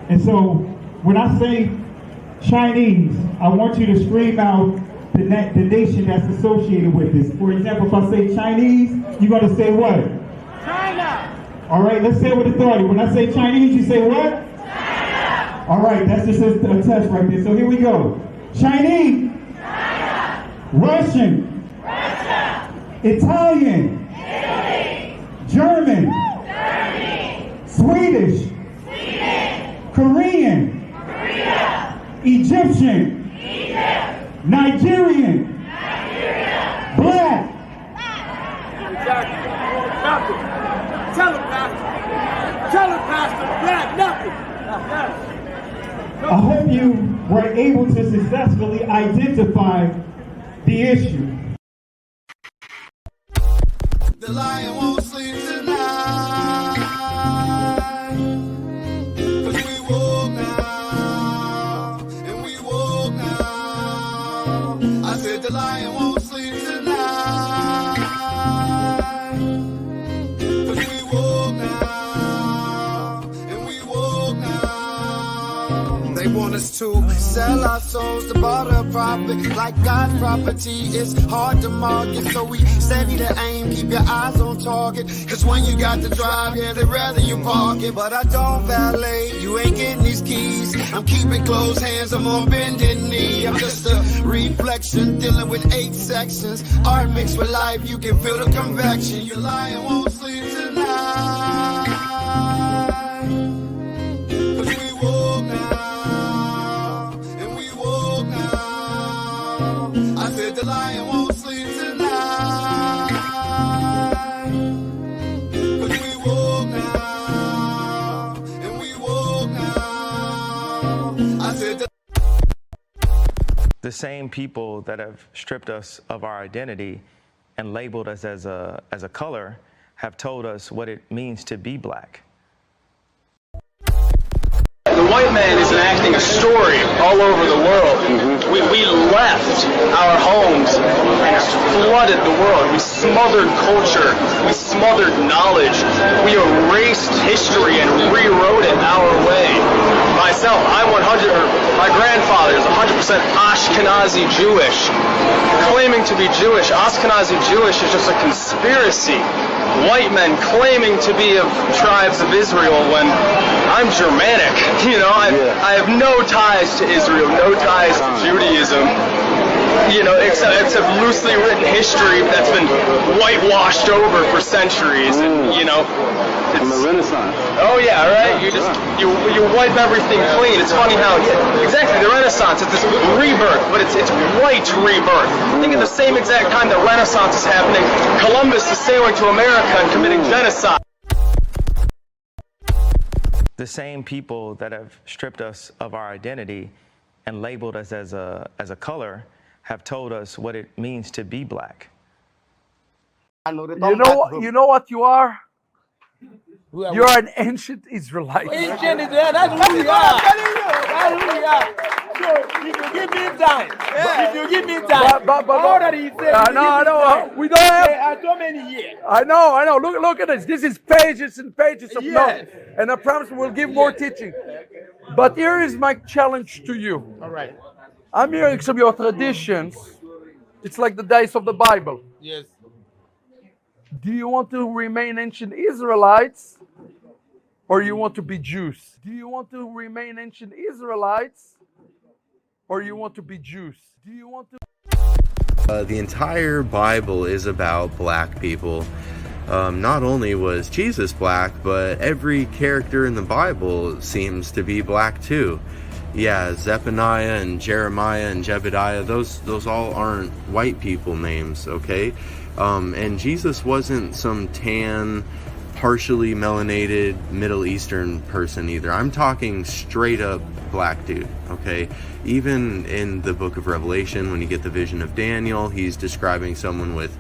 And so when I say Chinese, I want you to scream out the nation that's associated with this. For example, if I say Chinese, you're going to say what? China. All right, let's say it with authority. When I say Chinese, you say what? China. All right, that's just a test right there. So here we go. Chinese. China. Russian. Russia. Italian. Italy. German. Germany. Swedish. Sweden. Korean. Korea. Egyptian. Egypt. Nigerian. Nigeria. Black. Exactly. Nothing. Tell him, Pastor. Tell him, Pastor. Black, nothing. I hope you were able to successfully identify the issue. The lion won't sleep tonight, 'cause we woke now, and we woke now. I said the lion won't sleep tonight, 'cause we woke now, and we woke now. They want us to sell our souls to barter profit, like God's property. It's hard to market, so we steady to aim, keep your eyes on target. 'Cause when you got to drive, yeah, they'd rather you park it. But I don't valet, you ain't getting these keys. I'm keeping closed hands, I'm on bended knee. I'm just a reflection, dealing with 8 sections. Art mixed with life, you can feel the convection. Your lion won't sleep tonight, 'cause we woke now, and we woke now. I said the lion won't sleep tonight, 'cause we woke now, and we woke now. I said The same people that have stripped us of our identity and labeled us as a color have told us what it means to be black. The white man is enacting a story all over the world. We left our homes and flooded the world. We smothered culture. We smothered knowledge. We erased history and rewrote it our way. Myself, my grandfather is 100% Ashkenazi Jewish. Claiming to be Jewish, Ashkenazi Jewish is just a conspiracy. White men claiming to be of tribes of Israel when I'm Germanic. You know, I have no ties to Israel, no ties to Judaism. You know, except loosely written history that's been whitewashed over for centuries. And, you know, from the Renaissance. Oh yeah, right. You wipe everything clean. It's funny how exactly the Renaissance is this rebirth, but it's white rebirth. I think at the same exact time the Renaissance is happening, Columbus is sailing to America and committing genocide. The same people that have stripped us of our identity and labeled us as a color have told us what it means to be black. You know what you are? You're an ancient Israelite. Ancient Israel, that's who we are. I'm telling you, that's who we are. So if you give me time, if you give me time, all that he said. No, we don't have. So many years. I know. Look at this. This is pages and pages of notes, and I promise we'll give more teaching. But here is my challenge to you. All right. I'm hearing some of your traditions. It's like the days of the Bible. Yes. Do you want to remain ancient Israelites, or you want to be Jews? Do you want to remain ancient Israelites, or you want to be Jews? Do you want to? The entire Bible is about black people. Not only was Jesus black, but every character in the Bible seems to be black too. Yeah, Zephaniah and Jeremiah and Jebediah, those all aren't white people names, okay? And Jesus wasn't some tan, partially melanated Middle Eastern person either. I'm talking straight up black dude, okay? Even in the book of Revelation, when you get the vision of Daniel, he's describing someone with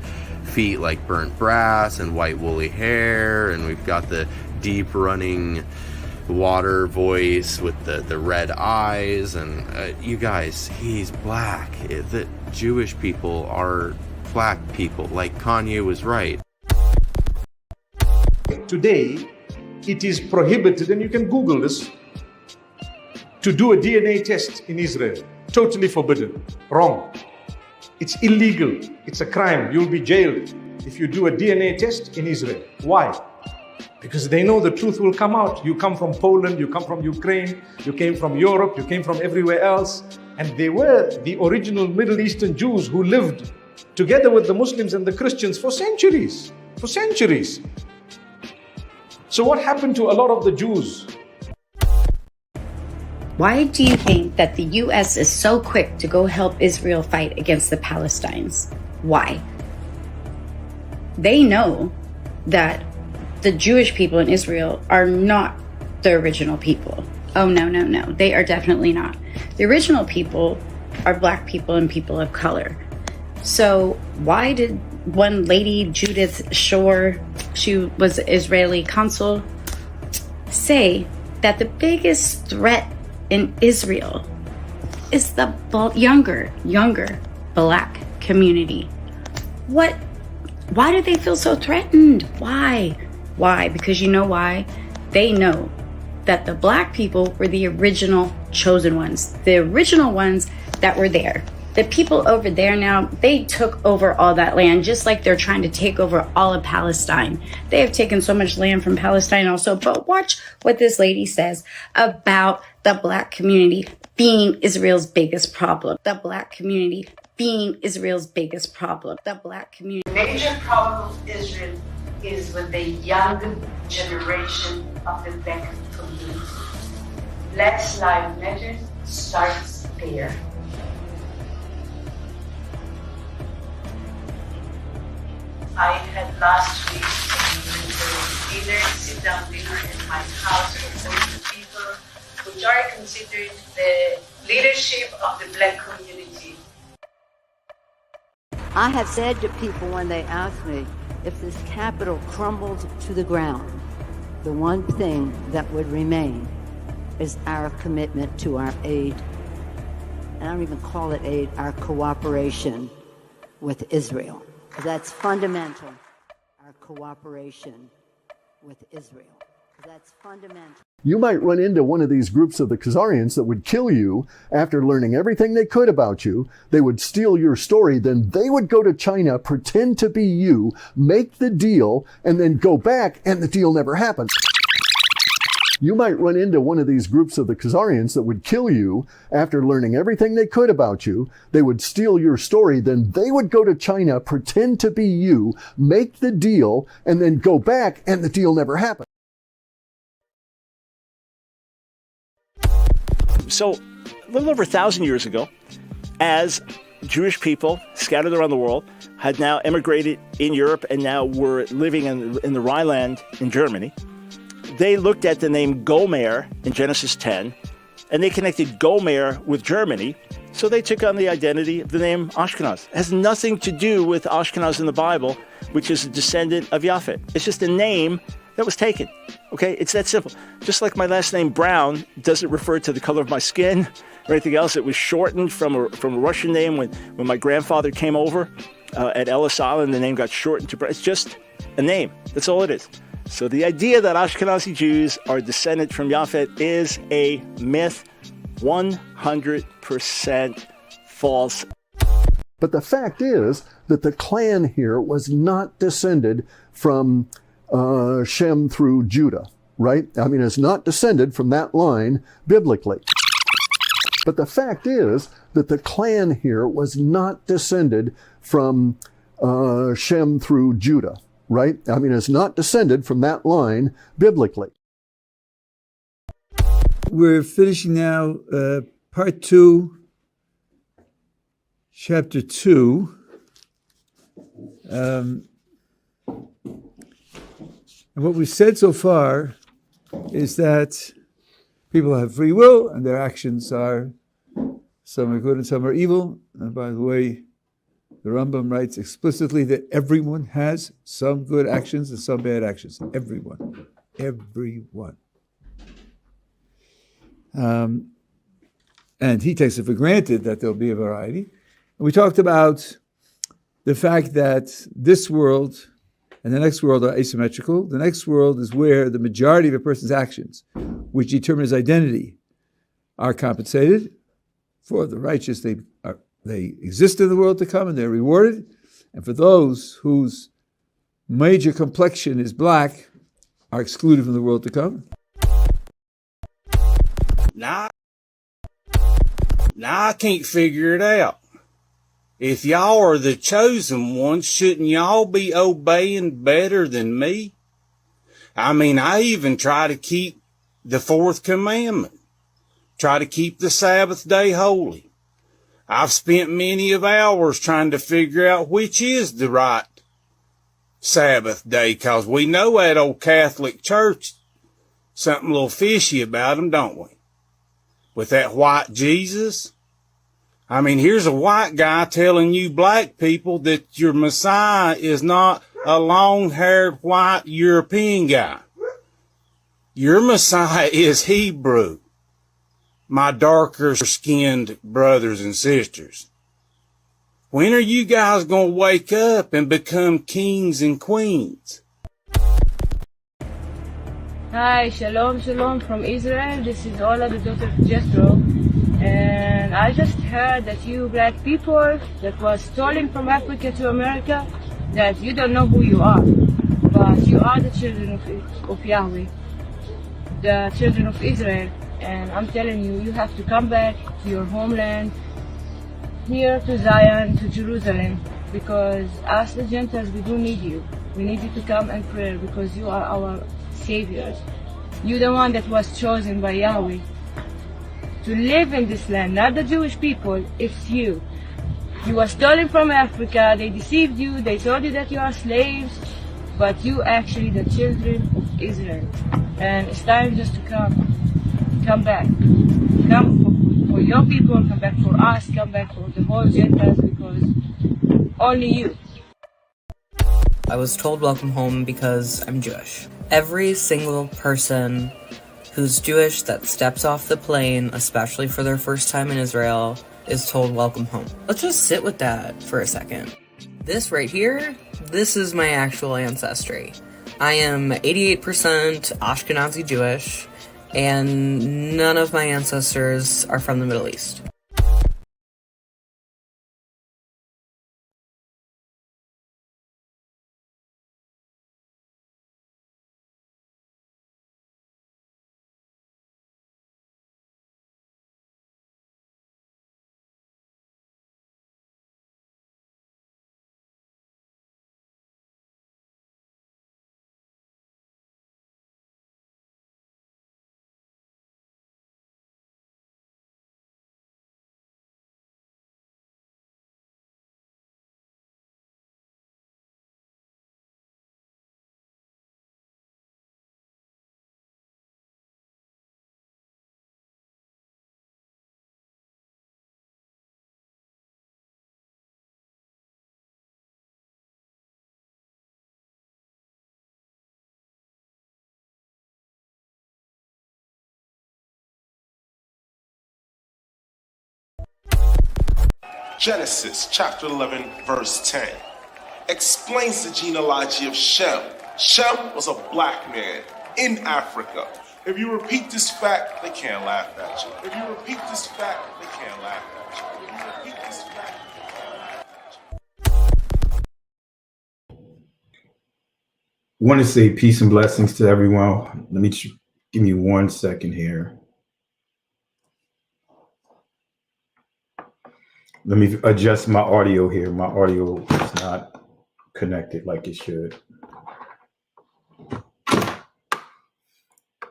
feet like burnt brass and white woolly hair, and we've got the deep running water voice with the red eyes, and you guys, he's black. The Jewish people are black people, like Kaniah was right. Today, it is prohibited, and you can Google this, to do a DNA test in Israel. Totally forbidden. Wrong. It's illegal. It's a crime. You'll be jailed if you do a DNA test in Israel. Why? Because they know the truth will come out. You come from Poland, you come from Ukraine, you came from Europe, you came from everywhere else. And they were the original Middle Eastern Jews who lived together with the Muslims and the Christians for centuries. For centuries. So what happened to a lot of the Jews? Why do you think that the U.S. is so quick to go help Israel fight against the Palestinians? Why? They know that the Jewish people in Israel are not the original people. Oh, no, no, no. They are definitely not. The original people are black people and people of color. So why did one lady, Judith Shore, she was Israeli consul, say that the biggest threat in Israel is the younger black community? Why do they feel so threatened? Why? Because you know why? They know that the black people were the original chosen ones, the original ones that were there. The people over there now, they took over all that land, just like they're trying to take over all of Palestine. They have taken so much land from Palestine also, but watch what this lady says about the black community being Israel's biggest problem. The black community being Israel's biggest problem. The black community. The major problem of Israel is with the young generation of the black community. Black Lives Matter starts there. I had last week sit-down dinner in my house with certain people which are considered the leadership of the black community. I have said to people when they ask me if this capital crumbled to the ground, the one thing that would remain is our commitment to our aid. And I don't even call it aid, our cooperation with Israel. That's fundamental, our cooperation with Israel. That's fundamental. You might run into one of these groups of the Khazarians that would kill you after learning everything they could about you. They would steal your story, then they would go to China, pretend to be you, make the deal, and then go back, and the deal never happened. You might run into one of these groups of the Khazarians that would kill you after learning everything they could about you. They would steal your story, then they would go to China, pretend to be you, make the deal, and then go back, and the deal never happened. So, a little over 1,000 years ago, as Jewish people scattered around the world had now emigrated in Europe and now were living in the Rhineland in Germany, they looked at the name Gomer in Genesis 10, and they connected Gomer with Germany, so they took on the identity of the name Ashkenaz. It has nothing to do with Ashkenaz in the Bible, which is a descendant of Japhet. It's just a name that was taken. Okay, it's that simple. Just like my last name Brown doesn't refer to the color of my skin or anything else. It was shortened from a Russian name when my grandfather came over at Ellis Island. The name got shortened to Brown. It's just a name. That's all it is. So the idea that Ashkenazi Jews are descended from Japhet is a myth, 100% false. But the fact is that the clan here was not descended from Shem through Judah, right? I mean, it's not descended from that line biblically. But the fact is that the clan here was not descended from Shem through Judah, right? I mean, it's not descended from that line biblically. We're finishing now part 2, chapter 2. And what we've said so far is that people have free will and their actions are, some are good and some are evil. And by the way, the Rambam writes explicitly that everyone has some good actions and some bad actions. Everyone. Everyone. And he takes it for granted that there'll be a variety. And we talked about the fact that this world and the next world are asymmetrical. The next world is where the majority of a person's actions, which determine his identity, are compensated. For the righteous, they exist in the world to come and they're rewarded. And for those whose major complexion is black are excluded from the world to come. Now I can't figure it out. If y'all are the chosen ones, shouldn't y'all be obeying better than me? I mean, I even try to keep the fourth commandment. Try to keep the Sabbath day holy. I've spent many of hours trying to figure out which is the right Sabbath day, 'cause we know that old Catholic Church, something a little fishy about them, don't we? With that white Jesus. I mean, here's a white guy telling you black people that your Messiah is not a long-haired white European guy. Your Messiah is Hebrew, my darker-skinned brothers and sisters. When are you guys going to wake up and become kings and queens? Hi, shalom, shalom from Israel. This is Ola, the daughter of Jethro. And I just heard that you black people that was stolen from Africa to America, that you don't know who you are, but you are the children of Yahweh, the children of Israel. And I'm telling you, you have to come back to your homeland, here to Zion, to Jerusalem, because us the Gentiles, we do need you. We need you to come and pray, because you are our saviors. You're the one that was chosen by Yahweh to live in this land, not the Jewish people, it's you. You were stolen from Africa, they deceived you, they told you that you are slaves, but you actually the children of Israel. And it's time just to come back. Come for your people, come back for us, come back for the whole Gentiles, because only you. I was told welcome home because I'm Jewish. Every single person who's Jewish that steps off the plane, especially for their first time in Israel, is told welcome home. Let's just sit with that for a second. This right here, this is my actual ancestry. I am 88% Ashkenazi Jewish, and none of my ancestors are from the Middle East. Genesis chapter 11 verse 10 explains the genealogy of Shem. Shem was a black man in Africa. If you repeat this fact, they can't laugh at you. If you repeat this fact, they can't laugh at you. If you repeat this fact, they can't laugh at you. I want to say peace and blessings to everyone. Let me give me 1 second here. Let me adjust my audio here. My audio is not connected like it should.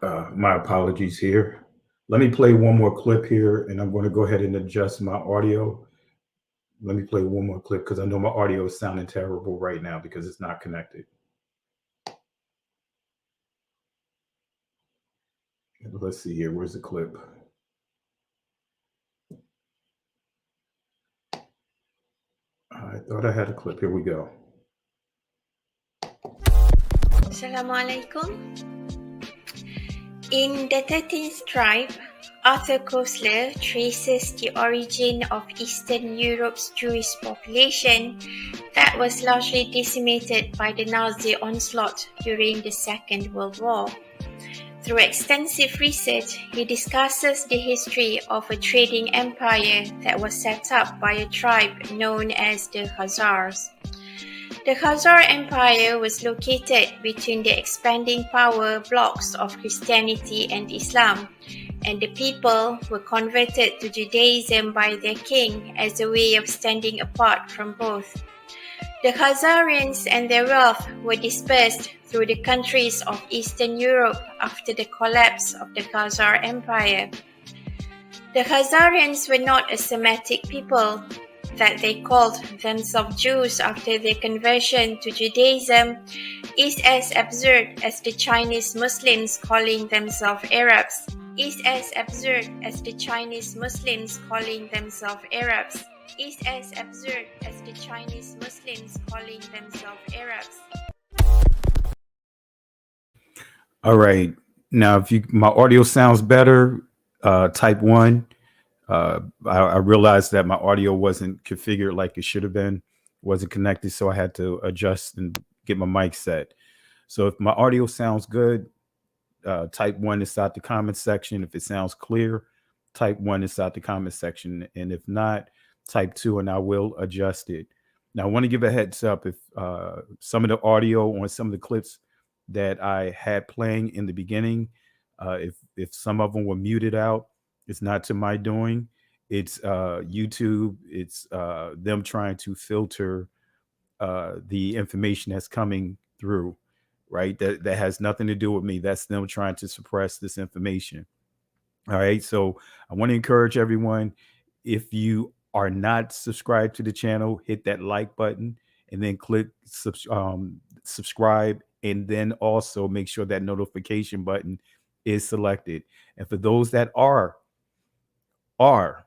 My apologies here. Let me play one more clip here, and I'm going to go ahead and adjust my audio. Let me play one more clip because I know my audio is sounding terrible right now because it's not connected. Let's see here. Where's the clip? I thought I had a clip. Here we go. Assalamu alaikum. In the 13th tribe, Arthur Koestler traces the origin of Eastern Europe's Jewish population that was largely decimated by the Nazi onslaught during the Second World War. Through extensive research, he discusses the history of a trading empire that was set up by a tribe known as the Khazars. The Khazar Empire was located between the expanding power blocks of Christianity and Islam, and the people were converted to Judaism by their king as a way of standing apart from both. The Khazarians and their wealth were dispersed through the countries of Eastern Europe after the collapse of the Khazar Empire. The Khazarians were not a Semitic people, that they called themselves Jews after their conversion to Judaism is as absurd as the Chinese Muslims calling themselves Arabs. Is as absurd as the Chinese Muslims calling themselves Arabs. Is as absurd as the Chinese Muslims calling themselves Arabs. All right. Now, if my audio sounds better, type 1. I realized that my audio wasn't configured like it should have been, wasn't connected, so I had to adjust and get my mic set. So if my audio sounds good, type 1 inside the comment section. If it sounds clear, type 1 inside the comment section. And if not, type 2 and I will adjust it. Now, I want to give a heads up if some of the audio on some of the clips that I had playing in the beginning, if some of them were muted out, it's not to my doing. It's YouTube. It's them trying to filter the information that's coming through, right? That has nothing to do with me. That's them trying to suppress this information. All right. So I want to encourage everyone, if you are not subscribed to the channel, hit that like button and then click subscribe. And then also make sure that notification button is selected. And for those that are, or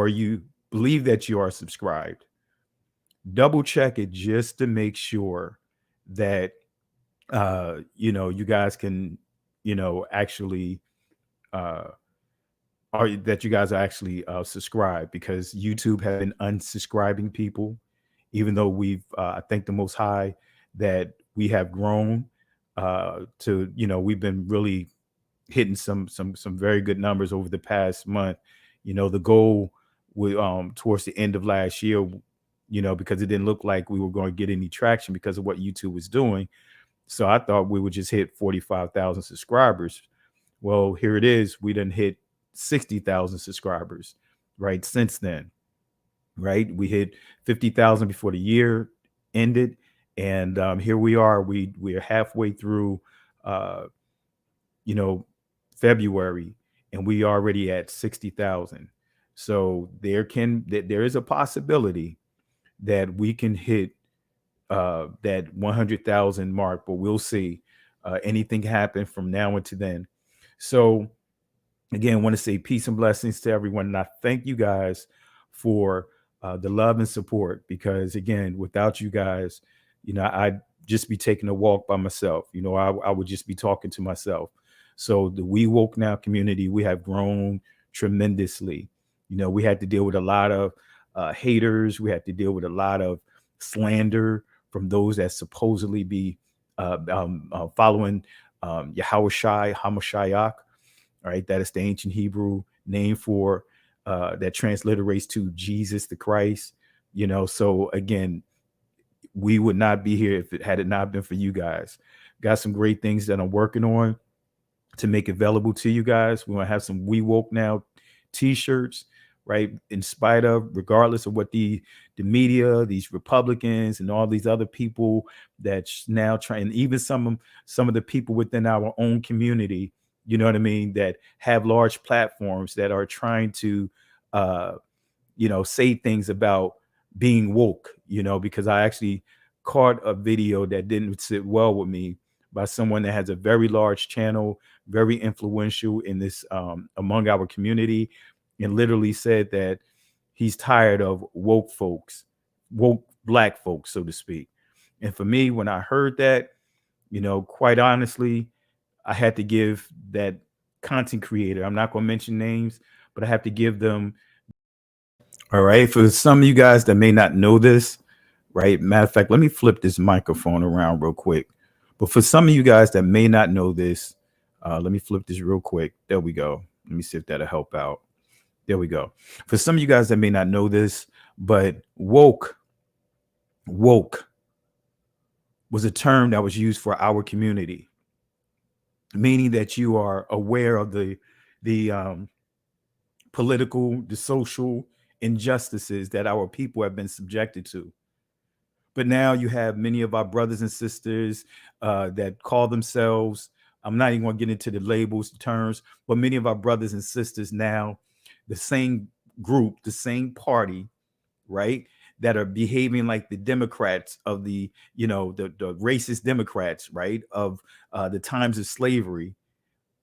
you believe that you are subscribed, double check it just to make sure that, you guys can, actually, that you guys are actually subscribed, because YouTube has been unsubscribing people, even though we've, I thank the Most High that we have grown to, we've been really hitting some very good numbers over the past month. The goal towards the end of last year, because it didn't look like we were going to get any traction because of what YouTube was doing. So I thought we would just hit 45,000 subscribers. Well, here it is. We done hit 60,000 subscribers, right? Since then, right? We hit 50,000 before the year ended. And here we are. We're halfway through, February, and we already at 60,000. So there is a possibility that we can hit that 100,000 mark, but we'll see. Anything happen from now until then. So again, I want to say peace and blessings to everyone. And I thank you guys for the love and support, because again, without you guys, I'd just be taking a walk by myself. I would just be talking to myself. So the We Woke Now community, we have grown tremendously. We had to deal with a lot of haters. We had to deal with a lot of slander from those that supposedly be following Yahushai HaMashiach. All right, that is the ancient Hebrew name for that transliterates to Jesus the Christ. So again, we would not be here if it had not been for you guys. Got some great things that I'm working on to make available to you guys. We're gonna have some We Woke Now t-shirts, right? In spite of, regardless of what the media, these Republicans and all these other people that's now trying, even some of the people within our own community, you know what I mean, that have large platforms that are trying to say things about being woke, because I actually caught a video that didn't sit well with me by someone that has a very large channel, very influential in this among our community, and literally said that he's tired of woke black folks, so to speak. And for me, when I heard that, quite honestly, I had to give that content creator, I'm not going to mention names, but I have to give them. All right. For some of you guys that may not know this, right? Matter of fact, let me flip this microphone around real quick. But for some of you guys that may not know this, Let me flip this real quick. There we go. Let me see if that'll help out. There we go. For some of you guys that may not know this, but woke was a term that was used for our community, meaning that you are aware of the political, the social injustices that our people have been subjected to. But now you have many of our brothers and sisters that call themselves, I'm not even going to get into the labels, terms, but many of our brothers and sisters now, the same group, the same party, right, that are behaving like the Democrats of the racist Democrats, right, of the times of slavery,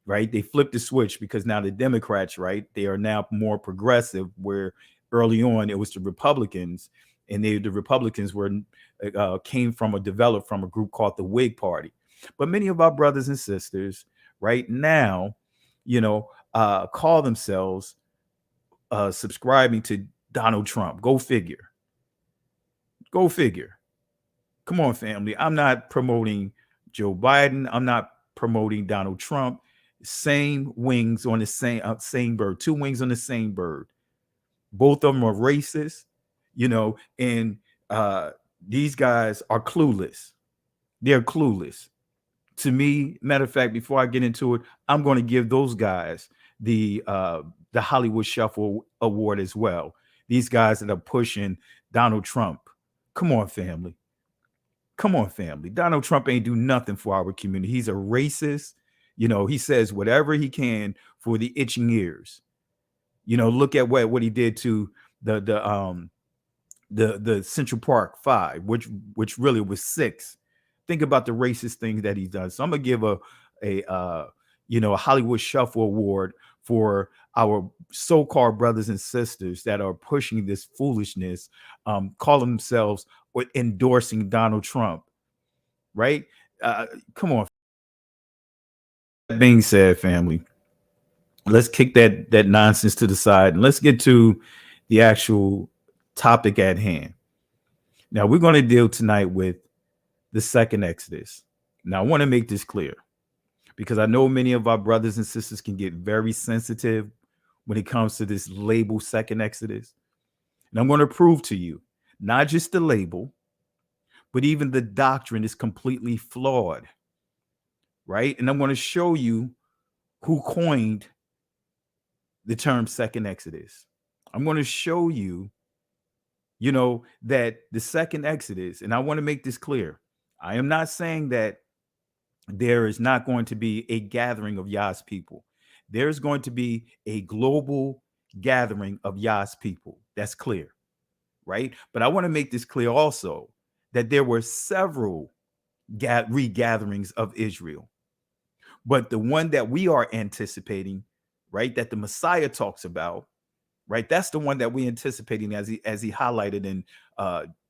right? They flipped the switch because now the Democrats, right, they are now more progressive, where early on it was the Republicans, and the Republicans were came from or developed from a group called the Whig Party. But many of our brothers and sisters right now, call themselves subscribing to Donald Trump. Go figure. Go figure. Come on, family. I'm not promoting Joe Biden. I'm not promoting Donald Trump. Same wings on the same bird. Two wings on the same bird. Both of them are racist, and these guys are clueless. They're clueless. To me, matter of fact, before I get into it, I'm going to give those guys the Hollywood Shuffle Award as well. These guys that are pushing Donald Trump. Come on, family. Come on, family. Donald Trump ain't do nothing for our community. He's a racist. He says whatever he can for the itching ears. Look at what he did to the Central Park 5, which really was 6. Think about the racist things that he's done. So I'm gonna give a Hollywood Shuffle Award for our so-called brothers and sisters that are pushing this foolishness, calling themselves or endorsing Donald Trump. Right? Come on. That being said, family, let's kick that nonsense to the side and let's get to the actual topic at hand. Now, we're going to deal tonight with the second Exodus. Now, I want to make this clear because I know many of our brothers and sisters can get very sensitive when it comes to this label second Exodus. And I'm going to prove to you, not just the label, but even the doctrine is completely flawed. Right? And I'm going to show you who coined the term second Exodus. I'm going to show you, that the second Exodus, and I want to make this clear. I am not saying that there is not going to be a gathering of Yah's people. There's going to be a global gathering of Yah's people. That's clear, right? But I want to make this clear also that there were several regatherings of Israel. But the one that we are anticipating, right, that the Messiah talks about, right, that's the one that we're anticipating as he highlighted in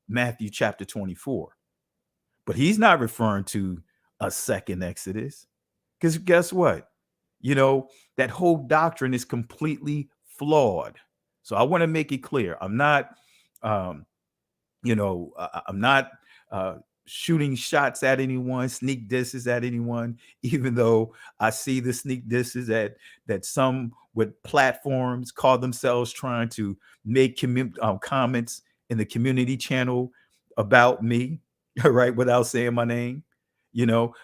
Matthew chapter 24. But he's not referring to a second Exodus, because guess what? That whole doctrine is completely flawed. So I want to make it clear. I'm not, I'm not shooting shots at anyone, sneak disses at anyone, even though I see the sneak disses that some with platforms call themselves trying to make comments in the community channel about me, right, without saying my name,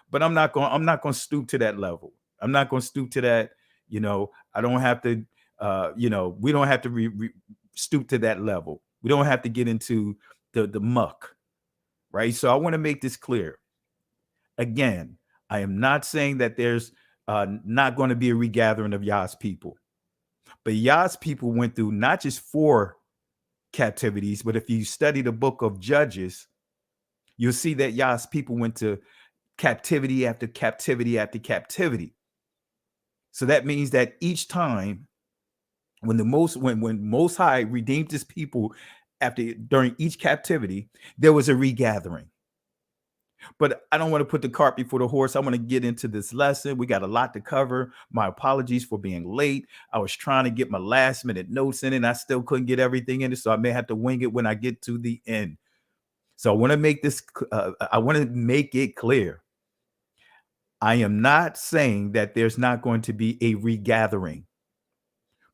but I'm not going to stoop to that level. I'm not going to stoop to that. I don't have to, we don't have to stoop to that level. We don't have to get into the muck. Right. So I want to make this clear. Again, I am not saying that there's not going to be a regathering of Yah's people. But Yah's people went through not just 4 captivities, but if you study the book of Judges, you'll see that Yah's people went to captivity after captivity after captivity. So that means that each time when Most High redeemed his people during each captivity, there was a regathering. But I don't want to put the cart before the horse. I want to get into this lesson. We got a lot to cover. My apologies for being late. I was trying to get my last minute notes in and I still couldn't get everything in it. So I may have to wing it when I get to the end. So I want to make this, I want to make it clear. I am not saying that there's not going to be a regathering,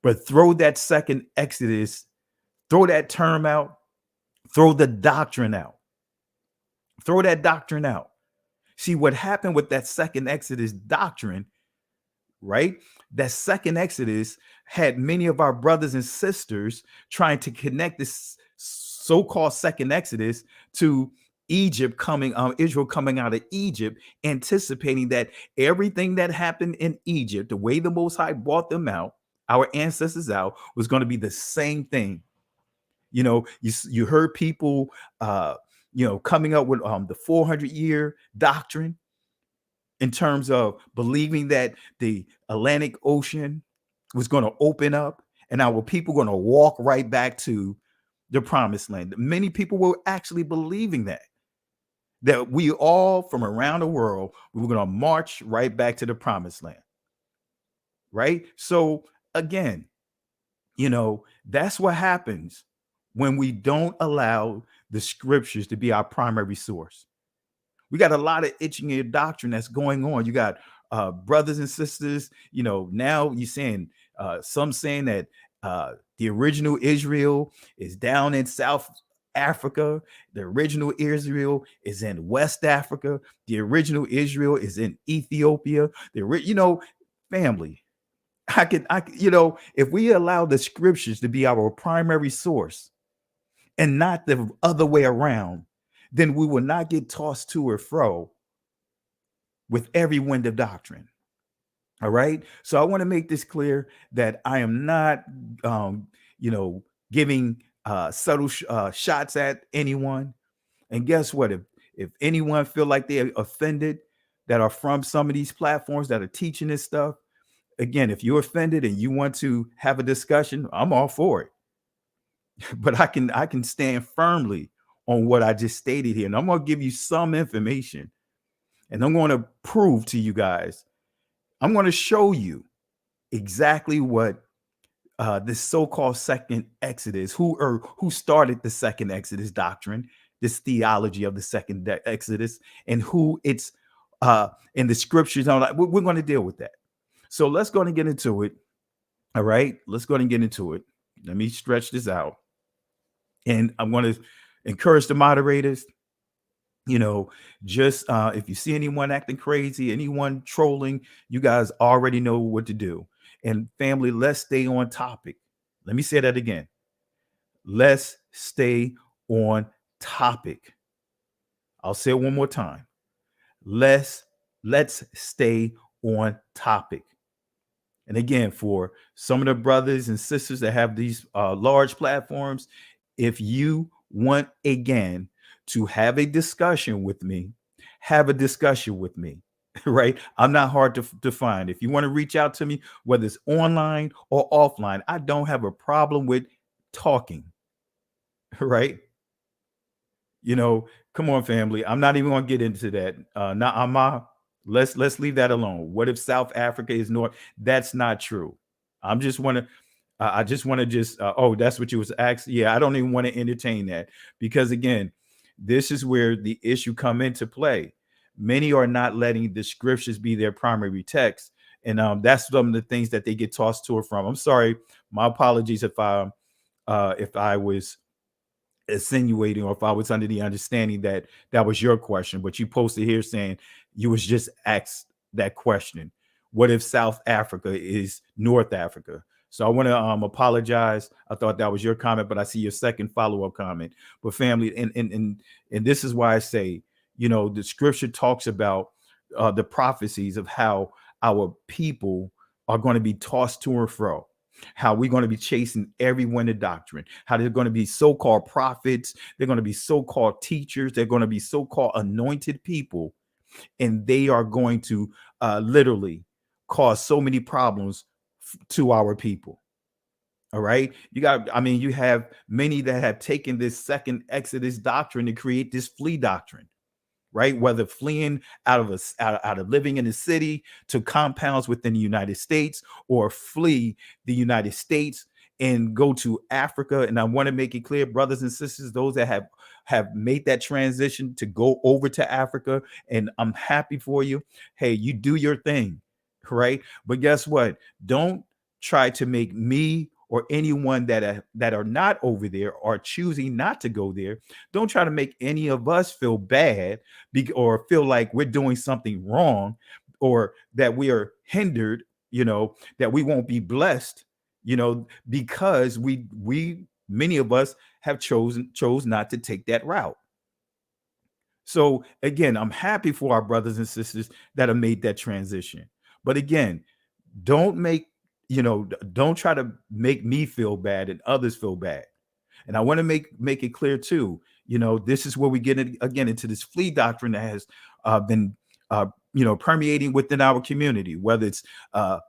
but throw that second Exodus, throw that term out, throw the doctrine out, throw that doctrine out. See what happened with that second Exodus doctrine, right? That second Exodus had many of our brothers and sisters trying to connect this so-called second Exodus to Egypt coming, Israel coming out of Egypt, anticipating that everything that happened in Egypt, the way the Most High brought them out, our ancestors out, was going to be the same thing. You know, you heard people, coming up with the 400-year doctrine in terms of believing that the Atlantic Ocean was going to open up and our people going to walk right back to the promised land. Many people were actually believing that we all from around the world, we were going to march right back to the promised land. Right? So again, that's what happens when we don't allow the scriptures to be our primary source. We got a lot of itching ear doctrine that's going on. You got brothers and sisters, now you're saying some saying that the original Israel is down in South Africa. The original Israel is in West Africa. The original Israel is in Ethiopia. Family. I could, if we allow the scriptures to be our primary source and not the other way around, then we will not get tossed to or fro with every wind of doctrine. All right. So I want to make this clear that I am not, giving subtle shots at anyone. And guess what? If anyone feel like they're offended that are from some of these platforms that are teaching this stuff, again, if you're offended and you want to have a discussion, I'm all for it. But I can stand firmly on what I just stated here. And I'm going to give you some information. And I'm going to prove to you guys, I'm going to show you exactly what this so-called second Exodus, who started the second Exodus doctrine, this theology of the second Exodus, and who it's in the scriptures. We're going to deal with that. So let's go and get into it. All right, let's go and get into it. Let me stretch this out. And I'm going to encourage the moderators, just if you see anyone acting crazy, anyone trolling, you guys already know what to do. And family, let's stay on topic. Let me say that again. Let's stay on topic. I'll say it one more time. Let's stay on topic. And again, for some of the brothers and sisters that have these large platforms, if you want, again, to have a discussion with me, have a discussion with me, right? I'm not hard to find. If you want to reach out to me, whether it's online or offline, I don't have a problem with talking, right? Come on, family. I'm not even going to get into that. Let's leave that alone. What if South Africa is North? That's not true. I just want to that's what you was asked. Yeah, I don't even want to entertain that, because again, this is where the issue come into play. Many are not letting the scriptures be their primary text, and that's some of the things that they get tossed to or from. I'm sorry, my apologies if I was insinuating or if I was under the understanding that was your question, but you posted here saying you was just asked that question. What if South Africa is North Africa? So I want to apologize. I thought that was your comment, but I see your second follow-up comment. But family, and this is why I say, the scripture talks about the prophecies of how our people are going to be tossed to and fro, how we're going to be chasing every wind of doctrine, how they're going to be so-called prophets, they're going to be so-called teachers, they're going to be so-called anointed people, and they are going to literally cause so many problems to our people. All right. You have many that have taken this second Exodus doctrine to create this flee doctrine, right? Whether fleeing out of living in the city to compounds within the United States, or flee the United States and go to Africa. And I want to make it clear, brothers and sisters, those that have made that transition to go over to Africa, and I'm happy for you. Hey, you do your thing, right? But guess what? Don't try to make me or anyone that are not over there or choosing not to go there. Don't try to make any of us feel bad or feel like we're doing something wrong, or that we are hindered, that we won't be blessed, because we many of us have chose not to take that route. So again, I'm happy for our brothers and sisters that have made that transition. But again, don't don't try to make me feel bad and others feel bad. And I want to make it clear too, this is where we get again into this flea doctrine that has been permeating within our community, whether it's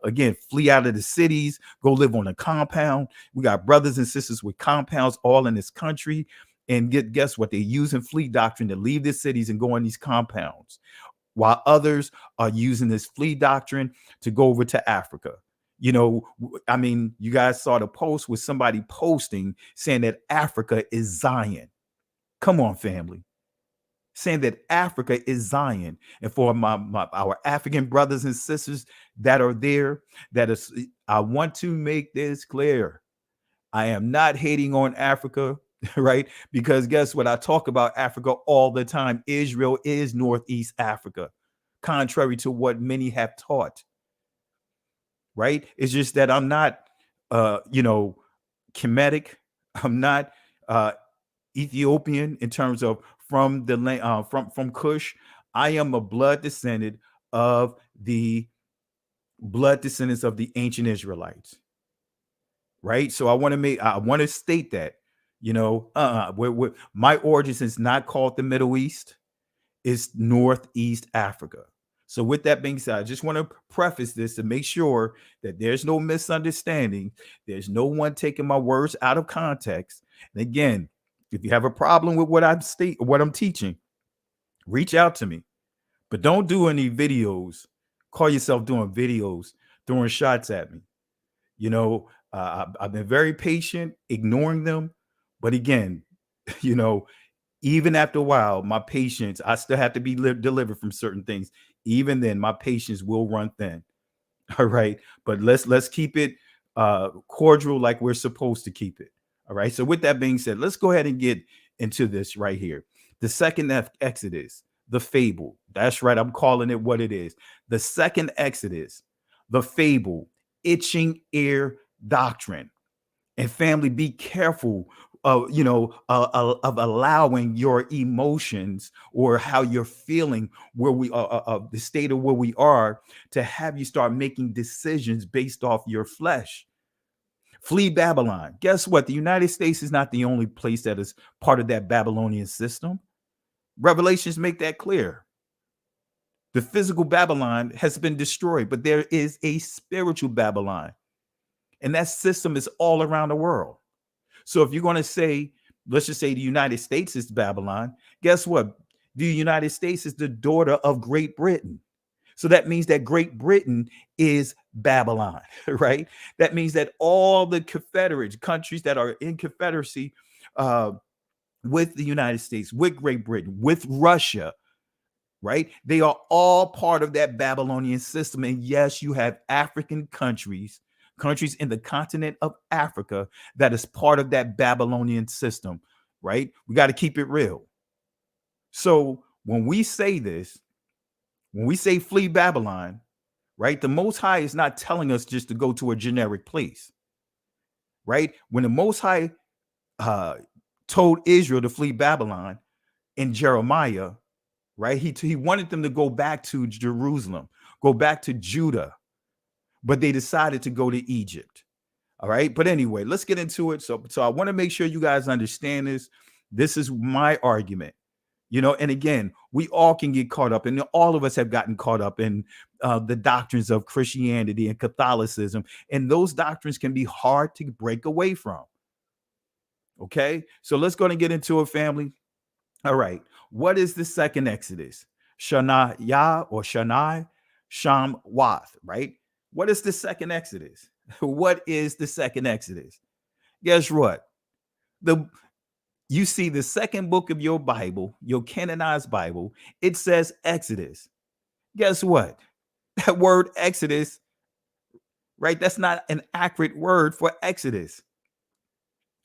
again, flee out of the cities, go live on a compound. We got brothers and sisters with compounds all in this country. And guess what? They're using flea doctrine to leave the cities and go on these compounds, while others are using this flea doctrine to go over to Africa. I mean, you guys saw the post with somebody posting saying that Africa is Zion. Come on, family. Saying that Africa is Zion. And for our African brothers and sisters that are there, I want to make this clear. I am not hating on Africa, right? Because guess what? I talk about Africa all the time. Israel is Northeast Africa, contrary to what many have taught, right? It's just that I'm not, Kemetic. I'm not Ethiopian in terms of from the land, from Cush. I am a blood descendant of the ancient Israelites, right? So I want to state that, my origins is not called the Middle East, it's Northeast Africa. So with that being said, I just want to preface this to make sure that there's no misunderstanding. There's no one taking my words out of context. And again, if you have a problem with what I'm teaching, reach out to me. But don't do any videos. Call yourself doing videos, throwing shots at me. I've been very patient, ignoring them. But again, even after a while, my patience, I still have to be delivered from certain things. Even then, my patience will run thin. All right. But let's keep it cordial like we're supposed to keep it. All right. So with that being said, let's go ahead and get into this right here. The second Exodus, the fable. That's right. I'm calling it what it is. The second Exodus, the fable, itching ear doctrine. And family, be careful of allowing your emotions or how you're feeling, where we are, the state of where we are, to have you start making decisions based off your flesh. Flee Babylon. Guess what? The United States is not the only place that is part of that Babylonian system. Revelations make that clear. The physical Babylon has been destroyed, but there is a spiritual Babylon. And that system is all around the world. So if you're going to say, let's just say the United States is Babylon, guess what? The United States is the daughter of Great Britain. So that means that Great Britain is Babylon, right? That means that all the Confederate countries that are in Confederacy with the United States, with Great Britain, with Russia, right? They are all part of that Babylonian system. And yes, you have African countries in the continent of Africa that is part of that Babylonian system, right? We got to keep it real. So when we say this, when we say flee Babylon, right? The Most High is not telling us just to go to a generic place, right? When the Most High told Israel to flee Babylon in Jeremiah, right? He wanted them to go back to Jerusalem, go back to Judah, but they decided to go to Egypt. All right. But anyway, let's get into it. So I want to make sure you guys understand this. This is my argument, and again, we all can get caught up, and all of us have gotten caught up in the doctrines of Christianity and Catholicism. And those doctrines can be hard to break away from. Okay. So let's go and get into it, family. All right. What is the second Exodus? Shana or Shanai Sham Wath, right? What is the second Exodus? What is the second Exodus? Guess what? You see the second book of your Bible, your canonized Bible, it says Exodus. Guess what? That word Exodus, right? That's not an accurate word for Exodus.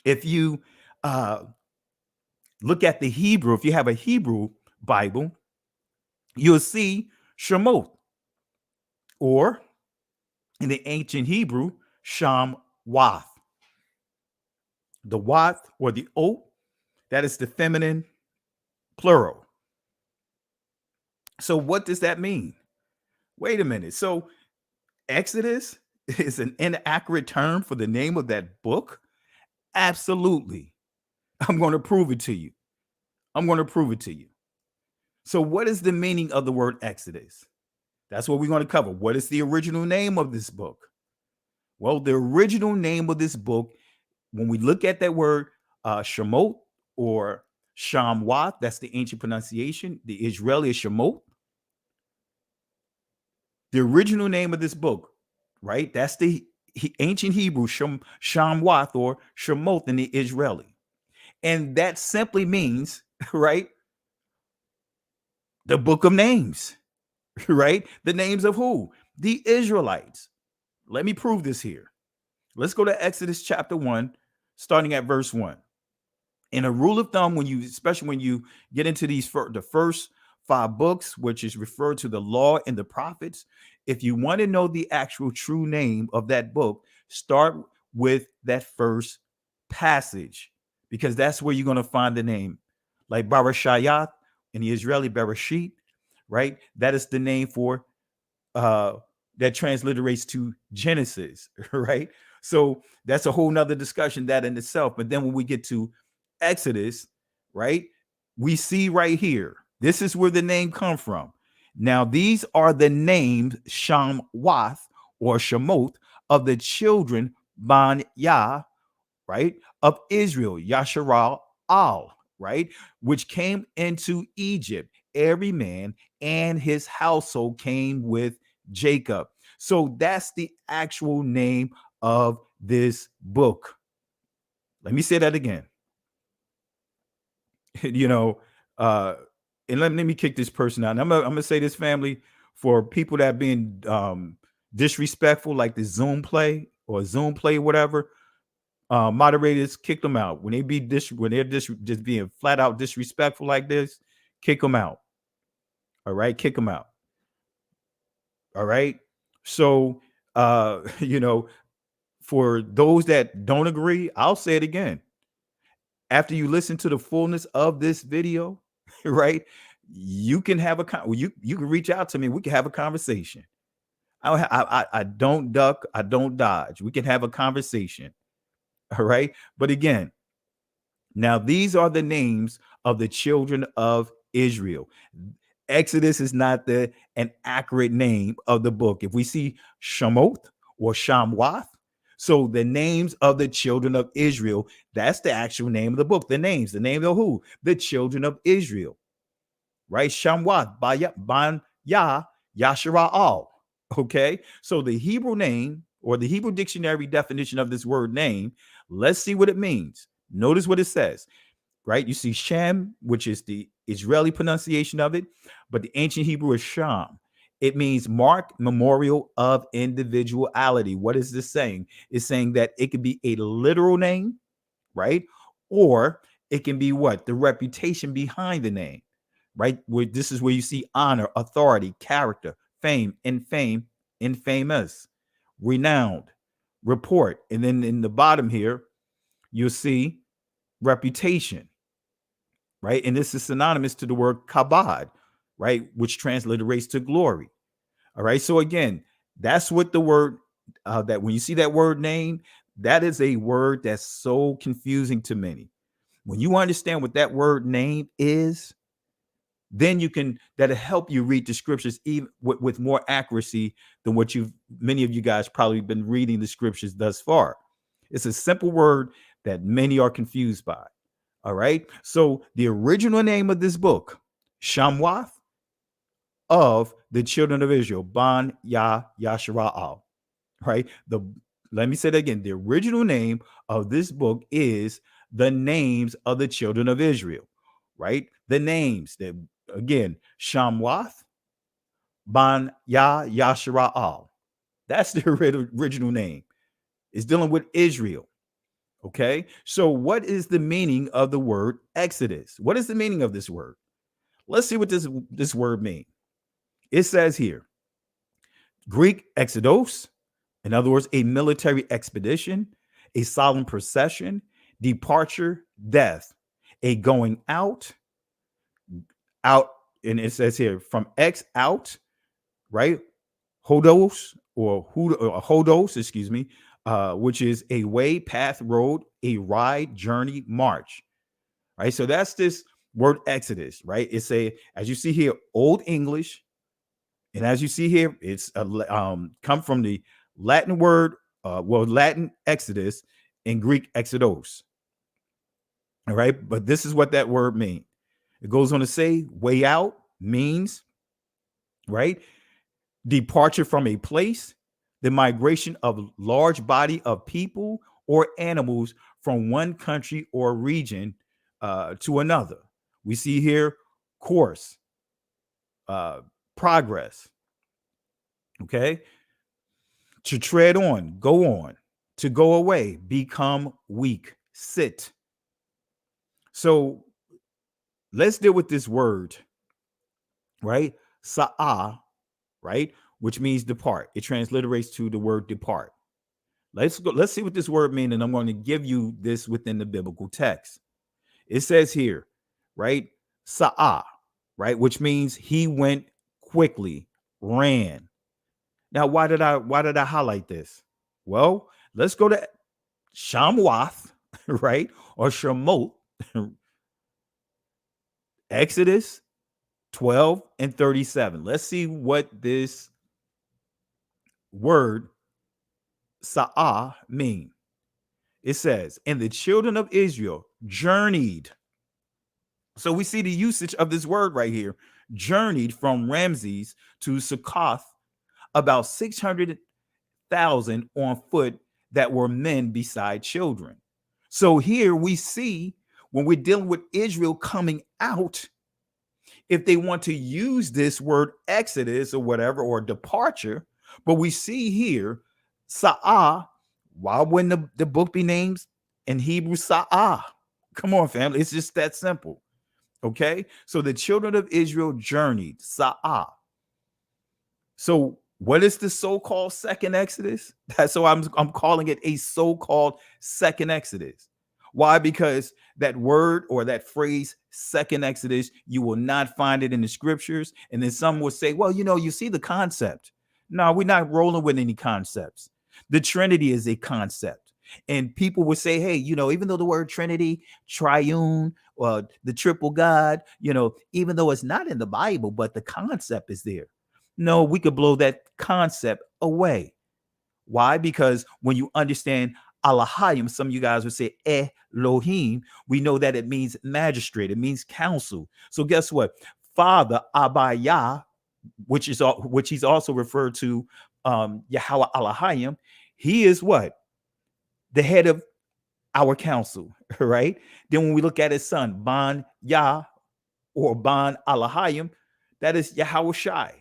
If you look at the Hebrew, if you have a Hebrew Bible, you'll see Shemot, or in the ancient Hebrew, Sham Wath. The Wath or the Ot, that is the feminine plural. So what does that mean? Wait a minute. So Exodus is an inaccurate term for the name of that book? Absolutely. I'm going to prove it to you. So what is the meaning of the word Exodus? That's what we're going to cover. What is the original name of this book? Well, the original name of this book, when we look at that word Shemot or Shamwath, that's the ancient pronunciation. The Israeli is Shemot. The original name of this book, right? That's the ancient Hebrew Shamwath or Shemot in the Israeli. And that simply means, right, the book of names, right? The names of who? The Israelites. Let me prove this here. Let's go to Exodus chapter 1, starting at verse 1. And a rule of thumb, especially when you get into the first 5 books, which is referred to the law and the prophets, if you want to know the actual true name of that book, start with that first passage, because that's where you're going to find the name. Like Barashayat in the Israeli Bereshit, right? That is the name for that transliterates to Genesis, right? So that's a whole nother discussion, that in itself. But then when we get to Exodus, right, we see right here, this is where the name come from. Now, these are the names Shamwath or Shemot of the children Ban Yah, right, of Israel, Yasharal Al, right, which came into Egypt. Every man and his household came with Jacob. So that's the actual name of this book. Let me say that again. And let me kick this person out. And I'm gonna say this, family, for people that are being disrespectful, like the Zoom play, whatever. Moderators, kick them out. When they're just being flat out disrespectful like this, kick them out. All right, kick them out. All right. So for those that don't agree, I'll say it again. After you listen to the fullness of this video, right, you can have you can reach out to me. We can have a conversation. I don't duck. I don't dodge. We can have a conversation. All right. But again, now these are the names of the children of Israel. Exodus is not an accurate name of the book. If we see Shemot or Shamwath, so the names of the children of Israel, that's the actual name of the book. The name of who? The children of Israel, right? Shamwath, Ban Yah, Yashara'al. Okay, so the Hebrew name or the Hebrew dictionary definition of this word name, let's see what it means. Notice what it says, right? You see Shem, which is the Israeli pronunciation of it, but the ancient Hebrew is Sham. It means mark, memorial of individuality. What is this saying? It's saying that it could be a literal name, right? Or it can be what? The reputation behind the name, right? Where this is where you see honor, authority, character, fame, infamous, renowned, report. And then in the bottom here, you'll see reputation, right? And this is synonymous to the word kabod, right? Which transliterates to glory. All right. So again, that's what the word that when you see that word name, that is a word that's so confusing to many. When you understand what that word name is, then that'll help you read the scriptures even with more accuracy than what many of you guys probably been reading the scriptures thus far. It's a simple word that many are confused by. All right. So the original name of this book, Shamwath of the children of Israel, Ban Yah Yashara'al, right? let me say that again. The original name of this book is The Names of the Children of Israel, right? The names that, again, Shamwath, Ban Yashara'al. That's the original name. It's dealing with Israel. Okay. So, what is the meaning of the word Exodus? What is the meaning of this word? Let's see what this word means. It says here, Greek exodos, in other words, a military expedition, a solemn procession, departure, death, a going out, and it says here from X out, right? Hodos or hodos, excuse me, which is a way, path, road, a ride, journey, march, right? So that's this word Exodus, right? It's as you see here, Old English, and as you see here, it's come from the Latin word, Latin Exodus and Greek Exodos. All right, but this is what that word means. It goes on to say, way out means, right, departure from a place, the migration of large body of people or animals from one country or region to another. We see here course, progress. Okay. To tread on, go on, to go away, become weak, sit. So let's deal with this word, right? Sa'ah, right? Which means depart. It transliterates to the word depart. Let's see what this word means, and I'm going to give you this within the biblical text. It says here, right? Sa'ah, right? Which means he went quickly, ran. Now, why did I highlight this? Well, let's go to Shamwath, right? Or Shemot, Exodus 12 and 37. Let's see what this word Sa'ah mean. It says, and the children of Israel journeyed. So we see the usage of this word right here, journeyed from Ramses to Succoth, about 600,000 on foot that were men beside children. So here we see when we're dealing with Israel coming out, if they want to use this word Exodus or whatever, or departure, but we see here Sa'ah, why wouldn't the book be named in Hebrew Sa'ah? Come on, family. It's just that simple. Okay. So the children of Israel journeyed, Sa'ah. So what is the so-called second Exodus? That's why I'm calling it a so-called second Exodus. Why? Because that word or that phrase, second Exodus, you will not find it in the scriptures. And then some will say, well, you see the concept. No, we're not rolling with any concepts. The Trinity is a concept. And people would say, hey, even though the word Trinity, triune, or the triple God, even though it's not in the Bible, but the concept is there. No, we could blow that concept away. Why? Because when you understand Elohim, some of you guys would say Elohim, we know that it means magistrate, it means counsel. So guess what? Father Abaya, which he's also referred to Yahweh Elohim, he is what? The head of our council, right? Then when we look at his son, Ban Yah or Ban Elohim, that is Yahweh Shai.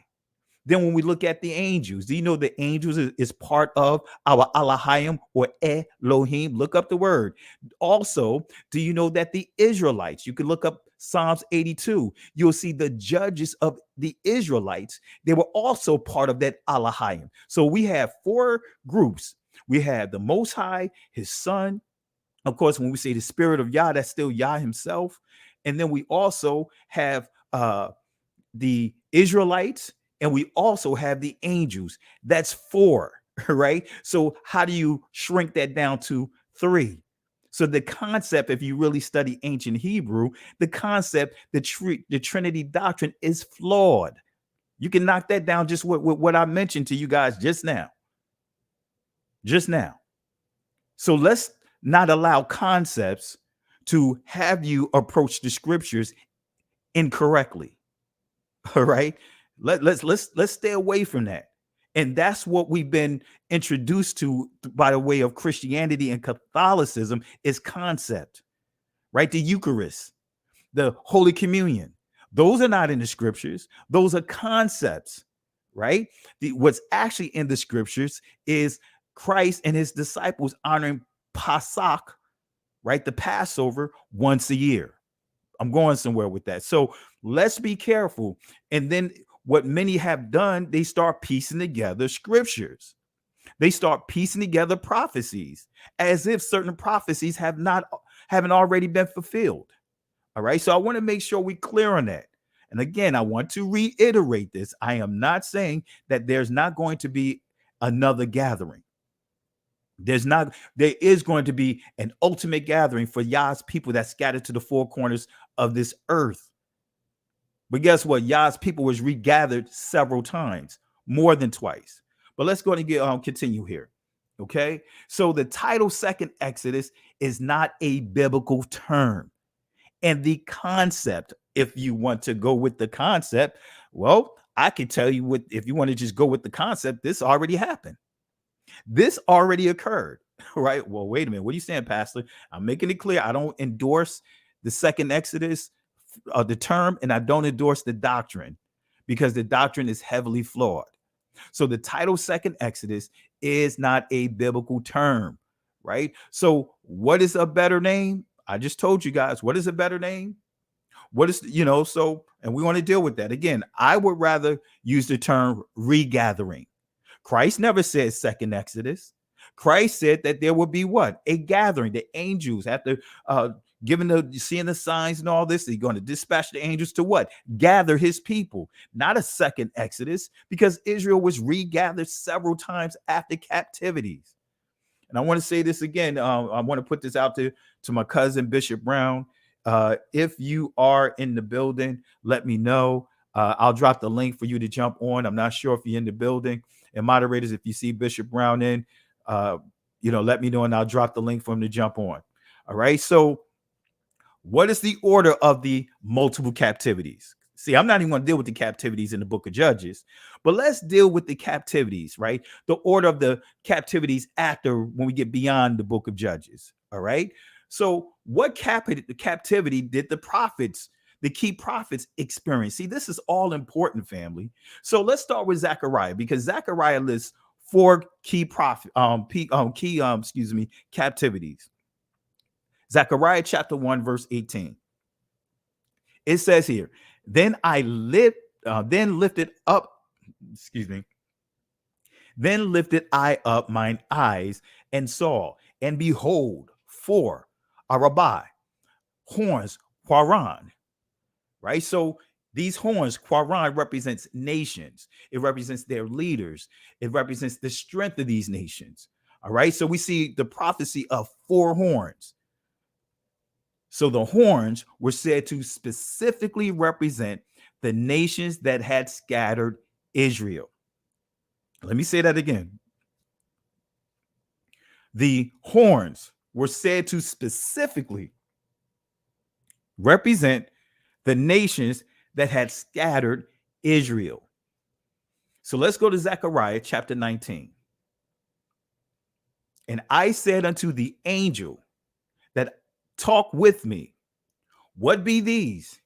Then when we look at the angels, do you know the angels is part of our Elohim or Elohim? Look up the word. Also, do you know that the Israelites, you can look up Psalms 82, you'll see the judges of the Israelites, they were also part of that Elohim. So we have four groups. We have the Most High, his son. Of course, when we say the spirit of Yah, that's still Yah himself. And then we also have the Israelites, and we also have the angels. That's four, right? So how do you shrink that down to three? So the concept, if you really study ancient Hebrew, the concept, the Trinity doctrine is flawed. You can knock that down just with what I mentioned to you guys just now. So let's not allow concepts to have you approach the scriptures incorrectly. All right. Let's stay away from that. And that's what we've been introduced to by the way of Christianity and Catholicism is concept, right? The Eucharist, the Holy Communion. Those are not in the scriptures. Those are concepts, right? What's actually in the scriptures is Christ and his disciples honoring Pasach, right? The Passover once a year. I'm going somewhere with that. So let's be careful. And then what many have done, they start piecing together scriptures. They start piecing together prophecies as if certain prophecies haven't already been fulfilled. All right. So I want to make sure we're clear on that. And again, I want to reiterate this. I am not saying that there's not going to be another gathering. There is going to be an ultimate gathering for Yah's people that scattered to the four corners of this earth. But guess what? Yah's people was regathered several times, more than twice. But let's go and continue here. Okay. So the title Second Exodus is not a biblical term. And the concept, if you want to go with the concept, well, I can tell you if you want to just go with the concept, this already happened. This already occurred, right? Well, wait a minute. What are you saying, Pastor? I'm making it clear. I don't endorse the second Exodus, the term, and I don't endorse the doctrine because the doctrine is heavily flawed. So the title Second Exodus is not a biblical term, right? So what is a better name? I just told you guys, what is a better name? What is, and we want to deal with that. Again, I would rather use the term regathering. Christ never said second Exodus. Christ said that there would be what? A gathering. The angels, after seeing the signs and all this, they're going to dispatch the angels to what? Gather his people. Not a second Exodus, because Israel was regathered several times after captivities. And I want to say this again. I want to put this out to my cousin, Bishop Brown. If you are in the building, let me know. I'll drop the link for you to jump on. I'm not sure if you're in the building. And moderators, if you see Bishop Brown in, let me know and I'll drop the link for him to jump on. All right. So what is the order of the multiple captivities? See, I'm not even going to deal with the captivities in the book of Judges, but let's deal with the captivities, right? The order of the captivities after when we get beyond the book of Judges. All right. So what captivity did the prophets, the key prophets, experience? See, this is all important, family. So let's start with Zechariah, because Zechariah lists four key captivities. Zechariah chapter 1, verse 18. It says here, then lifted I up mine eyes and saw, and behold, four Arabai, horns, Quaran, right? So these horns, Quaran, represents nations. It represents their leaders. It represents the strength of these nations. All right. So we see the prophecy of four horns. So the horns were said to specifically represent the nations that had scattered Israel. Let me say that again. The horns were said to specifically represent the nations that had scattered Israel. So let's go to Zechariah chapter 19. And I said unto the angel that talked with me, what be these?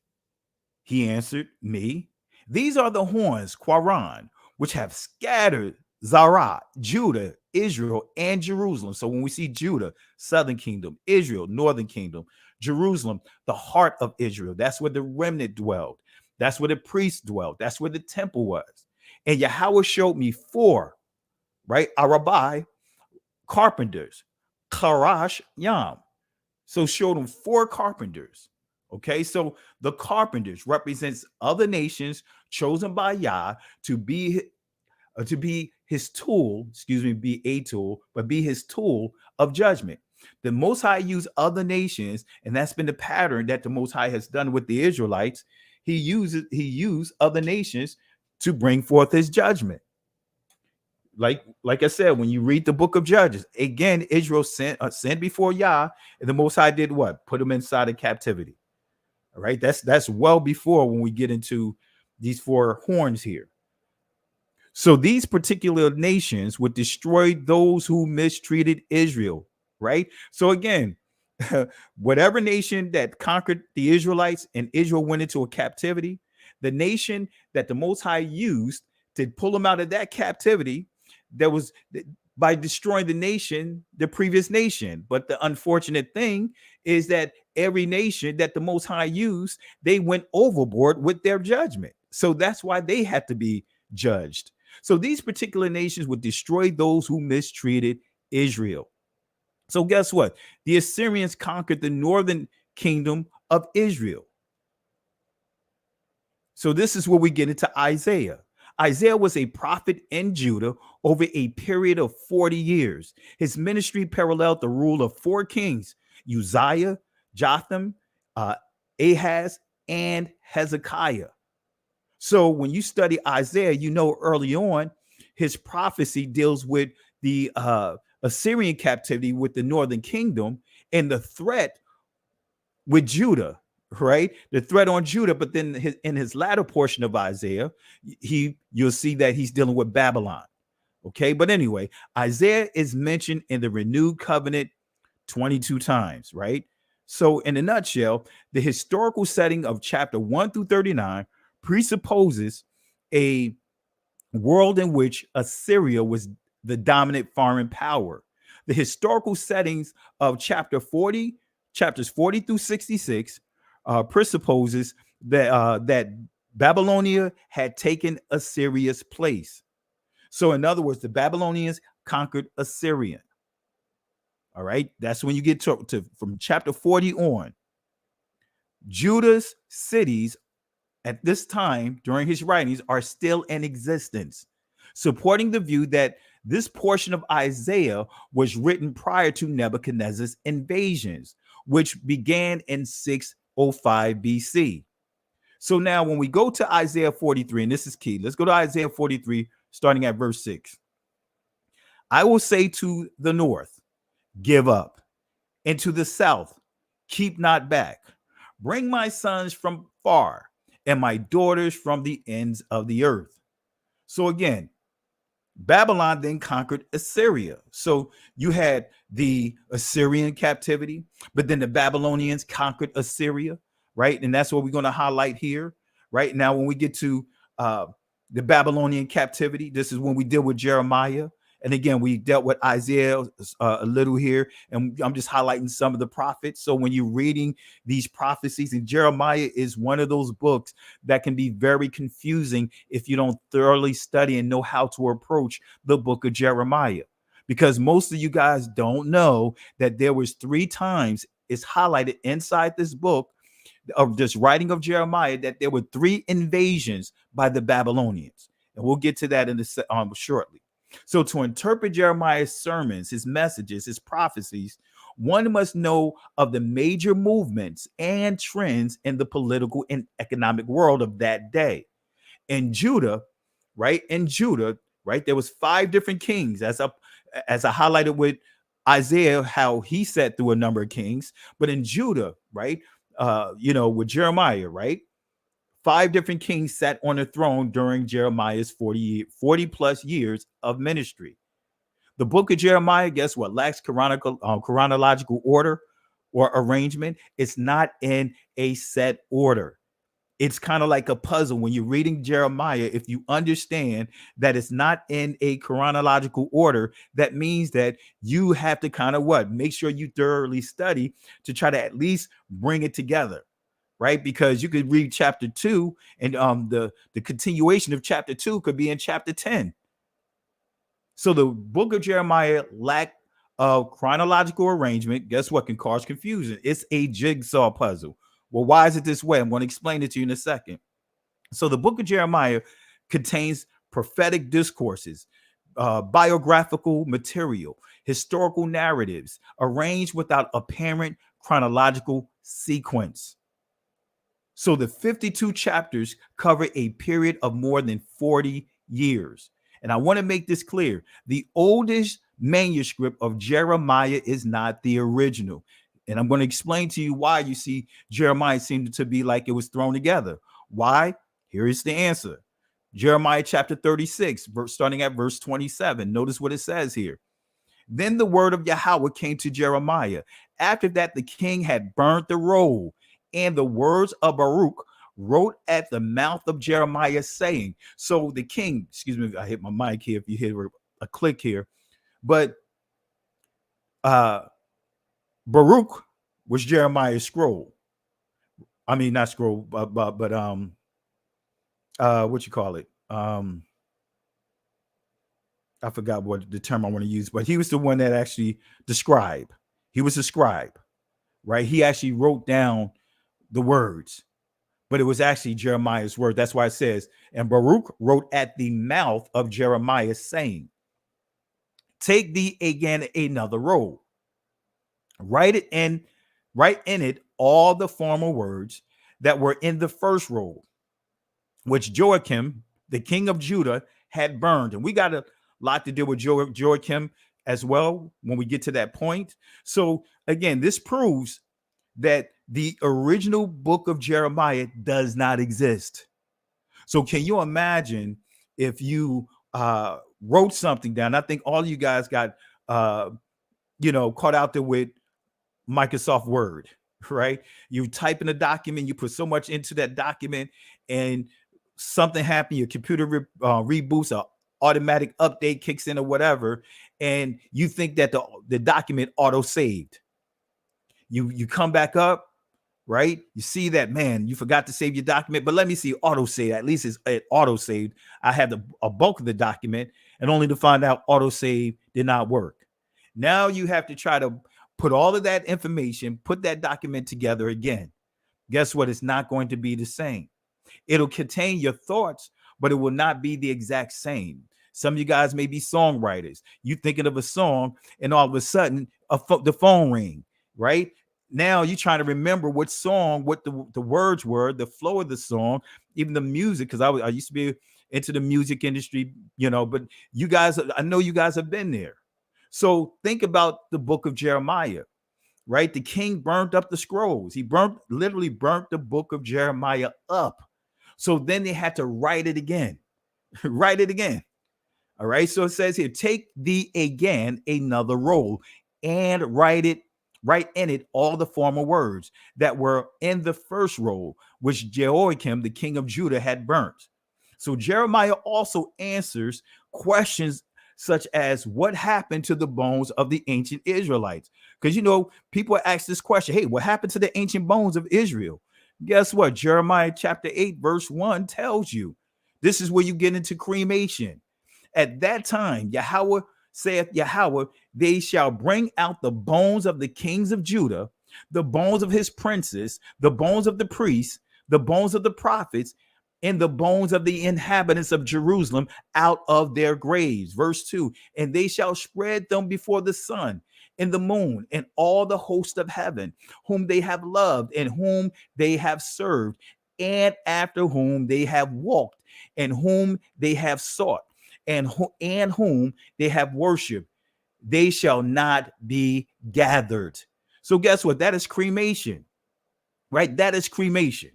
He answered me, these are the horns, Quaran, which have scattered Zerah, Judah, Israel, and Jerusalem. So when we see Judah, southern kingdom, Israel, northern kingdom, Jerusalem, the heart of Israel, that's where the remnant dwelled. That's where the priests dwelled. That's where the temple was. And Yahweh showed me four, right? Arabai, carpenters, Karash, Yam. So showed them four carpenters. Okay, so the carpenters represents other nations chosen by Yah to be his tool, be a tool, but be his tool of judgment. The Most High used other nations, and that's been the pattern that the Most High has done with the Israelites. He used other nations to bring forth his judgment. Like I said, when you read the book of Judges, again, Israel sinned before Yah, and the Most High did what? Put them inside of captivity. All right, that's well before when we get into these four horns here. So these particular nations would destroy those who mistreated Israel, right? So again, whatever nation that conquered the Israelites and Israel went into a captivity, the nation that the Most High used to pull them out of that captivity, that was by destroying the nation, the previous nation. But the unfortunate thing is that every nation that the Most High used, they went overboard with their judgment. So that's why they had to be judged. So these particular nations would destroy those who mistreated Israel. So guess what? The Assyrians conquered the northern kingdom of Israel. So this is where we get into Isaiah. Isaiah was a prophet in Judah over a period of 40 years. His ministry paralleled the rule of four kings: Uzziah, Jotham, Ahaz, and Hezekiah. So when you study Isaiah, you know early on his prophecy deals with the Assyrian captivity with the northern kingdom and the threat with Judah, right? The threat on Judah. But then in his latter portion of Isaiah, you'll see that he's dealing with Babylon. Okay, but anyway, Isaiah is mentioned in the renewed covenant 22 times, right? So in a nutshell, the historical setting of chapter 1 through 39 presupposes a world in which Assyria was the dominant foreign power. The historical settings of chapters 40 through 66 presupposes that Babylonia had taken Assyria's place. So in other words, the Babylonians conquered Assyria. All right, that's when you get to from chapter 40 on. Judah's cities at this time during his writings are still in existence, supporting the view that this portion of Isaiah was written prior to Nebuchadnezzar's invasions, which began in 605 BC. So now when we go to Isaiah 43, and this is key, let's go to Isaiah 43, starting at verse 6. I will say to the north, give up, and to the south, keep not back. Bring my sons from far and my daughters from the ends of the earth. So again, Babylon then conquered Assyria. So you had the Assyrian captivity, but then the Babylonians conquered Assyria, right? And that's what we're going to highlight here, right? Now, when we get to the Babylonian captivity, this is when we deal with Jeremiah. And again, we dealt with Isaiah a little here, and I'm just highlighting some of the prophets. So when you're reading these prophecies, and Jeremiah is one of those books that can be very confusing if you don't thoroughly study and know how to approach the book of Jeremiah, because most of you guys don't know that there was 3 times it's highlighted inside this book of this writing of Jeremiah that there were 3 invasions by the Babylonians, and we'll get to that in shortly. So to interpret Jeremiah's sermons, his messages, his prophecies, one must know of the major movements and trends in the political and economic world of that day. In Judah, right? There was 5 different kings, as I highlighted with Isaiah, how he sat through a number of kings. But in Judah, right? With Jeremiah, right? 5 different kings sat on the throne during Jeremiah's 40 plus years of ministry. The book of Jeremiah, guess what? Lacks chronological order or arrangement. It's not in a set order. It's kind of like a puzzle when you're reading Jeremiah. If you understand that it's not in a chronological order, that means that you have to kind of make sure you thoroughly study to try to at least bring it together. Right? Because you could read chapter 2 and the continuation of chapter 2 could be in chapter 10. So the book of Jeremiah lacked chronological arrangement. Guess what can cause confusion? It's a jigsaw puzzle. Well, why is it this way? I'm going to explain it to you in a second. So the book of Jeremiah contains prophetic discourses, biographical material, historical narratives arranged without apparent chronological sequence. So the 52 chapters cover a period of more than 40 years. And I want to make this clear. The oldest manuscript of Jeremiah is not the original. And I'm going to explain to you why you see Jeremiah seemed to be like it was thrown together. Why? Here is the answer. Jeremiah chapter 36, starting at verse 27. Notice what it says here. Then the word of Yahweh came to Jeremiah. After that, the king had burnt the roll, and the words of Baruch wrote at the mouth of Jeremiah, saying, so the king, excuse me, I hit my mic here if you hear a click here, but Baruch was Jeremiah's scroll. I mean, not scroll, but what you call it? I forgot what the term I want to use, but he was the one that actually described. He was a scribe, right? He actually wrote down the words, but it was actually Jeremiah's word. That's why it says, and Baruch wrote at the mouth of Jeremiah, saying, take thee again another roll, write in it all the former words that were in the first roll, which Jehoiakim, the king of Judah, had burned. And we got a lot to do with Jehoiakim as well when we get to that point. So again, this proves that the original book of Jeremiah does not exist. So can you imagine if you wrote something down? I think all of you guys got caught out there with Microsoft Word, right? You type in a document, you put so much into that document, and something happened, your computer reboots, a automatic update kicks in or whatever, and you think that the document auto saved. You come back up, right? You see that, man, you forgot to save your document, but let me see auto save. At least it auto saved. I had a bulk of the document, and only to find out auto save did not work. Now you have to try to put all of that information, put that document together again. Guess what? It's not going to be the same. It'll contain your thoughts, but it will not be the exact same. Some of you guys may be songwriters. You thinking of a song, and all of a sudden the phone ring, right? Now you're trying to remember what song, what the words were, the flow of the song, even the music, because I used to be into the music industry, but you guys, I know you guys have been there. So think about the book of Jeremiah, right? The king burnt up the scrolls. He literally burnt the book of Jeremiah up. So then they had to write it again. Write it again. All right. So it says here, take thee again another roll and write in it all the former words that were in the first roll, which Jehoiakim, the king of Judah, had burnt. So Jeremiah also answers questions such as what happened to the bones of the ancient Israelites? Because, people ask this question, hey, what happened to the ancient bones of Israel? Guess what? Jeremiah chapter 8, verse 1 tells you. This is where you get into cremation. At that time, Yahweh saith Yahweh, they shall bring out the bones of the kings of Judah, the bones of his princes, the bones of the priests, the bones of the prophets, and the bones of the inhabitants of Jerusalem out of their graves. Verse 2, and they shall spread them before the sun and the moon and all the host of heaven, whom they have loved and whom they have served, and after whom they have walked, and whom they have sought, and whom they have worshiped. They shall not be gathered. So guess what? That is cremation, right? That is cremation.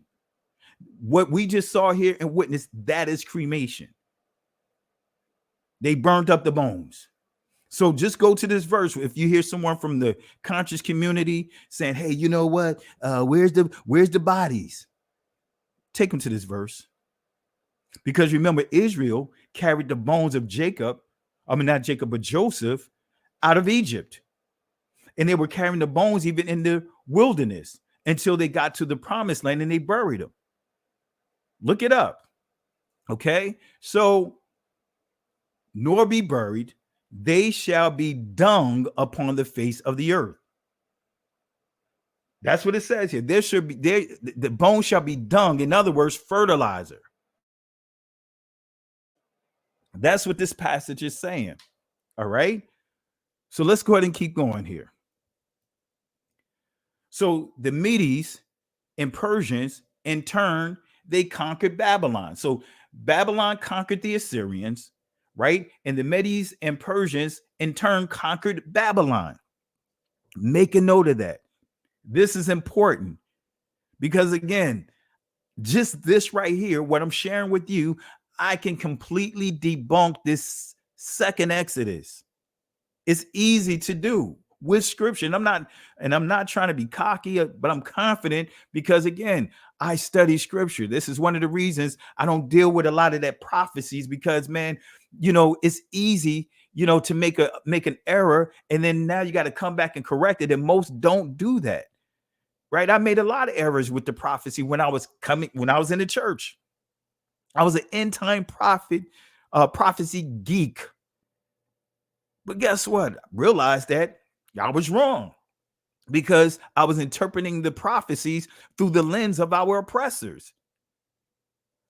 What we just saw here and witnessed, that is cremation. They burnt up the bones. So just go to this verse. If you hear someone from the conscious community saying, hey, you know what? Where's the bodies? Take them to this verse. Because remember, Israel carried the bones of Jacob, not Jacob, but Joseph, out of Egypt. And they were carrying the bones even in the wilderness until they got to the promised land and they buried them. Look it up. Okay. So, nor be buried, they shall be dung upon the face of the earth. That's what it says here. The bones shall be dung. In other words, fertilizer. That's what this passage is saying. All right. So let's go ahead and keep going here. So the Medes and Persians, in turn, they conquered Babylon. So Babylon conquered the Assyrians, right? And the Medes and Persians, in turn, conquered Babylon. Make a note of that. This is important because, again, just this right here, what I'm sharing with you, I can completely debunk this second Exodus. It's easy to do with scripture. And I'm not trying to be cocky, but I'm confident because, again, I study scripture. This is one of the reasons I don't deal with a lot of that prophecies because, man, it's easy, to make an error. And then now you got to come back and correct it. And most don't do that. Right. I made a lot of errors with the prophecy when I was in the church. I was an end time prophecy geek. But guess what? I realized that y'all was wrong because I was interpreting the prophecies through the lens of our oppressors.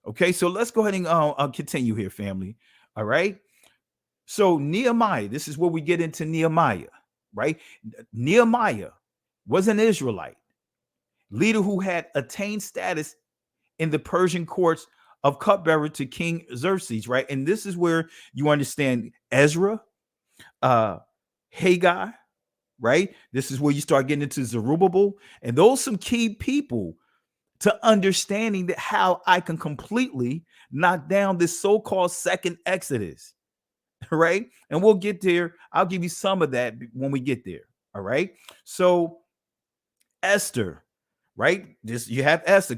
Okay, so let's go ahead and continue here, family. All right. So Nehemiah, this is where we get into Nehemiah, right? Nehemiah was an Israelite leader who had attained status in the Persian courts of cupbearer to King Xerxes, right? And this is where you understand Ezra, Haggai, right? This is where you start getting into Zerubbabel, and those some key people to understanding that how I can completely knock down this so-called second Exodus, right? And we'll get there. I'll give you some of that when we get there. All right. So Esther, right? You have Esther,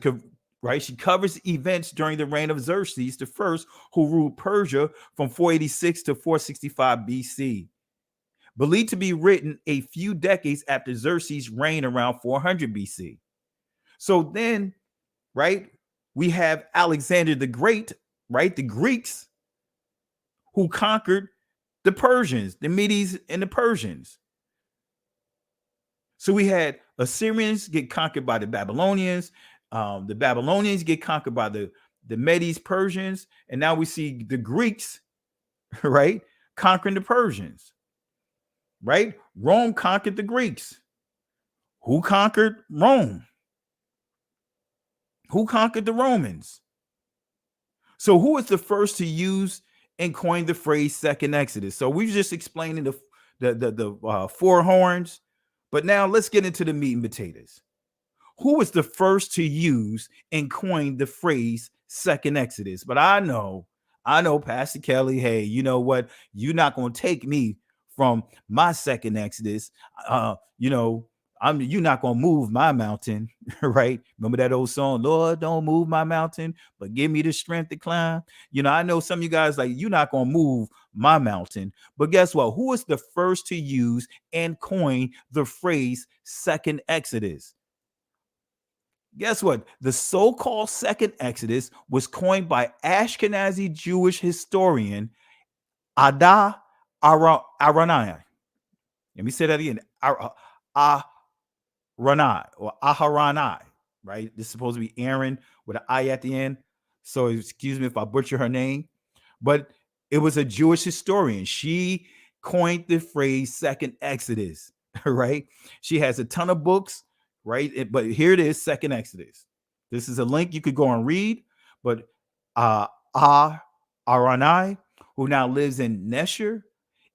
right? She covers events during the reign of Xerxes the first, who ruled Persia from 486 to 465 BC. Believed to be written a few decades after Xerxes' reign around 400 BC. So then, right, we have Alexander the Great, right? The Greeks who conquered the Persians, the Medes and the Persians. So we had Assyrians get conquered by the Babylonians. The Babylonians get conquered by the Medes, Persians. And now we see the Greeks, right, conquering the Persians, right? Rome conquered the Greeks. Who conquered Rome? Who conquered the Romans? So who was the first to use and coin the phrase second Exodus? So we've just explained the four horns, but now let's get into the meat and potatoes. Who was the first to use and coin the phrase second Exodus? But I know, Pastor Kelly, hey, you know what? You're not going to take me from my second Exodus. You're not going to move my mountain, right? Remember that old song, Lord, don't move my mountain, but give me the strength to climb. I know some of you guys like, you're not going to move my mountain. But guess what? Who was the first to use and coin the phrase second Exodus? Guess what? The so-called second Exodus was coined by Ashkenazi Jewish historian Ada Aharonai. Let me say that again. Aharonai or Aharonai, right? This is supposed to be Aaron with an I at the end. So excuse me if I butcher her name, but it was a Jewish historian. She coined the phrase second Exodus, right? She has a ton of books, right? But here it is, second Exodus. This is a link you could go and read, but Aharonai, who now lives in Nesher,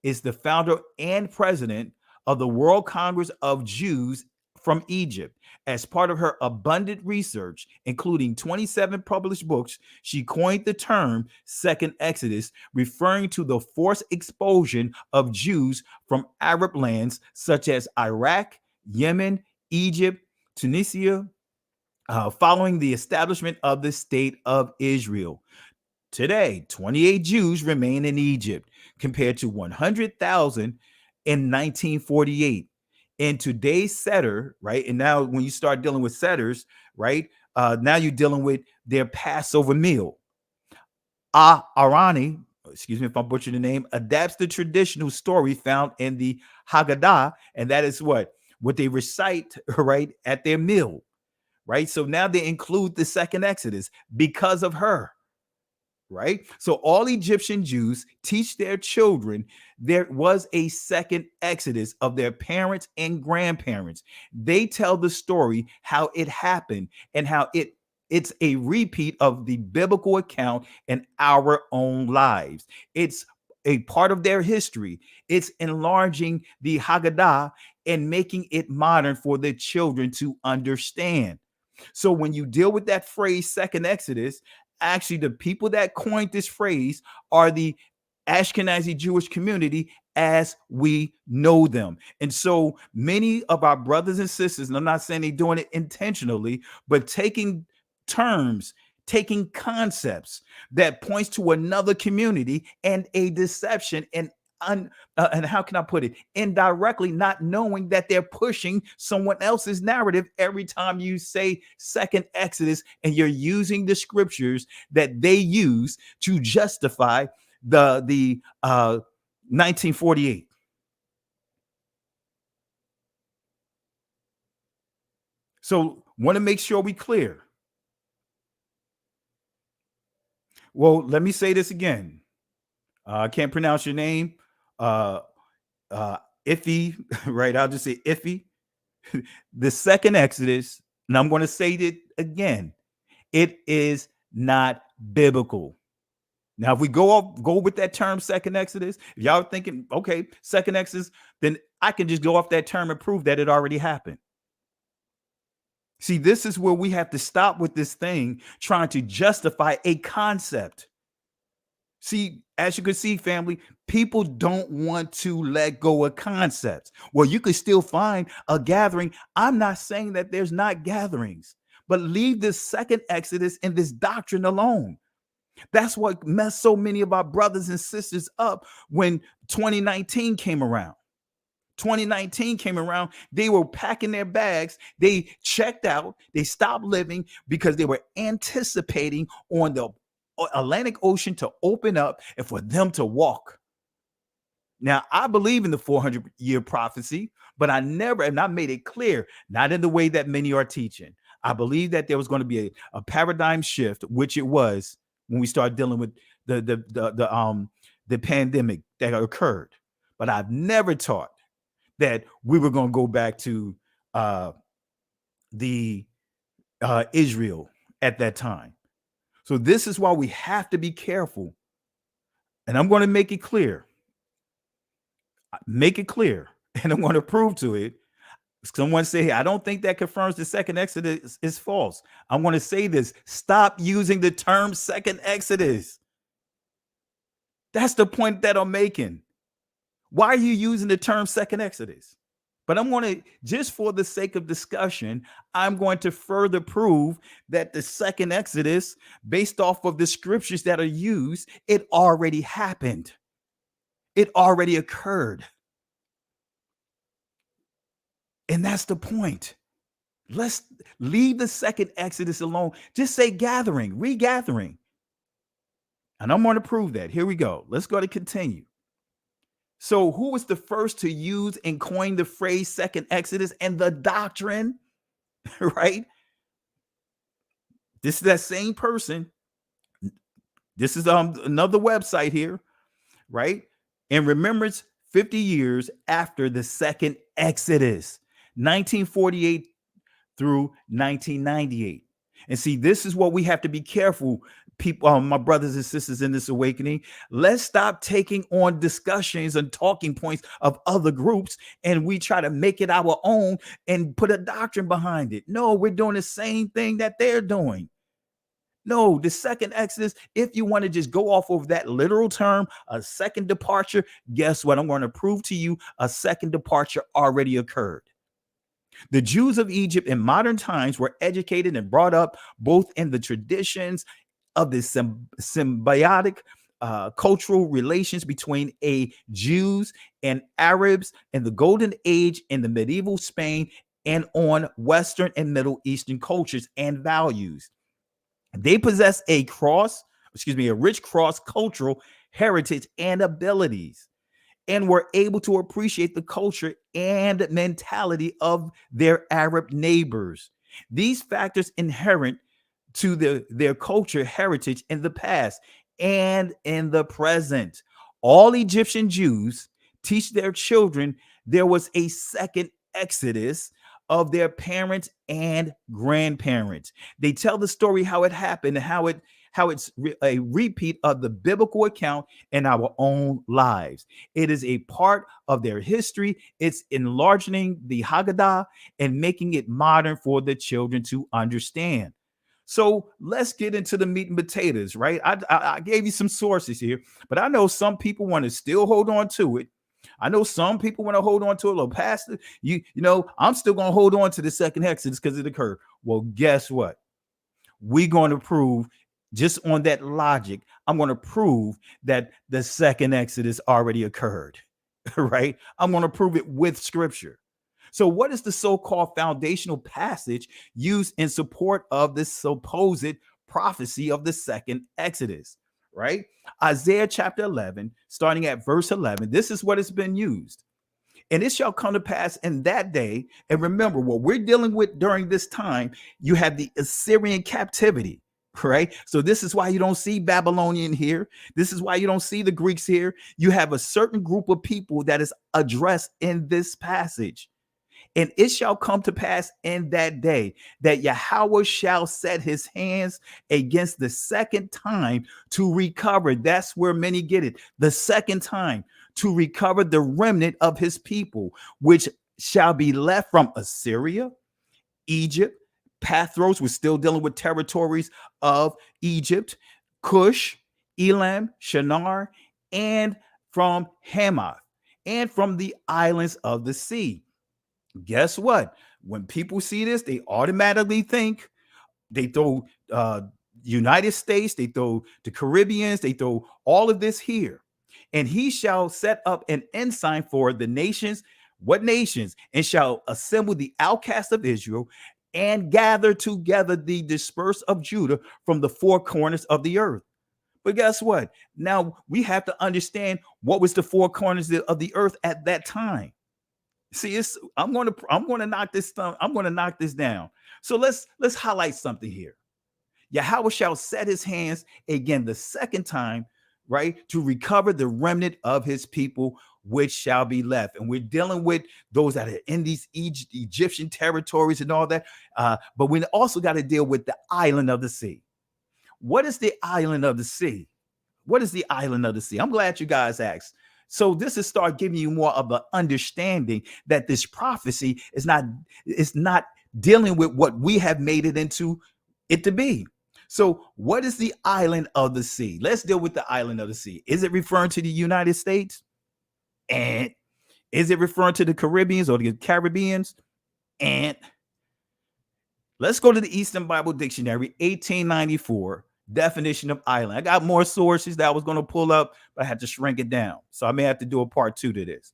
is the founder and president of the World Congress of Jews from Egypt. As part of her abundant research, including 27 published books, she coined the term Second Exodus, referring to the forced expulsion of Jews from Arab lands such as Iraq, Yemen, Egypt, Tunisia, following the establishment of the State of Israel. Today, 28 Jews remain in Egypt, compared to 100,000 in 1948. In today's setter, right? And now when you start dealing with setters, right? Now you're dealing with their Passover meal. Arani, excuse me if I butcher the name, adapts the traditional story found in the Haggadah, and that is what they recite, right, at their meal, right? So now they include the second Exodus because of her. Right? So all Egyptian Jews teach their children there was a second Exodus of their parents and grandparents. They tell the story how it happened and how it's a repeat of the biblical account in our own lives. It's a part of their history. It's enlarging the Haggadah and making it modern for the children to understand. So when you deal with that phrase second Exodus, actually the people that coined this phrase are the Ashkenazi Jewish community as we know them. And so many of our brothers and sisters, and I'm not saying they're doing it intentionally, but taking terms, taking concepts that points to another community and a deception and how can I put it? Indirectly not knowing that they're pushing someone else's narrative every time you say second Exodus, and you're using the scriptures that they use to justify the 1948. So want to make sure we clear. Well, let me say this again. I can't pronounce your name. Iffy, right? I'll just say Iffy. The second Exodus, and I'm going to say it again, it is not biblical. Now, if we go with that term, second Exodus, if y'all are thinking, okay, second Exodus, then I can just go off that term and prove that it already happened. See, this is where we have to stop with this thing, trying to justify a concept. See, as you can see, family, people don't want to let go of concepts. Well, you could still find a gathering. I'm not saying that there's not gatherings, but leave this second Exodus and this doctrine alone. That's what messed so many of our brothers and sisters up when 2019 came around. 2019 came around, they were packing their bags, they checked out, they stopped living because they were anticipating on the Atlantic Ocean to open up and for them to walk. Now, I believe in the 400-year prophecy, but I made it clear, not in the way that many are teaching. I believe that there was going to be a paradigm shift, which it was when we started dealing with the pandemic that occurred. But I've never taught that we were going to go back to the Israel at that time. So this is why we have to be careful. And I'm going to make it clear. And I'm going to prove to it. Someone say, hey, I don't think that confirms the second Exodus is false. I'm going to say this. Stop using the term second Exodus. That's the point that I'm making. Why are you using the term second Exodus? But I'm going to, just for the sake of discussion, I'm going to further prove that the second Exodus, based off of the scriptures that are used, it already happened. It already occurred. And that's the point. Let's leave the second Exodus alone. Just say gathering, regathering. And I'm going to prove that. Here we go. Let's go to continue. So who was the first to use and coin the phrase second Exodus and the doctrine, right? This is that same person. This is another website here, right? In remembrance, 50 years after the second Exodus, 1948 through 1998. And see, this is what we have to be careful, people, my brothers and sisters in this awakening. Let's stop taking on discussions and talking points of other groups, and we try to make it our own and put a doctrine behind it. No, we're doing the same thing that they're doing. No, the second Exodus, if you want to just go off of that literal term, a second departure, guess what? I'm going to prove to you a second departure already occurred. The Jews of Egypt in modern times were educated and brought up both in the traditions of the symbiotic cultural relations between Jews and Arabs in the Golden Age in the medieval Spain, and on Western and Middle Eastern cultures and values. They possess a rich cross-cultural heritage and abilities, and were able to appreciate the culture and mentality of their Arab neighbors. These factors inherent to their culture heritage in the past and in the present. All Egyptian Jews teach their children there was a second Exodus of their parents and grandparents. They tell the story how it happened and how it's a repeat of the biblical account in our own lives. It is a part of their history. It's enlarging the Haggadah and making it modern for the children to understand. So let's get into the meat and potatoes, right? I gave you some sources here, but I know some people want to still hold on to it. I know some people want to hold on to it. Little pastor, you know, I'm still going to hold on to the second Exodus because it occurred. Well, guess what? We're going to prove, just on that logic, I'm going to prove that the second Exodus already occurred, right? I'm going to prove it with scripture. So what is the so-called foundational passage used in support of this supposed prophecy of the second Exodus, right? Isaiah chapter 11, starting at verse 11, this is what has been used. And it shall come to pass in that day. And remember, what we're dealing with during this time, you have the Assyrian captivity, right? So this is why you don't see Babylonian here. This is why you don't see the Greeks here. You have a certain group of people that is addressed in this passage. And it shall come to pass in that day that Yahweh shall set his hands against the second time to recover. That's where many get it. The second time to recover the remnant of his people, which shall be left from Assyria, Egypt, Pathros. We're still dealing with territories of Egypt, Cush, Elam, Shinar, and from Hamath, and from the islands of the sea. Guess what? When people see this, they automatically think, they throw United States, they throw the Caribbeans, they throw all of this here. And he shall set up an ensign for the nations. What nations? And shall assemble the outcasts of Israel and gather together the dispersed of Judah from the four corners of the earth. But guess what? Now we have to understand what was the four corners of the earth at that time. See, I'm going to knock this down. I'm going to knock this down. So let's highlight something here. Yahweh shall set his hands again the second time, right, to recover the remnant of his people, which shall be left. And we're dealing with those that are in these Egyptian territories and all that. But we also got to deal with the island of the sea. What is the island of the sea? What is the island of the sea? I'm glad you guys asked. So this is start giving you more of an understanding that this prophecy is not dealing with what we have made it into it to be. So what is the island of the sea? Let's deal with the island of the sea. Is it referring to the United States? And is it referring to the Caribbeans or the Caribbeans? And let's go to the Eastern Bible Dictionary, 1894. Definition of island. I got more sources that I was going to pull up, but I had to shrink it down. So I may have to do a part 2 to this.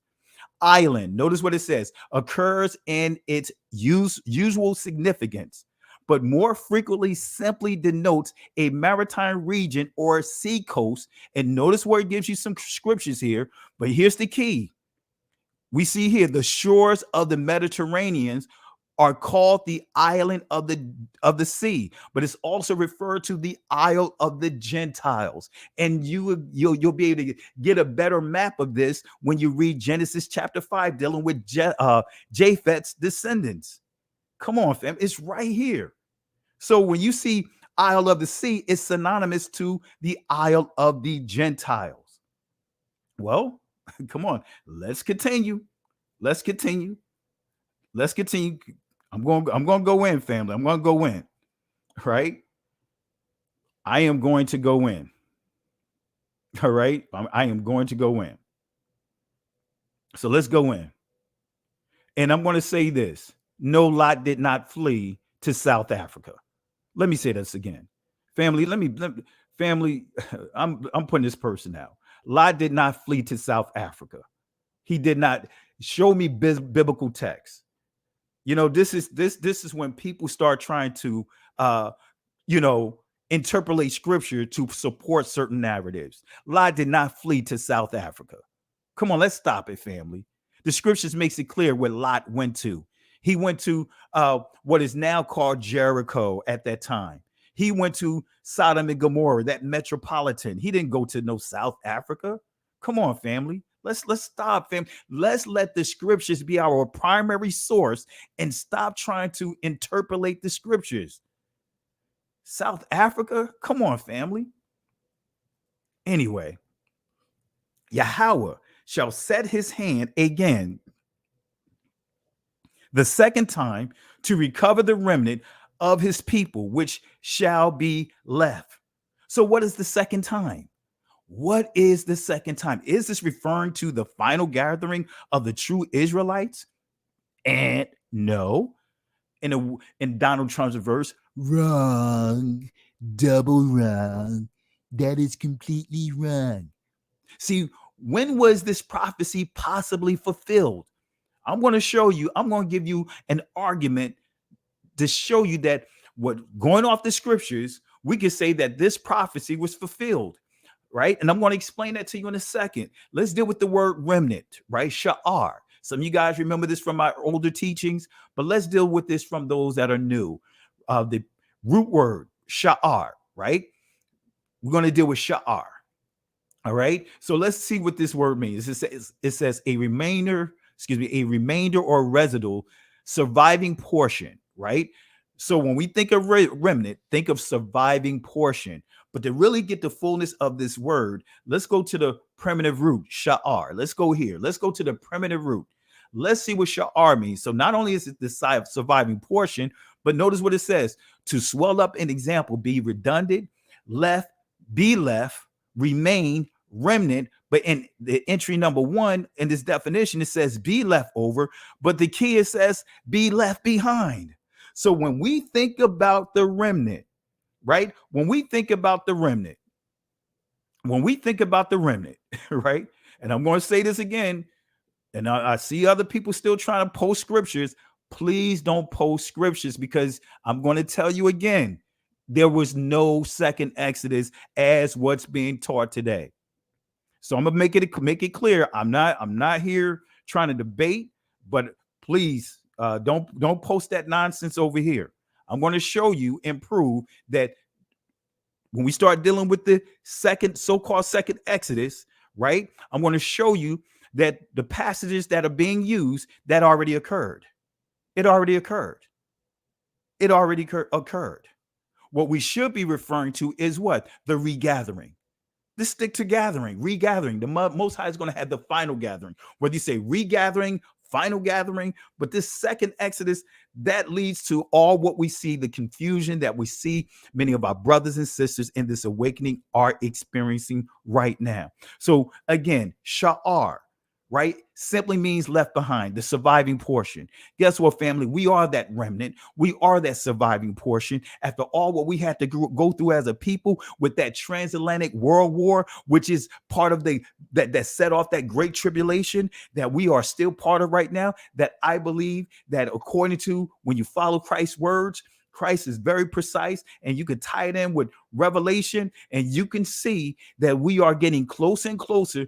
Island, notice what it says, occurs in its usual significance, but more frequently simply denotes a maritime region or sea coast. And notice where it gives you some scriptures here, but here's the key. We see here the shores of the Mediterranean are called the island of the sea, but it's also referred to the Isle of the Gentiles. And you'll be able to get a better map of this when you read Genesis chapter 5, dealing with Japheth's descendants. Come on, fam, it's right here. So when you see Isle of the Sea, it's synonymous to the Isle of the Gentiles. Well, come on, let's continue. I'm going to go in, family. I'm going to go in, right? I am going to go in. All right. I am going to go in. So let's go in. And I'm going to say this. No, Lot did not flee to South Africa. Let me say this again. Family, family, I'm putting this person out. Lot did not flee to South Africa. He did not. Show me biblical text. You know, this is when people start trying to, interpolate scripture to support certain narratives. Lot did not flee to South Africa. Come on, let's stop it, family. The scriptures makes it clear where Lot went to. He went to what is now called Jericho at that time. He went to Sodom and Gomorrah, that metropolitan. He didn't go to no South Africa. Come on, family. Let's stop, fam. Let's let the scriptures be our primary source and stop trying to interpolate the scriptures. South Africa? Come on, family. Anyway, Yahweh shall set his hand again the second time to recover the remnant of his people, which shall be left. So what is the second time? What is the second time? Is this referring to the final gathering of the true Israelites? And no. In Donald Trump's verse, wrong, double wrong. That is completely wrong. See, when was this prophecy possibly fulfilled? I'm going to show you, I'm going to give you an argument to show you that what going off the scriptures, we can say that this prophecy was fulfilled, right? And I'm going to explain that to you in a second. Let's deal with the word remnant, right? Sha'ar. Some of you guys remember this from my older teachings, but let's deal with this from those that are new. The root word, sha'ar, right? We're going to deal with sha'ar. All right. So let's see what this word means. It says a remainder or residual surviving portion, right? So when we think of remnant, think of surviving portion. But to really get the fullness of this word, let's go to the primitive root, sha'ar. Let's go here. Let's go to the primitive root. Let's see what sha'ar means. So not only is it the surviving portion, but notice what it says: to swell up, an example, be redundant, left, be left, remain, remnant. But in the entry number 1 in this definition, it says be left over, but the key, it says be left behind. So when we think about the remnant, right? When we think about the remnant, right? And I'm going to say this again, and I see other people still trying to post scriptures. Please don't post scriptures, because I'm going to tell you again, there was no second Exodus as what's being taught today. So I'm gonna make it clear. I'm not here trying to debate, but please don't post that nonsense over here. I'm going to show you and prove that when we start dealing with the so-called second Exodus, right? I'm going to show you that the passages that are being used, that already occurred. It already occurred. What we should be referring to is what? The regathering. This stick to gathering, regathering. The Most High is going to have the final gathering. Whether you say regathering, final gathering, but this second Exodus, that leads to all what we see, the confusion that we see many of our brothers and sisters in this awakening are experiencing right now. So again, sha'ar, right, simply means left behind, the surviving portion. Guess what, family? We are that remnant. We are that surviving portion. After all what we had to go through as a people with that transatlantic world war, which is part of that set off that great tribulation that we are still part of right now, that I believe that according to when you follow Christ's words, Christ is very precise, and you can tie it in with Revelation, and you can see that we are getting closer and closer,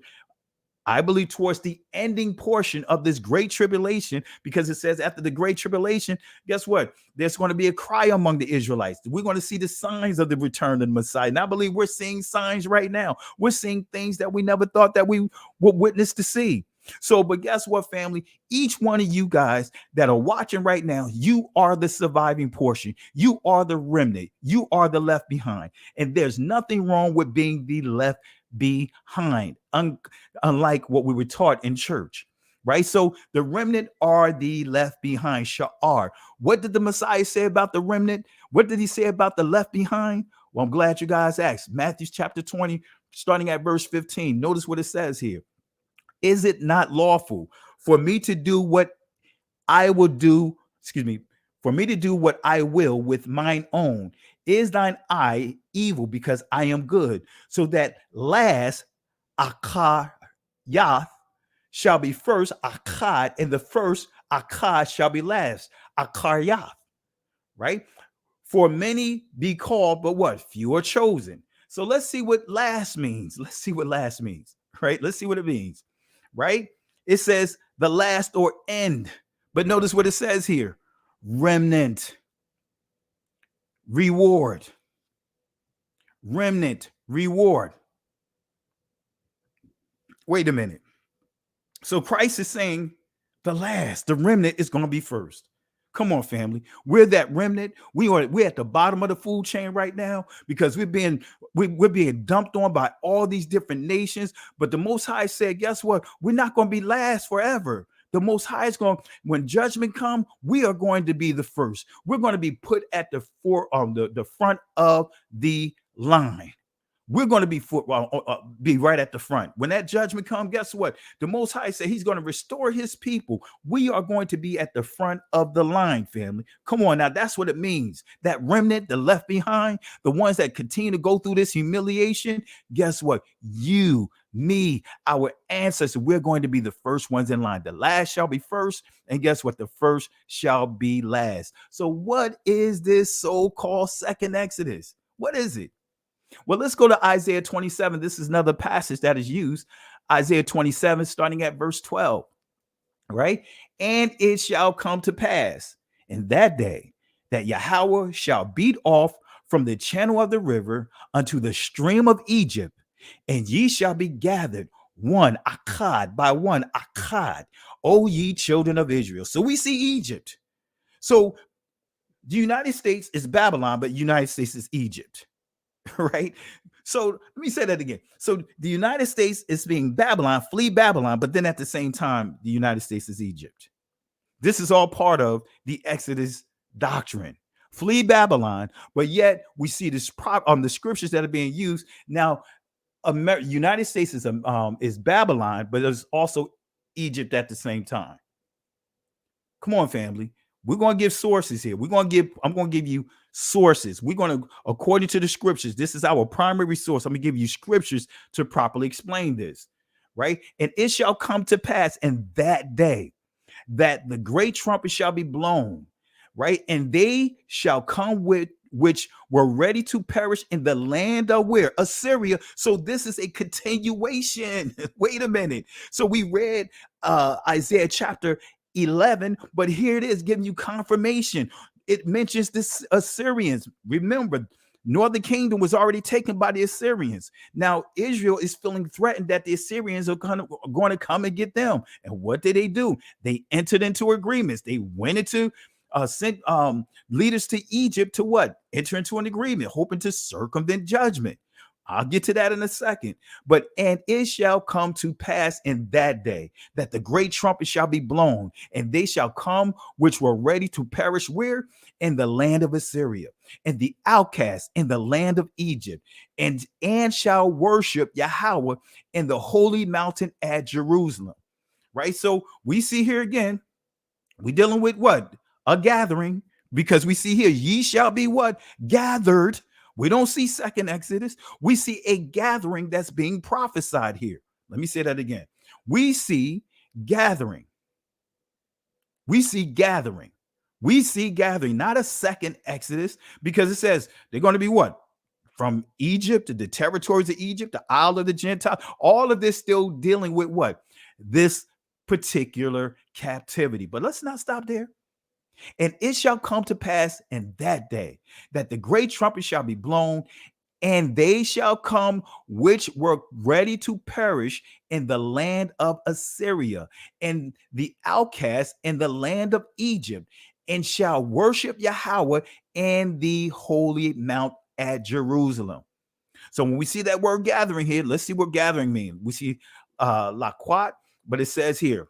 I believe, towards the ending portion of this great tribulation, because it says after the great tribulation, guess what? There's going to be a cry among the Israelites. We're going to see the signs of the return of the Messiah. And I believe we're seeing signs right now. We're seeing things that we never thought that we would witness to see. So, but guess what, family? Each one of you guys that are watching right now, you are the surviving portion. You are the remnant. You are the left behind. And there's nothing wrong with being the left behind, unlike what we were taught in church, right? So the remnant are the left behind, sha'ar. What did the Messiah say about the remnant? What did he say about the left behind? Well, I'm glad you guys asked. Matthew chapter 20, starting at verse 15. Notice what it says here. Is it not lawful for me to do what I will do? For me to do what I will with mine own. Is thine eye evil because I am good? So that last akar yath shall be first akkad, and the first akkad shall be last akar yath, right? For many be called, but what? Few are chosen. So let's see what last means. Let's see what last means, right? Let's see what it means, right? It says the last or end, but notice what it says here: remnant, reward. Remnant, reward. Wait a minute. So Christ is saying the remnant is going to be first. Come on, family. We're that remnant. We're at the bottom of the food chain right now because we're being dumped on by all these different nations. But the Most High said, guess what? We're not going to be last forever. The Most High is going, when judgment come, we are going to be the first. We're going to be put at the front of the line. We're going to be right at the front. When that judgment comes, guess what? The Most High said he's going to restore his people. We are going to be at the front of the line, family. Come on now, that's what it means. That remnant, the left behind, the ones that continue to go through this humiliation, guess what? You, me, our ancestors, we're going to be the first ones in line. The last shall be first, and guess what? The first shall be last. So what is this so-called second Exodus? What is it? Well, let's go to Isaiah 27. This is another passage that is used. Isaiah 27, starting at verse 12, right? And it shall come to pass in that day that Yahweh shall beat off from the channel of the river unto the stream of Egypt, and ye shall be gathered one akkad by one akkad, O ye children of Israel. So we see Egypt. So the United States is Babylon, but the United States is Egypt. Right? So let me say that again. So the United States is being Babylon, flee Babylon, but then at the same time, the United States is Egypt. This is all part of the Exodus doctrine. Flee Babylon, but yet we see this the scriptures that are being used. Now, United States is Babylon, but there's also Egypt at the same time. Come on, family. We're going to give sources here. I'm going to give you sources. We're going to, according to the scriptures, this is our primary source. I'm going to give you scriptures to properly explain this, right? And it shall come to pass in that day that the great trumpet shall be blown, right? And they shall come with which were ready to perish in the land of where? Assyria. So this is a continuation. Wait a minute. So we read Isaiah chapter 11, but here it is giving you confirmation. It mentions this Assyrians. Remember, northern kingdom was already taken by the Assyrians. Now Israel is feeling threatened that the Assyrians are going to come and get them. And what did they do? They entered into agreements. They went into sent leaders to Egypt to what? Enter into an agreement, hoping to circumvent judgment. I'll get to that in a second. And it shall come to pass in that day that the great trumpet shall be blown, and they shall come which were ready to perish where? In the land of Assyria, and the outcasts in the land of Egypt, and shall worship Yahweh in the holy mountain at Jerusalem. Right? So we see here again, we're dealing with what? A gathering, because we see here, ye shall be what? Gathered. We don't see second Exodus. We see a gathering that's being prophesied here. Let me say that again. We see gathering. We see gathering. We see gathering, not a second Exodus, because it says they're going to be what? From Egypt to the territories of Egypt, the Isle of the Gentiles. All of this still dealing with what? This particular captivity. But let's not stop there. And it shall come to pass in that day that the great trumpet shall be blown, and they shall come which were ready to perish in the land of Assyria, and the outcasts in the land of Egypt, and shall worship Yahweh in the holy mount at Jerusalem. So when we see that word gathering here, let's see what gathering means. We see laquat, but it says here,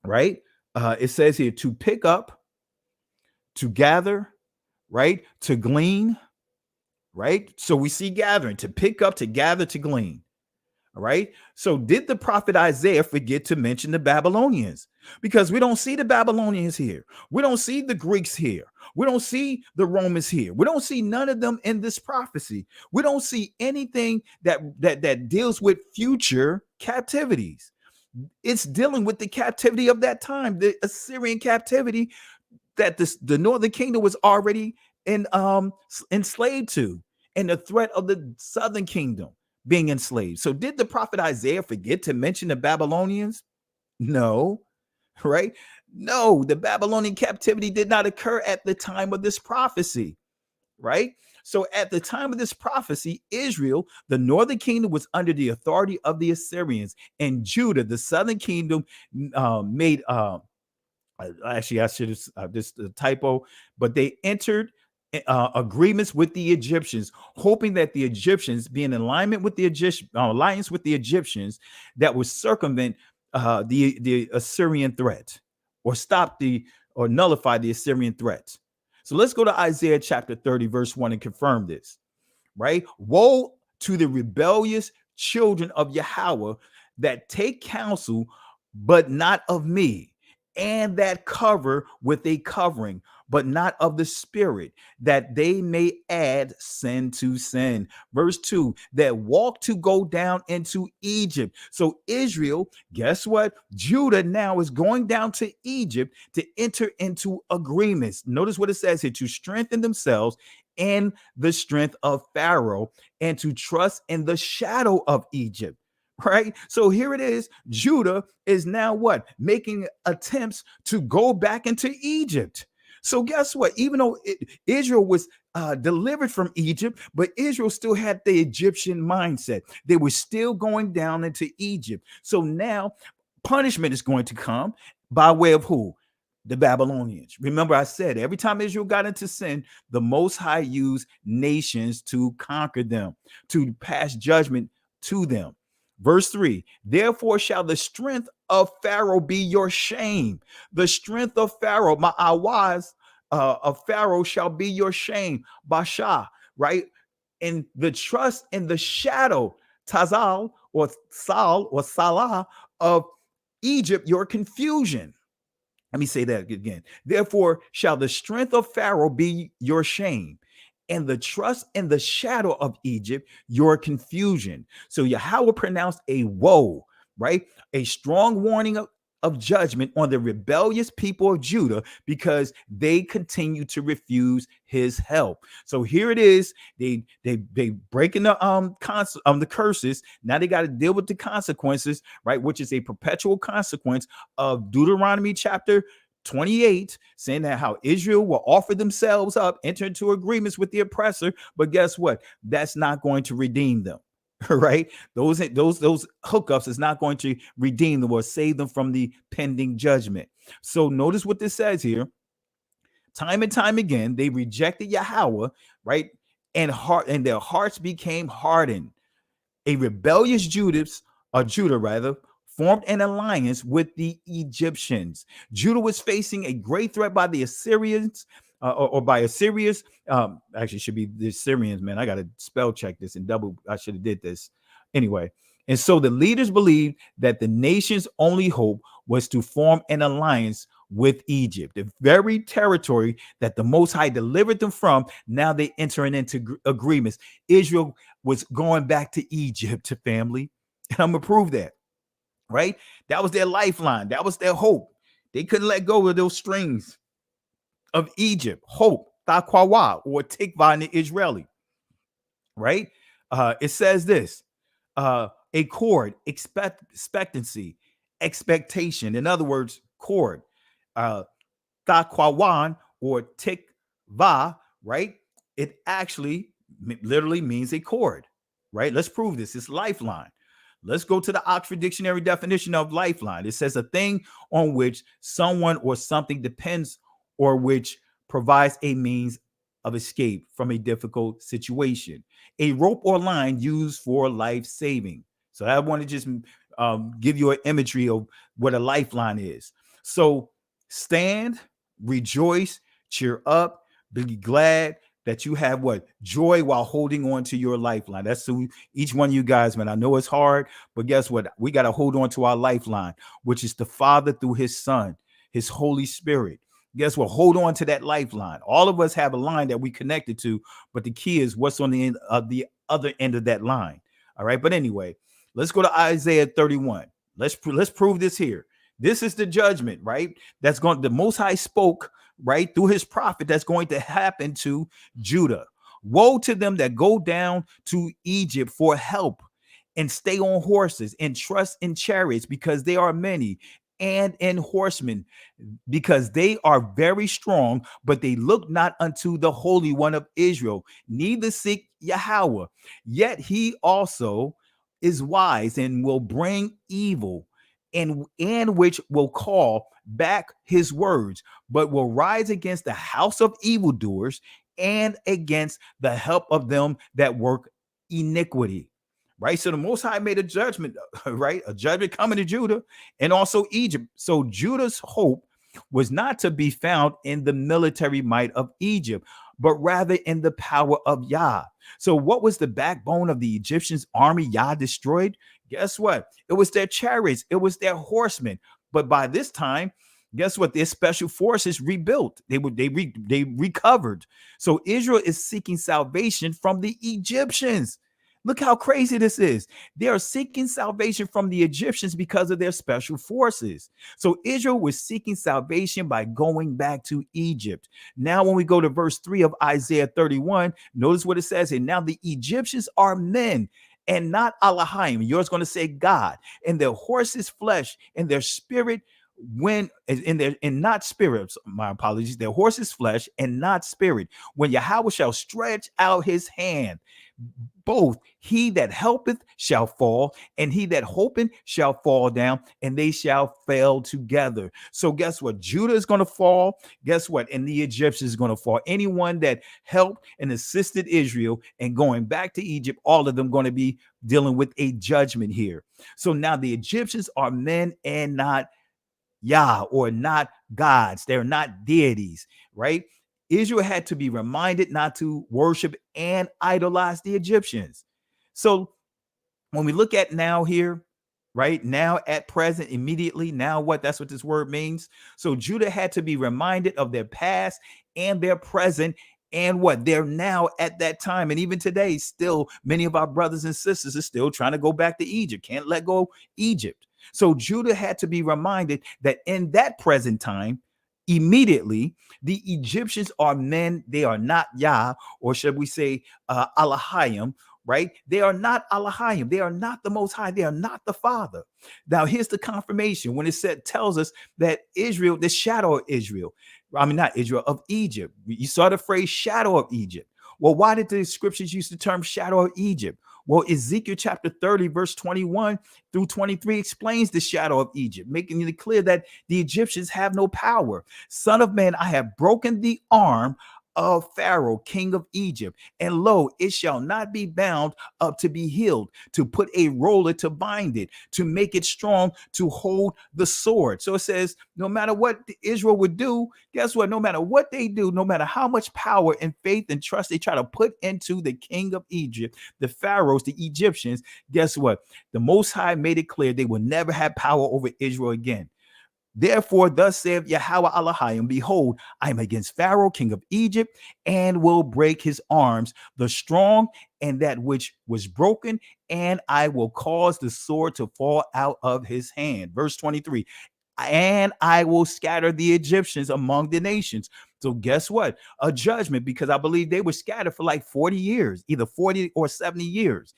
right? It says here to pick up, to gather, right? To glean, right? So we see gathering, to pick up, to gather, to glean. All right. So did the prophet Isaiah forget to mention the Babylonians? Because we don't see the Babylonians here. We don't see the Greeks here. We don't see the Romans here. We don't see none of them in this prophecy. We don't see anything that deals with future captivities. It's dealing with the captivity of that time, the Assyrian captivity that the northern kingdom was already enslaved to, and the threat of the southern kingdom being enslaved. So did the prophet Isaiah forget to mention the Babylonians? No, right? No, the Babylonian captivity did not occur at the time of this prophecy, right? So at the time of this prophecy, Israel, the northern kingdom, was under the authority of the Assyrians, and Judah, the southern kingdom, made actually, I should have just a typo, but they entered agreements with the Egyptians, hoping that the Egyptians, being in alignment with the alliance with the Egyptians, that would circumvent the Assyrian threat, or or nullify the Assyrian threats. So let's go to Isaiah chapter 30, verse 1 and confirm this, right? Woe to the rebellious children of Yahweh that take counsel, but not of me, and that cover with a covering, but not of the Spirit, that they may add sin to sin. Verse 2, that walk to go down into Egypt. So Israel, guess what? Judah now is going down to Egypt to enter into agreements. Notice what it says here: to strengthen themselves in the strength of Pharaoh, and to trust in the shadow of Egypt. Right? So here it is. Judah is now what? Making attempts to go back into Egypt. So guess what? Even though Israel was delivered from Egypt, but Israel still had the Egyptian mindset. They were still going down into Egypt. So now punishment is going to come by way of who? The Babylonians. Remember, I said every time Israel got into sin, the Most High used nations to conquer them, to pass judgment to them. Verse 3, therefore shall the strength of Pharaoh be your shame. The strength of Pharaoh, my awaz of Pharaoh shall be your shame. Basha, right? And the trust in the shadow, Tazal or Sal or Salah of Egypt, your confusion. Let me say that again. Therefore shall the strength of Pharaoh be your shame, and the trust in the shadow of Egypt, your confusion. So Yahweh pronounced a woe, right? A strong warning of judgment on the rebellious people of Judah because they continue to refuse his help. So here it is. They breaking the curses. Now they got to deal with the consequences, right? Which is a perpetual consequence of Deuteronomy chapter 28, saying that how Israel will offer themselves up, enter into agreements with the oppressor, but guess what? That's not going to redeem them, right? Those hookups is not going to redeem them or save them from the pending judgment. So notice what this says here. Time and time again, they rejected Yahweh, right? And their hearts became hardened. A rebellious Judah formed an alliance with the Egyptians. Judah was facing a great threat by the Assyrians, or by Assyrians. Actually, it should be the Assyrians, man. I got to spell check this and I should have did this. Anyway, and so the leaders believed that the nation's only hope was to form an alliance with Egypt, the very territory that the Most High delivered them from. Now they entering into agreements. Israel was going back to Egypt, to family. And I'm going to prove that. Right? That was their lifeline. That was their hope. They couldn't let go of those strings of Egypt. Hope, Taqwa, or Tikva in the Israeli. Right? It says this, a cord, expectancy, expectation. In other words, cord, Taqwan or Tikva, right? It actually literally means a cord, right? Let's prove this. It's lifeline. Let's go to the Oxford Dictionary definition of lifeline. It says a thing on which someone or something depends, or which provides a means of escape from a difficult situation. A rope or line used for life saving. So I want to just give you an imagery of what a lifeline is. So stand, rejoice, cheer up, be glad that you have what? Joy while holding on to your lifeline. That's to each one of you guys, man. I know it's hard, but guess what? We got to hold on to our lifeline, which is the Father through his Son, his Holy Spirit. Guess what? Hold on to that lifeline. All of us have a line that we connected to, but the key is what's on the end of the other end of that line. All right. But anyway, let's go to Isaiah 31. Let's prove this here. This is the judgment, right? That's going, the Most High spoke, right, through his prophet, that's going to happen to Judah. Woe to them that go down to Egypt for help and stay on horses and trust in chariots, because they are many, and in horsemen, because they are very strong, but they look not unto the Holy One of Israel, neither seek Yahweh. Yet he also is wise and will bring evil, and which will call back his words, but will rise against the house of evildoers and against the help of them that work iniquity. right? So the Most High made a judgment, right? A judgment coming to Judah and also Egypt. So Judah's hope was not to be found in the military might of Egypt, but rather in the power of Yah. So what was the backbone of the Egyptians' army Yah destroyed? Guess what? It was their chariots. It was their horsemen. But by this time, guess what? Their special forces rebuilt. They recovered. So Israel is seeking salvation from the Egyptians. Look how crazy this is. They are seeking salvation from the Egyptians because of their special forces. So Israel was seeking salvation by going back to Egypt. Now, when we go to verse 3 of Isaiah 31, notice what it says here. Now the Egyptians are men and not Elohim. Yours going to say God, and their horses flesh, and their spirit when in their and not spirits. My apologies. Their horses flesh and not spirit. When Yahweh shall stretch out his hand, both he that helpeth shall fall, and he that hopeth shall fall down, and they shall fail together. So guess what? Judah is going to fall. Guess what? And the Egyptians is going to fall. Anyone that helped and assisted Israel and going back to Egypt, all of them going to be dealing with a judgment here. So now the Egyptians are men and not Yah, or not gods. They're not deities, right? Israel had to be reminded not to worship and idolize the Egyptians. So when we look at now here, right now at present, immediately, now what? That's what this word means. So Judah had to be reminded of their past and their present and what they're now at that time. And even today, still many of our brothers and sisters are still trying to go back to Egypt, can't let go Egypt. So Judah had to be reminded that in that present time, immediately, the Egyptians are men. They are not Yah, or should we say Elohim, right? They are not Elohim. They are not the Most High. They are not the Father. Now, here's the confirmation when it tells us that Israel, the shadow of Israel, I mean, not Israel, of Egypt. You saw the phrase shadow of Egypt. Well, why did the scriptures use the term shadow of Egypt? Well, Ezekiel chapter 30, verse 21 through 23 explains the shadow of Egypt, making it clear that the Egyptians have no power. Son of man, I have broken the arm of Pharaoh, king of Egypt, and lo, it shall not be bound up to be healed, to put a roller to bind it, to make it strong, to hold the sword. So it says, no matter what Israel would do, guess what? No matter what they do, no matter how much power and faith and trust they try to put into the king of Egypt, the pharaohs, the Egyptians, guess what? The Most High made it clear they will never have power over Israel again. Therefore, thus saith Yahweh Elohim, behold, I am against Pharaoh, king of Egypt, and will break his arms, the strong and that which was broken, and I will cause the sword to fall out of his hand. Verse 23, and I will scatter the Egyptians among the nations. So guess what? A judgment, because I believe they were scattered for like 40 years, either 40 or 70 years.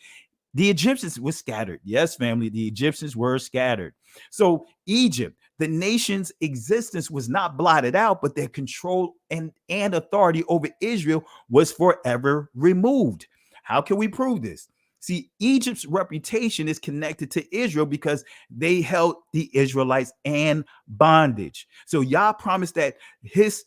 The Egyptians were scattered. Yes, family, the Egyptians were scattered. So Egypt, the nation's existence was not blotted out, but their control and authority over Israel was forever removed. How can we prove this? See, Egypt's reputation is connected to Israel because they held the Israelites in bondage. So Yah promised that his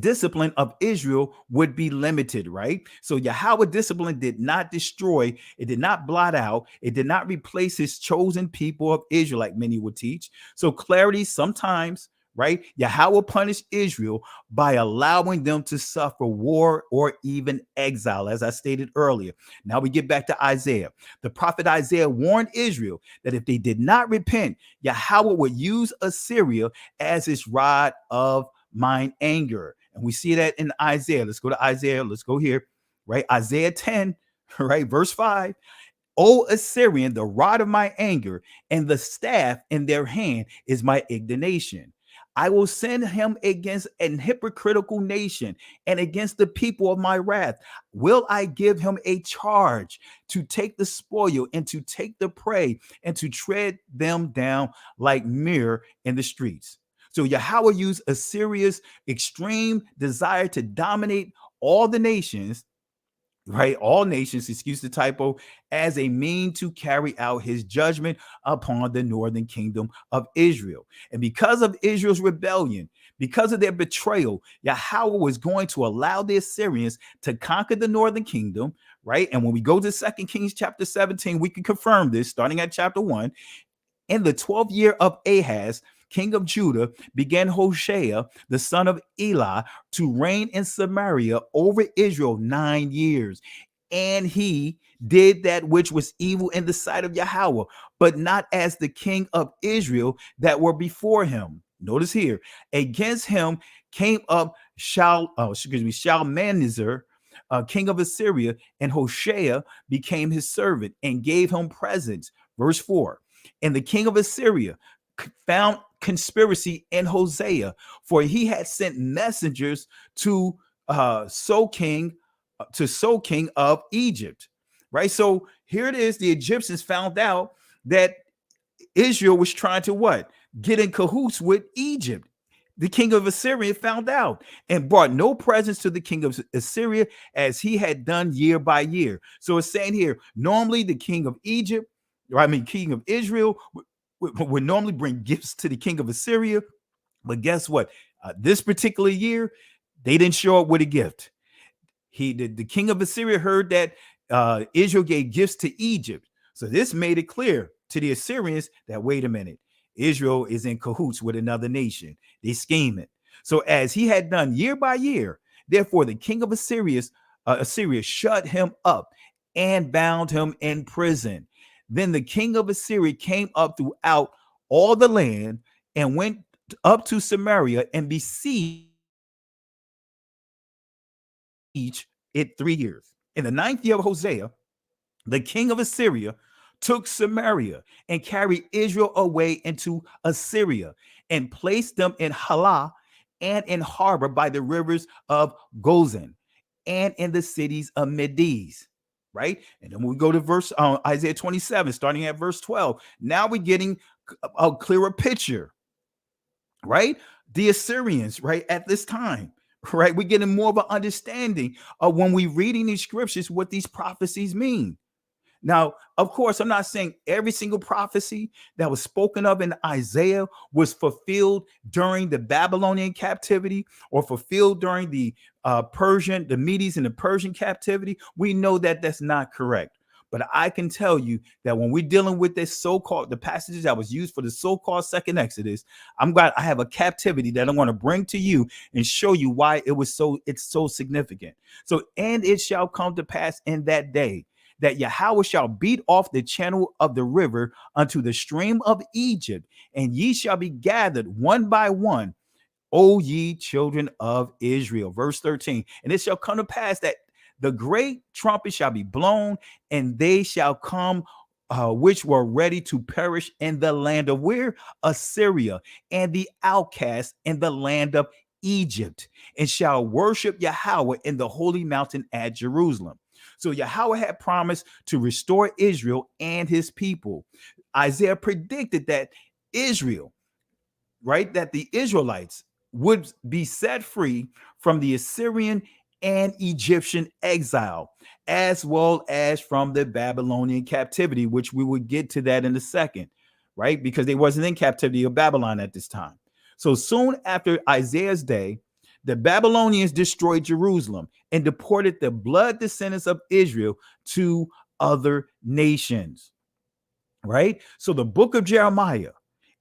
discipline of Israel would be limited, right? So Yahweh discipline did not destroy, it did not blot out, it did not replace his chosen people of Israel, like many would teach. So clarity sometimes, right? Yahweh punished Israel by allowing them to suffer war or even exile, as I stated earlier. Now we get back to Isaiah. The prophet Isaiah warned Israel that if they did not repent, Yahweh would use Assyria as his rod of mine anger. And we see that in Isaiah. Let's go to Isaiah. Let's go here, right? Isaiah 10, right? Verse 5. O Assyrian, the rod of my anger and the staff in their hand is my indignation. I will send him against an hypocritical nation and against the people of my wrath. Will I give him a charge to take the spoil and to take the prey and to tread them down like mere in the streets? So Yahweh used Assyria's extreme desire to dominate all the nations, right? All nations, excuse the typo, as a mean to carry out his judgment upon the northern kingdom of Israel. And because of Israel's rebellion, because of their betrayal, Yahweh was going to allow the Assyrians to conquer the northern kingdom, right? And when we go to 2 Kings chapter 17, we can confirm this starting at chapter 1. In the 12th year of Ahaz, king of Judah, began Hoshea, the son of Elah, to reign in Samaria over Israel 9 years. And he did that which was evil in the sight of Yahweh, but not as the king of Israel that were before him. Notice here, against him came up Shalmaneser, king of Assyria, and Hoshea became his servant and gave him presents. Verse 4. And the king of Assyria found conspiracy in Hosea, for he had sent messengers to king of Egypt. Right. So here it is. The Egyptians found out that Israel was trying to what? Get in cahoots with Egypt. The king of Assyria found out and brought no presents to the king of Assyria as he had done year by year. So it's saying here, normally the king of Egypt, king of Israel would normally bring gifts to the king of Assyria. But guess what? This particular year, they didn't show up with a gift. The king of Assyria heard that Israel gave gifts to Egypt. So this made it clear to the Assyrians that, wait a minute, Israel is in cahoots with another nation. They scheme it. So as he had done year by year, therefore the king of Assyria shut him up and bound him in prison. Then the king of Assyria came up throughout all the land and went up to Samaria and besieged it 3 years. In the 9th year of Hosea, the king of Assyria took Samaria and carried Israel away into Assyria and placed them in Halah and in harbor by the rivers of Gozan and in the cities of Medes. Right. And then we go to verse Isaiah 27, starting at verse 12. Now we're getting a clearer picture. Right. The Assyrians, right, at this time, right, we're getting more of an understanding of when we're reading these scriptures, what these prophecies mean. Now, of course, I'm not saying every single prophecy that was spoken of in Isaiah was fulfilled during the Babylonian captivity or fulfilled during the the Medes and the Persian captivity. We know that that's not correct. But I can tell you that when we're dealing with this the passages that was used for the so-called second Exodus, I have a captivity that I'm going to bring to you and show you why it's so significant. So, and it shall come to pass in that day that Yahweh shall beat off the channel of the river unto the stream of Egypt, and ye shall be gathered one by one, O ye children of Israel. Verse 13. And it shall come to pass that the great trumpet shall be blown, and they shall come which were ready to perish in the land of where? Assyria, and the outcasts in the land of Egypt, and shall worship Yahweh in the holy mountain at Jerusalem. So Yahweh had promised to restore Israel and his people. Isaiah predicted that Israel, right, that the Israelites would be set free from the Assyrian and Egyptian exile, as well as from the Babylonian captivity, which we would get to that in a second, right? Because they wasn't in captivity of Babylon at this time. So soon after Isaiah's day, the Babylonians destroyed Jerusalem and deported the blood descendants of Israel to other nations, right? So the book of Jeremiah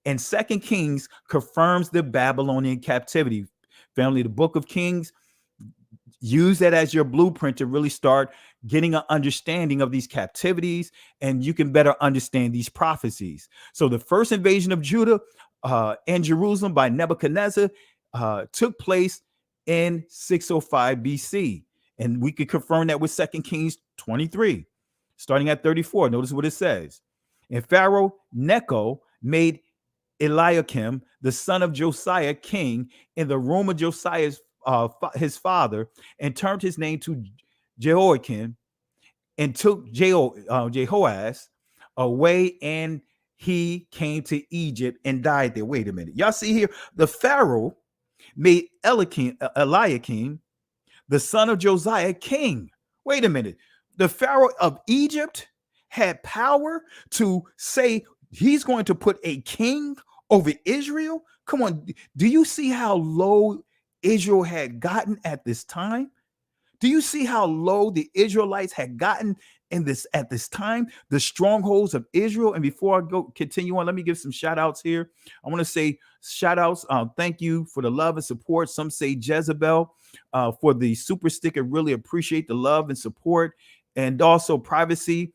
and 2 Kings confirms the Babylonian captivity. Family, the book of Kings, use that as your blueprint to really start getting an understanding of these captivities, and you can better understand these prophecies. So the first invasion of Judah and Jerusalem by Nebuchadnezzar took place in 605 BC. And we could confirm that with 2 Kings 23, starting at 34. Notice what it says. And Pharaoh Necho made Eliakim, the son of Josiah, king in the room of Josiah's his father, and turned his name to Jehoiakim, and took Jehoaz away, and he came to Egypt and died there. Wait a minute. Y'all see here, the Pharaoh made Eliakim, the son of Josiah, king. Wait a minute. The Pharaoh of Egypt had power to say he's going to put a king over Israel? Come on. Do you see how low Israel had gotten at this time? Do you see how low the Israelites had gotten at this time, the strongholds of Israel? And before I continue on, let me give some shout outs here. I want to say shout outs. Thank you for the love and support. Some say Jezebel for the super sticker. Really appreciate the love and support. And also privacy.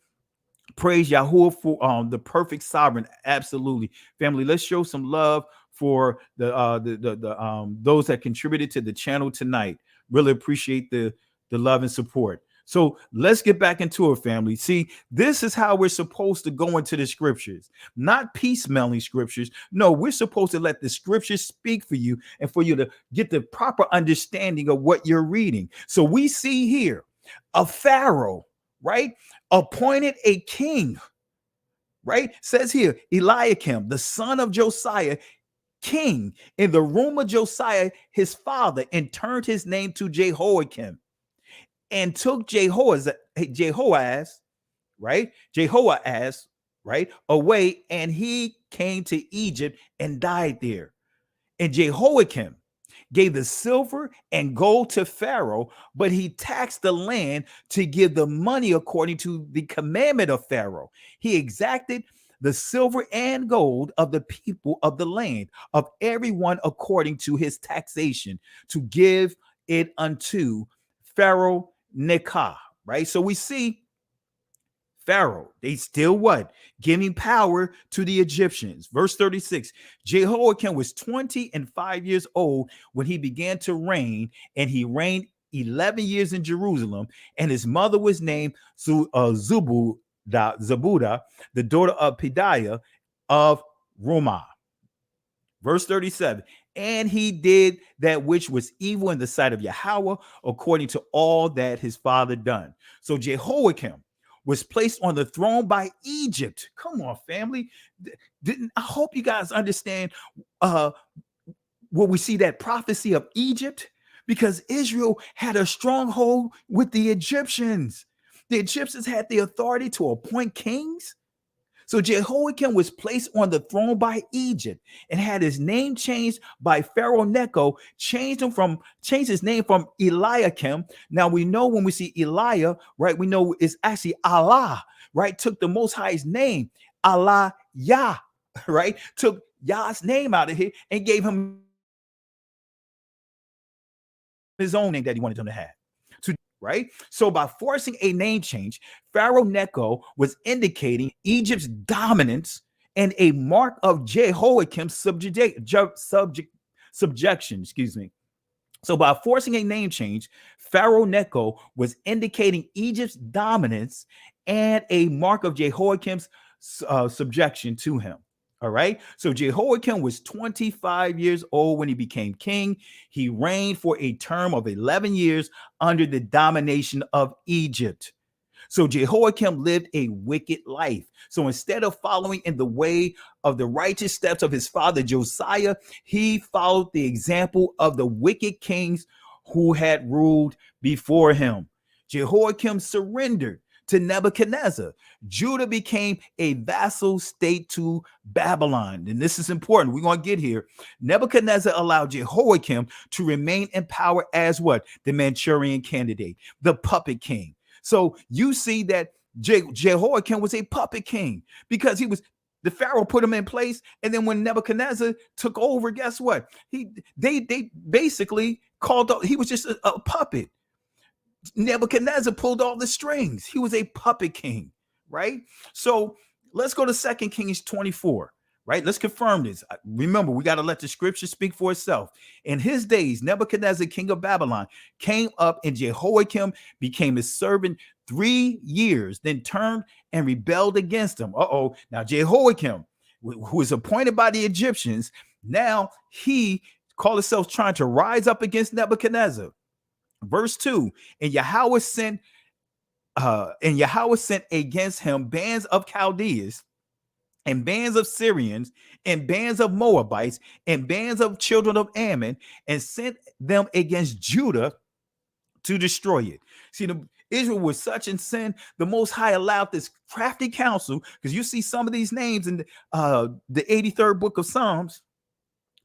Praise Yahweh for the perfect sovereign. Absolutely. Family, let's show some love for the those that contributed to the channel tonight. Really appreciate the love and support. So let's get back into it, family. See, this is how we're supposed to go into the scriptures, not piecemealing scriptures. No, we're supposed to let the scriptures speak for you and for you to get the proper understanding of what you're reading. So we see here a Pharaoh, right, appointed a king, right? Says here, Eliakim, the son of Josiah, king in the room of Josiah, his father, and turned his name to Jehoiakim. And took Jehoahaz, right, away, and he came to Egypt and died there. And Jehoiakim gave the silver and gold to Pharaoh, but he taxed the land to give the money according to the commandment of Pharaoh. He exacted the silver and gold of the people of the land, of everyone according to his taxation, to give it unto Pharaoh Necho, right? So we see Pharaoh, they still what? Giving power to the Egyptians. Verse 36, Jehoiakim was 25 years old when he began to reign, and he reigned 11 years in Jerusalem, and his mother was named Zebudah, the daughter of Pedaiah of Ramah. Verse 37, and he did that which was evil in the sight of Yahweh, according to all that his father done. So Jehoiakim was placed on the throne by Egypt. Come on, family. I hope you guys understand where we see that prophecy of Egypt, because Israel had a stronghold with the Egyptians. The Egyptians had the authority to appoint kings. So Jehoiakim was placed on the throne by Egypt and had his name changed by Pharaoh Necho, changed his name from Eliakim. Now we know when we see Eliah, right, we know it's actually Allah, right? Took the Most High's name, Allah Yah, right? Took Yah's name out of here and gave him his own name that he wanted him to have. Right? So by forcing a name change, Pharaoh Necho was indicating Egypt's dominance and a mark of Jehoiakim's subjection. Excuse me. So by forcing a name change, Pharaoh Necho was indicating Egypt's dominance and a mark of Jehoiakim's subjection to him. All right. So Jehoiakim was 25 years old when he became king. He reigned for a term of 11 years under the domination of Egypt. So Jehoiakim lived a wicked life. So instead of following in the way of the righteous steps of his father Josiah, he followed the example of the wicked kings who had ruled before him. Jehoiakim surrendered to Nebuchadnezzar. Judah became a vassal state to Babylon. And this is important. We're going to get here. Nebuchadnezzar allowed Jehoiakim to remain in power as what? The Manchurian candidate, the puppet king. So you see that Jehoiakim was a puppet king because the Pharaoh put him in place. And then when Nebuchadnezzar took over, guess what? They basically he was just a puppet. Nebuchadnezzar pulled all the strings. He was a puppet king, right? So let's go to 2 Kings 24, right? Let's confirm this. Remember, we got to let the scripture speak for itself. In his days, Nebuchadnezzar, king of Babylon, came up, and Jehoiakim became his servant 3 years, then turned and rebelled against him. Now Jehoiakim, who was appointed by the Egyptians, now he called himself trying to rise up against Nebuchadnezzar. Verse 2, and Yahweh sent against him bands of Chaldeans and bands of Syrians and bands of Moabites and bands of children of Ammon, and sent them against Judah to destroy it. See, Israel was such in sin, the Most High allowed this crafty counsel, because you see some of these names in the 83rd book of Psalms.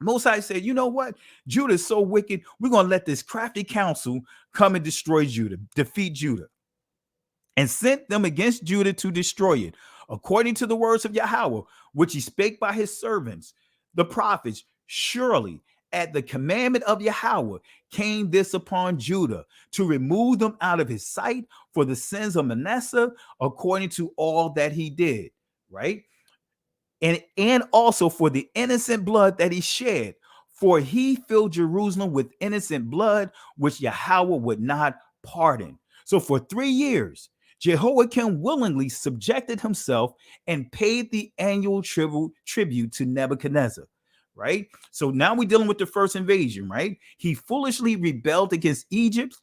Most High said, you know what? Judah is so wicked, we're going to let this crafty counsel come and destroy Judah, defeat Judah, and sent them against Judah to destroy it, according to the words of Yahweh, which he spake by his servants, the prophets. Surely at the commandment of Yahweh came this upon Judah, to remove them out of his sight for the sins of Manasseh, according to all that he did, right? And also for the innocent blood that he shed, for he filled Jerusalem with innocent blood, which Yahweh would not pardon. So for 3 years, Jehoiakim willingly subjected himself and paid the annual tribute to Nebuchadnezzar, right? So now we're dealing with the first invasion, right? He foolishly rebelled against Egypt.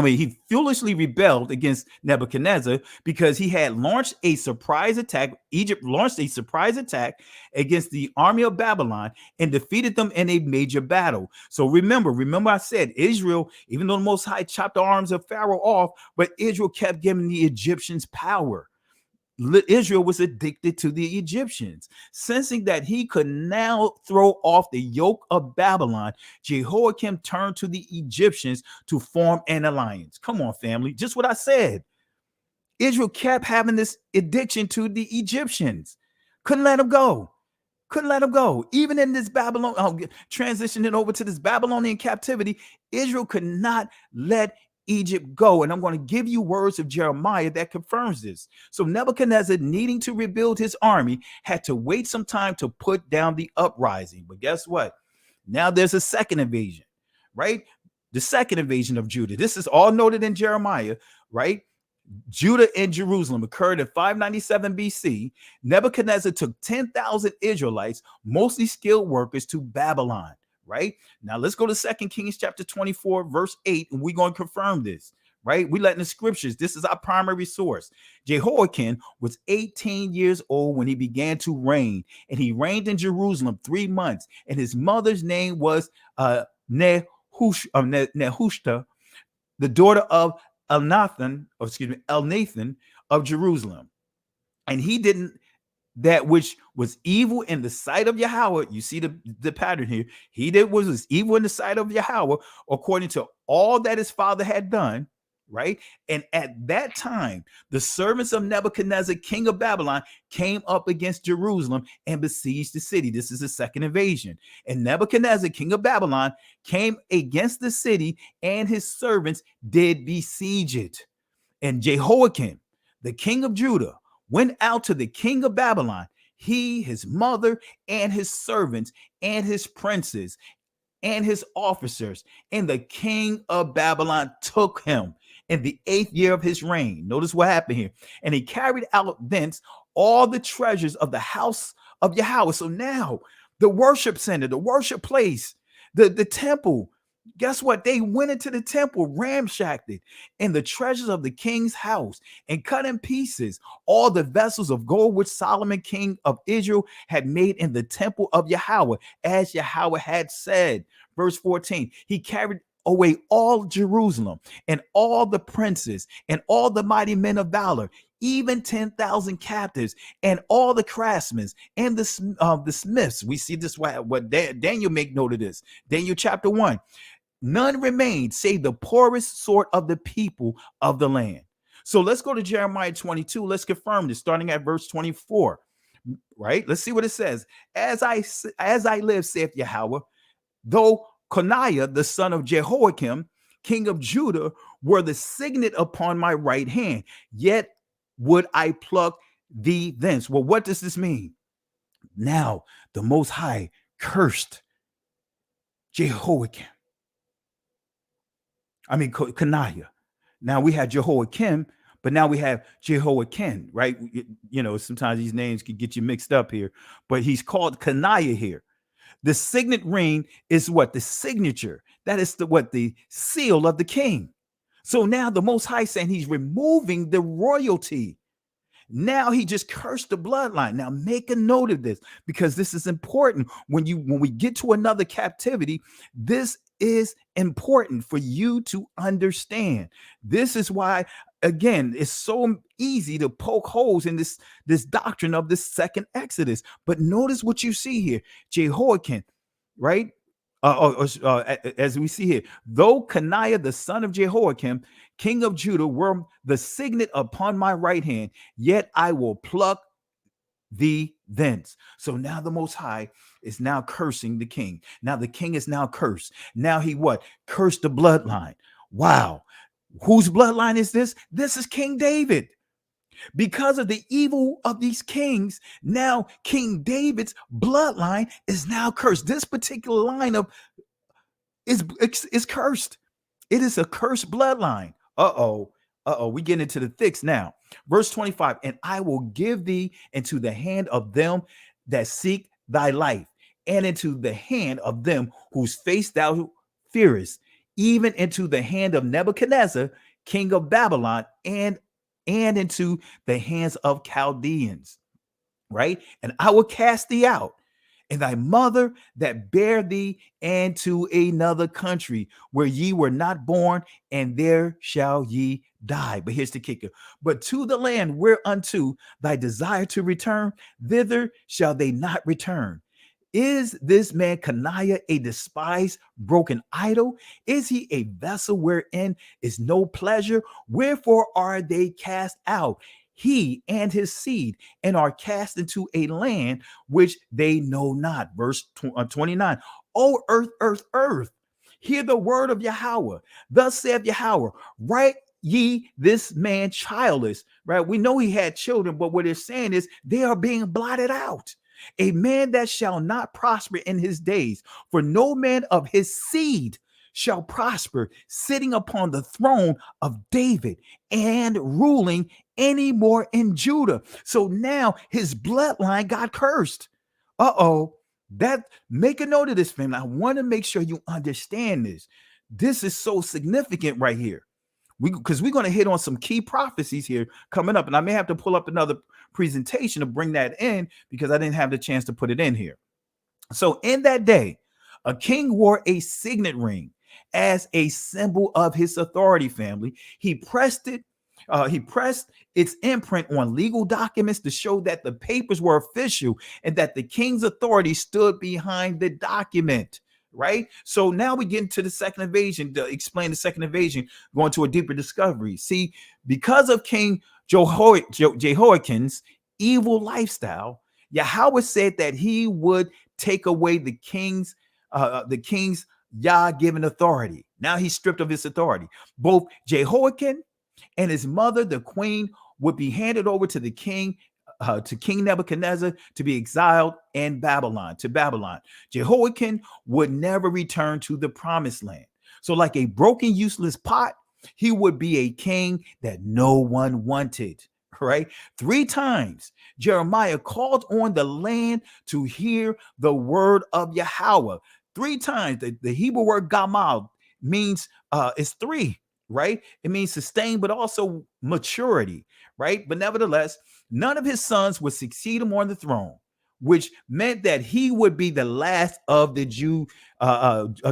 He foolishly rebelled against Nebuchadnezzar because he had launched a surprise attack. Egypt launched a surprise attack against the army of Babylon and defeated them in a major battle. So remember I said Israel, even though the Most High chopped the arms of Pharaoh off, but Israel kept giving the Egyptians power. Israel was addicted to the Egyptians. Sensing that he could now throw off the yoke of Babylon, Jehoiakim turned to the Egyptians to form an alliance. Come on, family. Just what I said. Israel kept having this addiction to the Egyptians. Couldn't let them go. Couldn't let them go. Even in this transitioning over to this Babylonian captivity, Israel could not let Egypt go. And I'm going to give you words of Jeremiah that confirms this. So Nebuchadnezzar, needing to rebuild his army, had to wait some time to put down the uprising. But guess what? Now there's a second invasion, right? The second invasion of Judah. This is all noted in Jeremiah, right? Judah and Jerusalem occurred in 597 BC. Nebuchadnezzar took 10,000 Israelites, mostly skilled workers, to Babylon. Right now, let's go to 2 Kings chapter 24, verse 8, and we're going to confirm this. Right, we let in the scriptures. This is our primary source. Jehoiakim was 18 years old when he began to reign, and he reigned in Jerusalem 3 months. And his mother's name was Nehushta, the daughter of Elnathan of Jerusalem. And he didn't that which was evil in the sight of Yahweh. You see the pattern here. He did what was evil in the sight of Yahweh, according to all that his father had done, right? And at that time, the servants of Nebuchadnezzar, king of Babylon, came up against Jerusalem and besieged the city. This is the second invasion. And Nebuchadnezzar, king of Babylon, came against the city, and his servants did besiege it. And Jehoiakim, the king of Judah, went out to the king of Babylon, he, his mother, and his servants, and his princes, and his officers. And the king of Babylon took him in the 8th year of his reign. Notice what happened here. And he carried out thence all the treasures of the house of Yahweh. So now the worship center, the worship place, the temple, guess what? They went into the temple, ramshacked it, and the treasures of the king's house, and cut in pieces all the vessels of gold which Solomon, king of Israel, had made in the temple of Yahweh, as Yahweh had said. Verse 14, he carried away all Jerusalem, and all the princes, and all the mighty men of valor, even 10,000 captives, and all the craftsmen, and the smiths. We see this, what Daniel make note of this. Daniel chapter 1. None remained save the poorest sort of the people of the land. So let's go to Jeremiah 22. Let's confirm this, starting at verse 24. Right? Let's see what it says. As I live, saith Yahweh, though Kaniah, the son of Jehoiakim, king of Judah, were the signet upon my right hand, yet would I pluck thee thence. Well, what does this mean? Now the Most High cursed Jehoiakim. Kaniah. Now we had Jehoiakim, but now we have Jehoiakim, right? You know, sometimes these names can get you mixed up here, but he's called Kaniah here. The signet ring is what? The signature. That is the seal of the king. So now the Most High saying he's removing the royalty. Now he just cursed the bloodline. Now make a note of this, because this is important. When we get to another captivity, this is important for you to understand. This is why, again, it's so easy to poke holes in this doctrine of this second Exodus. But notice what you see here. Jehoiakim, right? As we see here, though Kaniah, the son of Jehoiakim, king of Judah, were the signet upon my right hand, yet I will pluck thee thence. So now the Most High is now cursing the king. Now the king is now cursed. Now he what? Cursed the bloodline. Wow. Whose bloodline is this? This is King David. Because of the evil of these kings, now King David's bloodline is now cursed. This particular line of is cursed. It is a cursed bloodline. We get into the thicks now. Verse 25, and I will give thee into the hand of them that seek thy life, and into the hand of them whose face thou fearest, even into the hand of Nebuchadnezzar, king of Babylon, and into the hands of Chaldeans, right? And I will cast thee out, and thy mother that bare thee, and to another country where ye were not born, and there shall ye die. But here's the kicker. But to the land whereunto thy desire to return, thither shall they not return. Is this man Kaniah a despised, broken idol? Is he a vessel wherein is no pleasure? Wherefore are they cast out, he and his seed, and are cast into a land which they know not? Verse 29. O earth, earth, earth, hear the word of Yahweh. Thus saith Yahweh, write ye this man childless, right? We know he had children, but what it's saying is they are being blotted out. A man that shall not prosper in his days, for no man of his seed shall prosper, sitting upon the throne of David and ruling any more in Judah. So now his bloodline got cursed. That, make a note of this, family. I want to make sure you understand this. This is so significant right here. Because we're going to hit on some key prophecies here coming up, and I may have to pull up another presentation to bring that in, because I didn't have the chance to put it in here. So in that day, a king wore a signet ring as a symbol of his authority, family. He pressed its imprint on legal documents to show that the papers were official and that the king's authority stood behind the document. Right? So now we get into the second invasion to explain the second invasion, going to a deeper discovery. See, because of King Jehoiakim's evil lifestyle, Yahweh said that he would take away the king's Yah-given authority. Now he's stripped of his authority. Both Jehoiakim and his mother, the queen, would be handed over to the king, to King Nebuchadnezzar, to be exiled in Babylon, to Babylon. Jehoiakim would never return to the promised land. So like a broken, useless pot, he would be a king that no one wanted, right? 3 times Jeremiah called on the land to hear the word of Yahweh. 3 times. The Hebrew word gamal means it's 3, right? It means sustain, but also maturity, right? But nevertheless, none of his sons would succeed him on the throne, which meant that he would be the last of the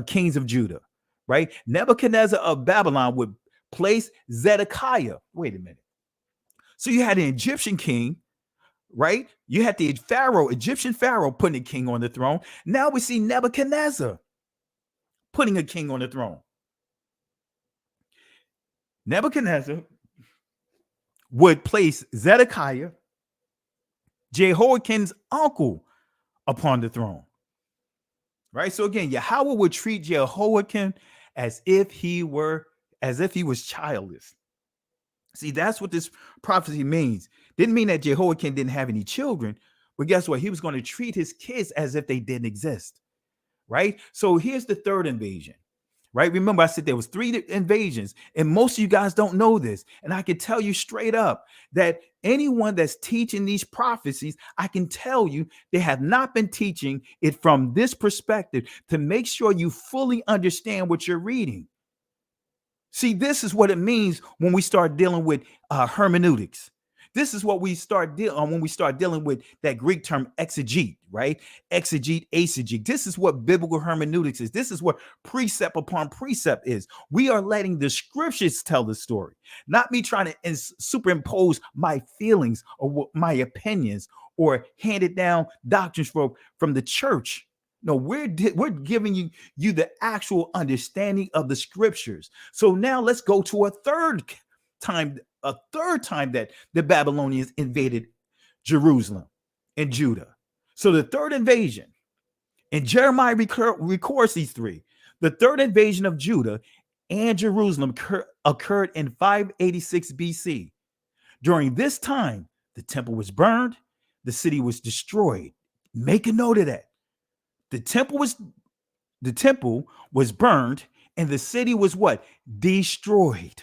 kings of Judah, right? Nebuchadnezzar of Babylon would place Zedekiah. Wait a minute. So you had an Egyptian king, right? You had the Egyptian Pharaoh putting a king on the throne. Now we see Nebuchadnezzar putting a king on the throne. Nebuchadnezzar would place Zedekiah, Jehoiakim's uncle, upon the throne. Right? So again, Yahweh would treat Jehoiakim as if he was childless. See, that's what this prophecy means. Didn't mean that Jehoiakim didn't have any children, but guess what? He was going to treat his kids as if they didn't exist. Right? So here's the third invasion. Right? Remember, I said there was 3 invasions, and most of you guys don't know this. And I can tell you straight up that anyone that's teaching these prophecies, I can tell you they have not been teaching it from this perspective to make sure you fully understand what you're reading. See, this is what it means when we start dealing with hermeneutics. This is what we start dealing when we start dealing with that Greek term exegete, right? Exegete, eisegete. This is what biblical hermeneutics is. This is what precept upon precept is. We are letting the scriptures tell the story, not me trying to superimpose my feelings or my opinions or hand it down doctrines from the church. No, we're giving you the actual understanding of the scriptures. So now let's go to a third time that the Babylonians invaded Jerusalem and Judah. So the third invasion, and Jeremiah records these three. The third invasion of Judah and Jerusalem occurred in 586 BC. During this time, the temple was burned, the city was destroyed. Make a note of that. The temple was burned, and the city was what? Destroyed.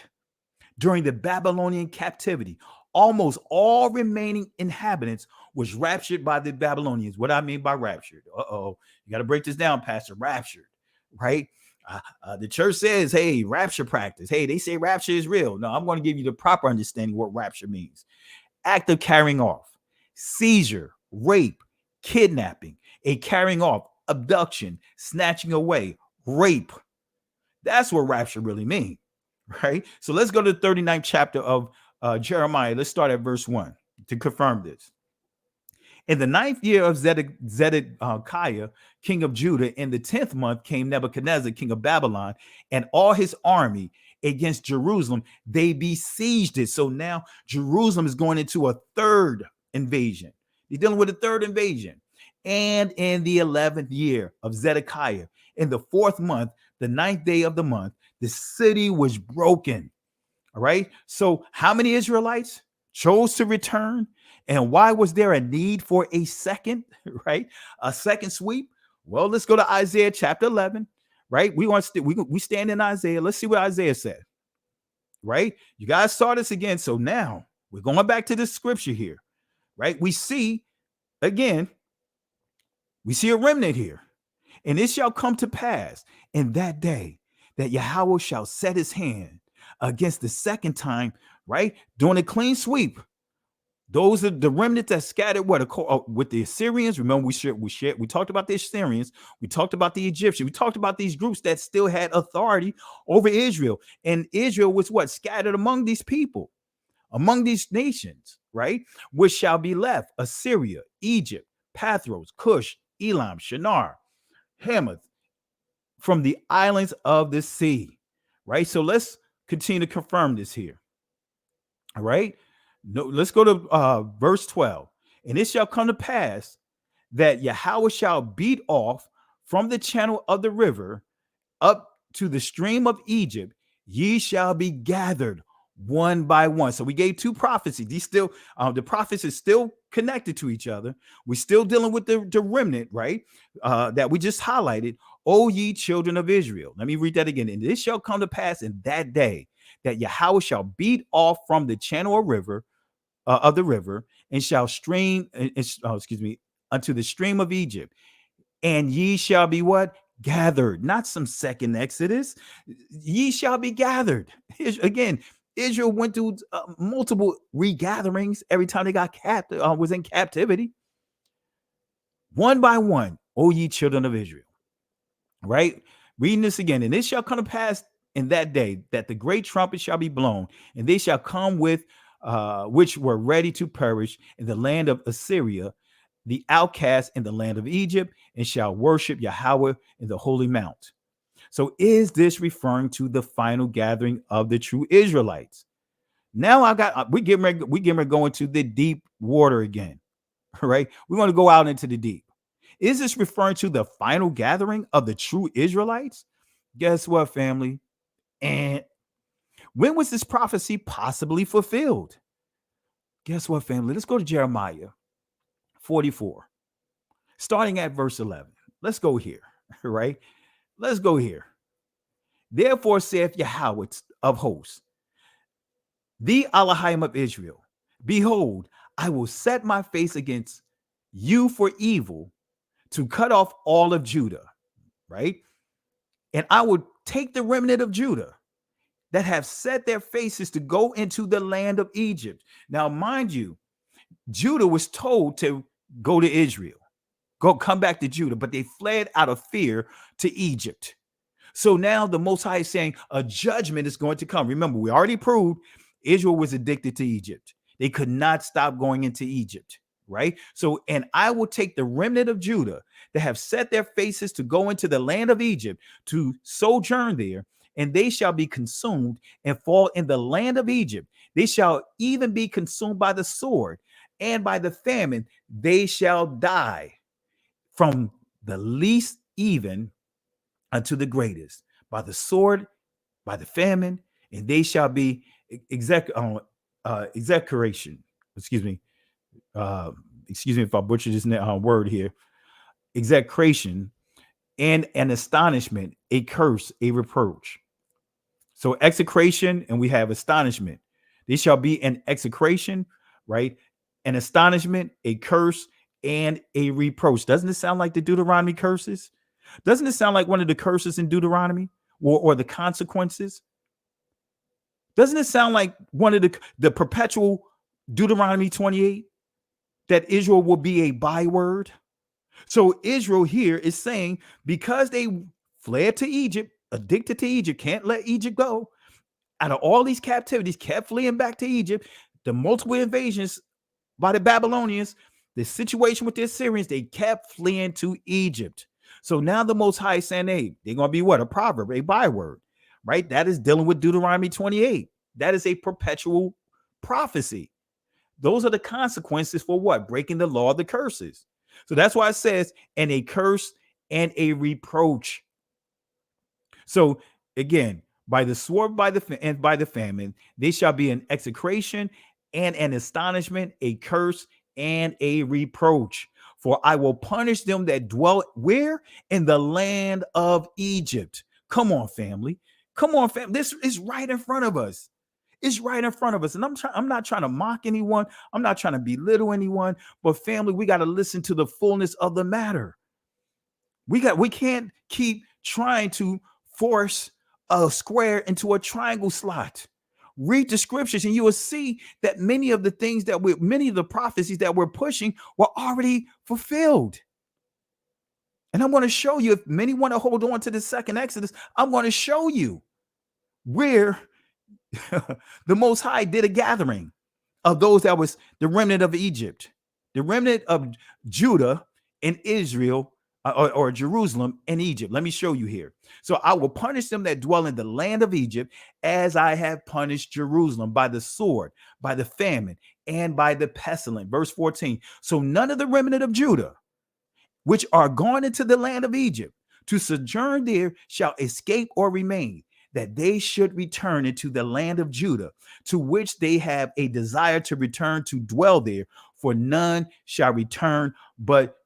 During the Babylonian captivity, almost all remaining inhabitants was raptured by the Babylonians. What I mean by raptured? You got to break this down, Pastor. Raptured, right? The church says, hey, rapture practice. Hey, they say rapture is real. No, I'm going to give you the proper understanding what rapture means. Act of carrying off, seizure, rape, kidnapping, a carrying off, abduction, snatching away, rape. That's what rapture really means. Right? So let's go to the 39th chapter of Jeremiah. Let's start at verse 1 to confirm this. In the 9th year of Zedekiah, king of Judah, in the 10th month came Nebuchadnezzar, king of Babylon, and all his army against Jerusalem. They besieged it. So now Jerusalem is going into a third invasion. He's dealing with a third invasion. And in the 11th year of Zedekiah, in the 4th month, the 9th day of the month, the city was broken. All right. So how many Israelites chose to return? And why was there a need for a second, right? A second sweep? Well, let's go to Isaiah chapter 11, right? We stand in Isaiah. Let's see what Isaiah said, right? You guys saw this again. So now we're going back to the scripture here, right? We see a remnant here. And it shall come to pass in that day that Yahweh shall set his hand against the second time, right? Doing a clean sweep. Those are the remnant that scattered with the Assyrians. Remember, we talked about the Assyrians. We talked about the Egyptians. We talked about these groups that still had authority over Israel. And Israel was what? Scattered among these people, among these nations, right? Which shall be left: Assyria, Egypt, Pathros, Cush, Elam, Shinar, Hamath, from the islands of the sea, right? So let's continue to confirm this here. All right. No, let's go to verse 12. And it shall come to pass that Yahweh shall beat off from the channel of the river up to the stream of Egypt. Ye shall be gathered one by one. So we gave two prophecies. These still, the prophets is still connected to each other. We're still dealing with the remnant, right? That we just highlighted. O ye children of Israel. Let me read that again. And it shall come to pass in that day that Yahweh shall beat off from the channel of the river and shall stream, unto the stream of Egypt. And ye shall be what? Gathered. Not some second Exodus. Ye shall be gathered. Again, Israel went through multiple regatherings every time they got was in captivity. One by one, O ye children of Israel. Right? Reading this again. And it shall come to pass in that day that the great trumpet shall be blown, and they shall come with which were ready to perish in the land of Assyria, the outcasts in the land of Egypt, and shall worship Yahweh in the holy mount. So is this referring to the final gathering of the true Israelites? Now we getting ready to go into the deep water again. All right. We want to go out into the deep. Is this referring to the final gathering of the true Israelites? Guess what, family? And when was this prophecy possibly fulfilled? Guess what, family? Let's go to Jeremiah 44, starting at verse 11. Let's go here, right? Let's go here. Therefore saith Yahweh of hosts, the Elohim of Israel, behold, I will set my face against you for evil, to cut off all of Judah, right? And I will take the remnant of Judah that have set their faces to go into the land of Egypt. Now, mind you, Judah was told to go to Israel, come back to Judah, but they fled out of fear to Egypt. So now the Most High is saying a judgment is going to come. Remember, we already proved Israel was addicted to Egypt. They could not stop going into Egypt, right? So, and I will take the remnant of Judah that have set their faces to go into the land of Egypt to sojourn there, and they shall be consumed and fall in the land of Egypt. They shall even be consumed by the sword and by the famine. They shall die from the least even unto the greatest, by the sword, by the famine, and they shall be execration. Excuse me if I butcher this word here. Execration and an astonishment, a curse, a reproach. So execration, and we have astonishment. They shall be an execration, right? An astonishment, a curse, and a reproach. Doesn't it sound like the Deuteronomy curses? Doesn't it sound like one of the curses in Deuteronomy, or the consequences? Doesn't it sound like one of the perpetual Deuteronomy 28, that Israel will be a byword? So Israel here is saying, because they fled to Egypt, addicted to Egypt, can't let Egypt go, out of all these captivities, kept fleeing back to Egypt, the multiple invasions by the Babylonians, the situation with the Assyrians, they kept fleeing to Egypt. So now the Most High is saying, hey, they're going to be what? A proverb, a byword, right? That is dealing with Deuteronomy 28. That is a perpetual prophecy. Those are the consequences for what? Breaking the law of the curses. So that's why it says, and a curse and a reproach. So again, by the sword, by the famine, they shall be an execration and an astonishment, a curse and a reproach. For I will punish them that dwell where? In the land of Egypt. Come on, family. Come on, family. This is right in front of us. It's right in front of us. And I'm not trying to mock anyone. I'm not trying to belittle anyone. But family, we got to listen to the fullness of the matter. We can't keep trying to force a square into a triangle slot. Read the scriptures and you will see that many of the prophecies that we're pushing were already fulfilled. And I'm going to show you, if many want to hold on to the second Exodus, I'm going to show you where the Most High did a gathering of those that was the remnant of Egypt, the remnant of Judah and Israel, or Jerusalem and Egypt. Let me show you here. So I will punish them that dwell in the land of Egypt, as I have punished Jerusalem, by the sword, by the famine, and by the pestilence. Verse 14. So none of the remnant of Judah, which are gone into the land of Egypt to sojourn there, shall escape or remain, that they should return into the land of Judah, to which they have a desire to return to dwell there. For none shall return, but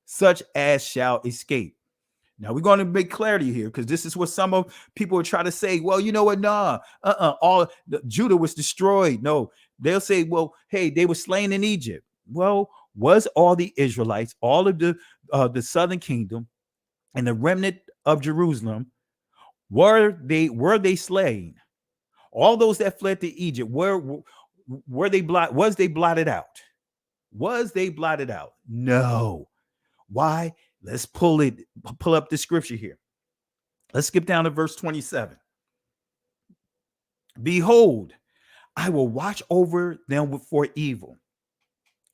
such as shall escape. Now we're going to make clarity here, because this is what some of people are trying to say. Well, you know what? All Judah was destroyed. No, they'll say, well, hey, they were slain in Egypt. Well, was all the Israelites, all of the southern kingdom, and the remnant of Jerusalem, were they slain? All those that fled to Egypt, was they blotted out? Was they blotted out? No. Why? Let's pull up the scripture here. Let's skip down to verse 27. Behold, I will watch over them for evil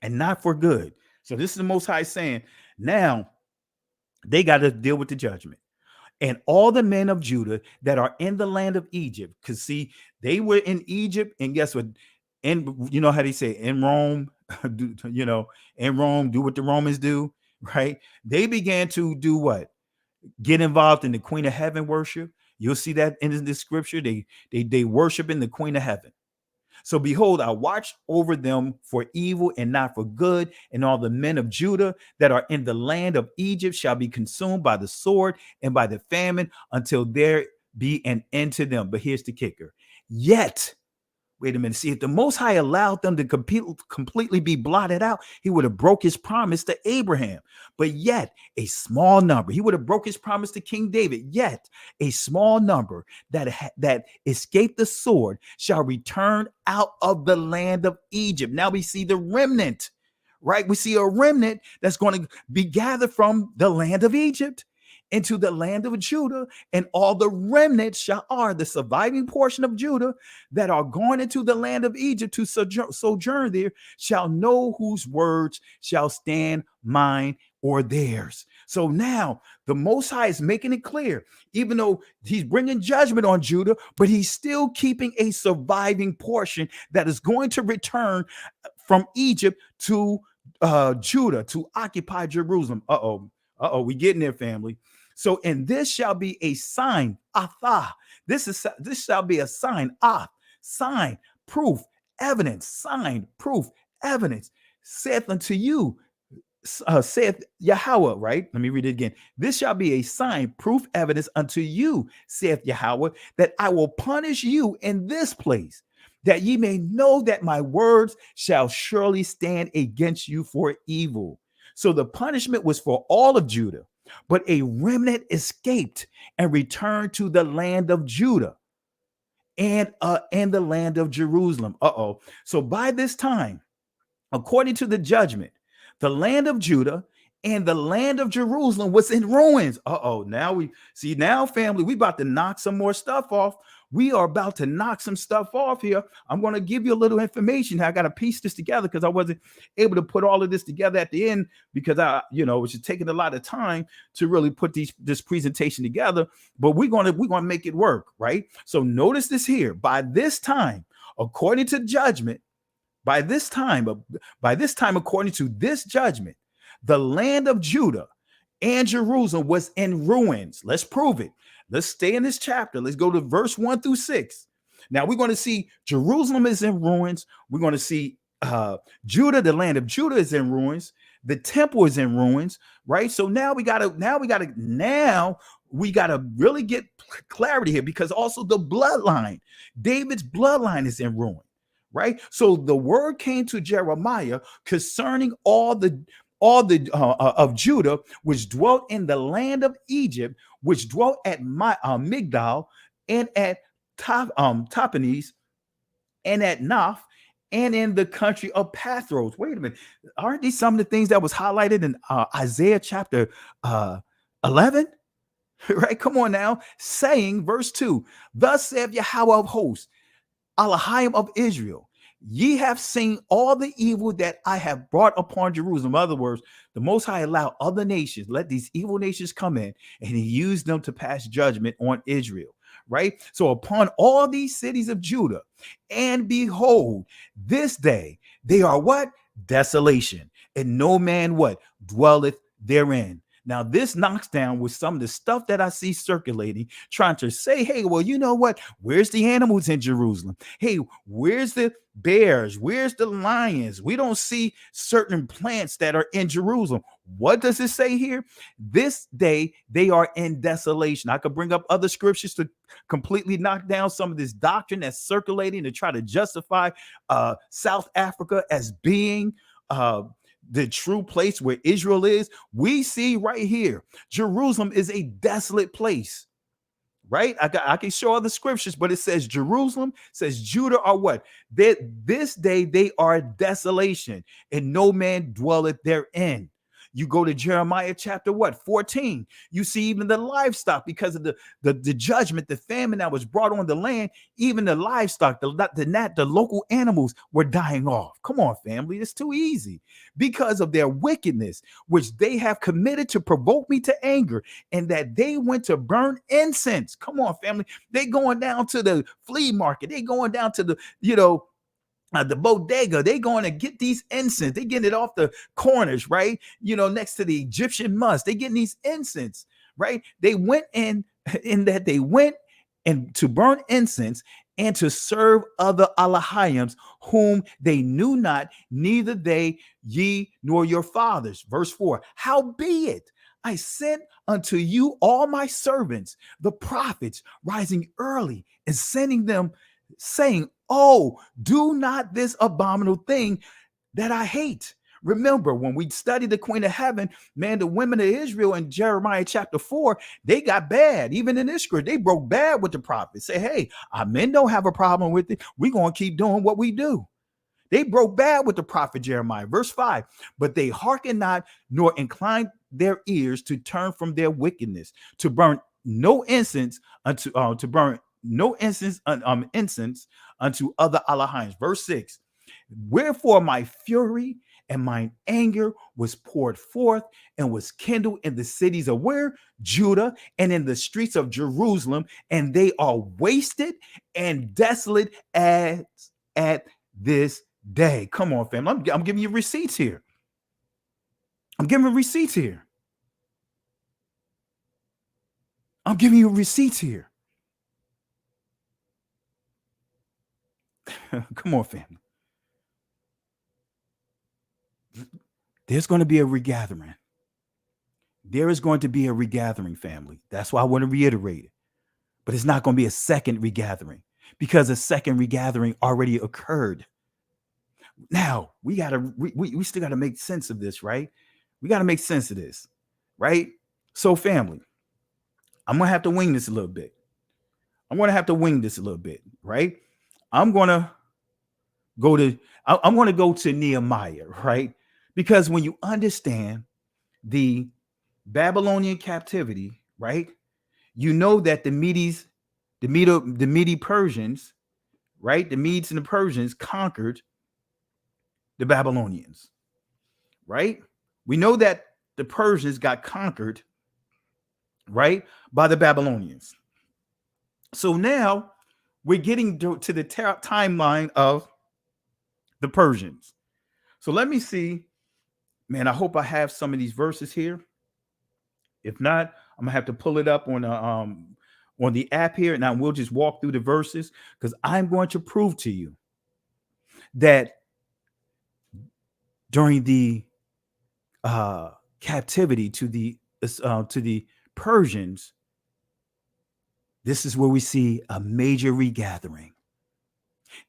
and not for good. So this is the Most High saying, now they got to deal with the judgment. And all the men of Judah that are in the land of Egypt, because see, they were in Egypt, and guess what? And you know how they say, in Rome, in Rome, do what the Romans do. Right? They began to do what? Get involved in the Queen of Heaven worship. You'll see that in the scripture. They worship in the Queen of Heaven. So behold, I watch over them for evil and not for good, and all the men of Judah that are in the land of Egypt shall be consumed by the sword and by the famine, until there be an end to them. But here's the kicker. Yet, Wait a minute. See, if the Most High allowed them to completely be blotted out, he would have broke his promise to Abraham. But yet, a small number. He would have broke his promise to King David. Yet, a small number that escaped the sword shall return out of the land of Egypt. Now we see the remnant, right? We see a remnant that's going to be gathered from the land of Egypt into the land of Judah, and all the remnants are the surviving portion of Judah that are going into the land of Egypt to sojourn there, shall know whose words shall stand mine or theirs. So now the Most High is making it clear, even though he's bringing judgment on Judah, but he's still keeping a surviving portion that is going to return from Egypt to Judah to occupy Jerusalem. We getting there, family. So, and this shall be a sign, this shall be a sign, sign, proof, evidence, sign, proof, evidence, saith unto you, saith Yahweh, right? Let me read it again. This shall be a sign, proof, evidence unto you, saith Yahweh, that I will punish you in this place, that ye may know that my words shall surely stand against you for evil. So the punishment was for all of Judah, but a remnant escaped and returned to the land of Judah and the land of Jerusalem. So by this time, according to the judgment, the land of Judah and the land of Jerusalem was in ruins. Now we see, now family, we about to knock some more stuff off. We are about to knock some stuff off here. I'm going to give you a little information. I got to piece this together because I wasn't able to put all of this together at the end because it was just taking a lot of time to really put this presentation together. But we're going to make it work, right? So notice this here. By this time, according to judgment, by this time, according to this judgment, the land of Judah and Jerusalem was in ruins. Let's prove it. Let's stay in this chapter. Let's go to verse 1 through 6. Now we're going to see Jerusalem is in ruins. We're going to see Judah, the land of Judah is in ruins. The temple is in ruins, right? So now we gotta really get clarity here, because also the bloodline, David's bloodline is in ruin, right? So the word came to Jeremiah concerning all the of Judah, which dwelt in the land of Egypt, which dwelt at Migdal, and at Tapanes, and at Naph, and in the country of Pathros. Wait a minute. Aren't these some of the things that was highlighted in Isaiah chapter 11? Right? Come on now. Saying, verse 2, thus saith Yahweh of hosts, Elohim of Israel, ye have seen all the evil that I have brought upon Jerusalem. In other words, the Most High allowed other nations, let these evil nations come in, and he used them to pass judgment on Israel, right? So upon all these cities of Judah, and behold, this day they are what? Desolation, and no man what? Dwelleth therein. Now, this knocks down with some of the stuff that I see circulating, trying to say, hey, well, you know what? Where's the animals in Jerusalem? Hey, where's the bears? Where's the lions? We don't see certain plants that are in Jerusalem. What does it say here? This day they are in desolation. I could bring up other scriptures to completely knock down some of this doctrine that's circulating to try to justify South Africa as being the true place where Israel is. We see right here, Jerusalem is a desolate place, right? I can show other scriptures, but it says Jerusalem, says Judah are what? This day they are desolation, and no man dwelleth therein. You go to Jeremiah chapter 14. You see even the livestock, because of the judgment, the famine that was brought on the land, even the livestock, the local animals were dying off. Come on, family, it's too easy. Because of their wickedness, which they have committed to provoke me to anger, and that they went to burn incense. Come on, family. They going down to the flea market. They going down to the bodega. They going to get these incense. They getting it off the corners, right? Next to the Egyptian musk. They getting these incense, right? They went in that they went and to burn incense and to serve other Elohims whom they knew not, neither they, ye, nor your fathers. Verse 4, howbeit I sent unto you all my servants, the prophets, rising early and sending them saying, oh, do not this abominable thing that I hate. Remember, when we studied the Queen of Heaven, man, the women of Israel in Jeremiah chapter 4, they got bad. Even in this script, they broke bad with the prophet. Say, hey, our men don't have a problem with it. We're going to keep doing what we do. They broke bad with the prophet Jeremiah. Verse 5, but they hearken not, nor incline their ears to turn from their wickedness, to burn no incense unto incense unto other Elohims. Verse 6, wherefore my fury and mine anger was poured forth and was kindled in the cities of where? Judah, and in the streets of Jerusalem, and they are wasted and desolate as at this day. Come on, fam. I'm giving you receipts here. I'm giving receipts here. I'm giving you receipts here. Come on, family. There's going to be a regathering. There is going to be a regathering, family. That's why I want to reiterate it. But it's not going to be a second regathering, because a second regathering already occurred. Now, we still got to make sense of this, right? We got to make sense of this, right? So, family, I'm going to have to wing this a little bit. Right? I'm going to go to Nehemiah, right? Because when you understand the Babylonian captivity, right? You know that the Medes Persians, right? The Medes and the Persians conquered the Babylonians, right? We know that the Persians got conquered, right, by the Babylonians. So now we're getting to the timeline of the Persians. So let me see, man. I hope I have some of these verses here. If not, I'm gonna have to pull it up on the app here, and we'll just walk through the verses, because I'm going to prove to you that during the captivity to the Persians, this is where we see a major regathering.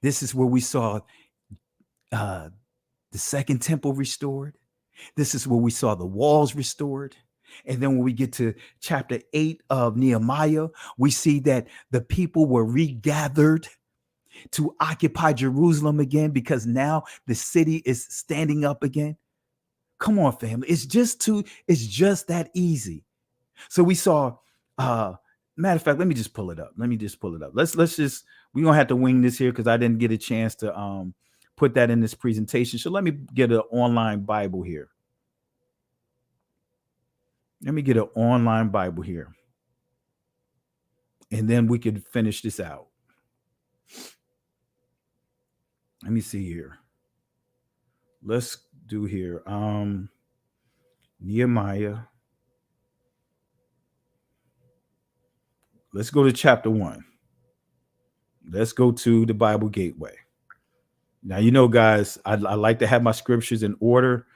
This is where we saw the second temple restored. This is where we saw the walls restored. And then when we get to chapter 8 of Nehemiah, we see that the people were regathered to occupy Jerusalem again, because now the city is standing up again. Come on, family. It's just that easy. So we saw, matter of fact, let me just pull it up. We're gonna have to wing this here, because I didn't get a chance to put that in this presentation. So let me get an online Bible here. And then we could finish this out. Let me see here. Let's do here. Nehemiah. Let's go to chapter 1. Let's go to the Bible Gateway. Now, you know, guys, I like to have my scriptures in order,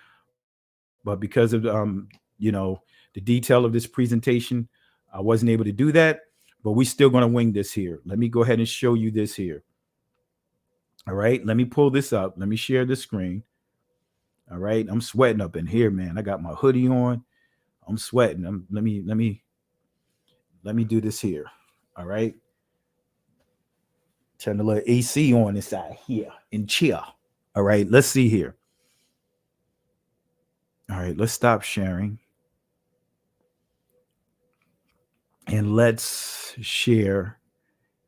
but because of the detail of this presentation, I wasn't able to do that. But we're still going to wing this here. Let me go ahead and show you this here. All right, let me pull this up. Let me share the screen. All right, I'm sweating up in here, man. I got my hoodie on. I'm sweating. Let me do this here. All right. Turn the little AC on inside here and chill. All right, let's see here. All right, let's stop sharing. And let's share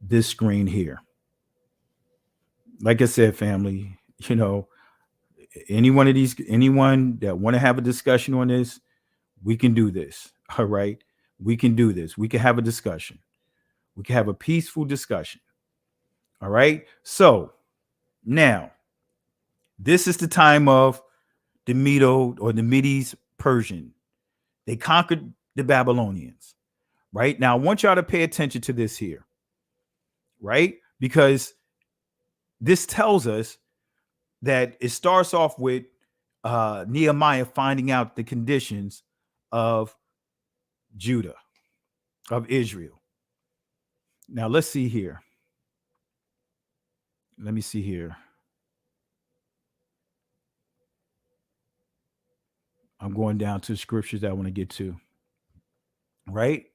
this screen here. Like I said, family, anyone that want to have a discussion on this, we can do this. All right. We can do this. We can have a discussion. We can have a peaceful discussion. All right. So now, this is the time of the Medo or the Medes Persian. They conquered the Babylonians. Right now, I want y'all to pay attention to this here. Right, because this tells us that it starts off with Nehemiah finding out the conditions of Judah, of Israel. Now, let's see here. let me see here. I'm going down to scriptures that I want to get to. Right?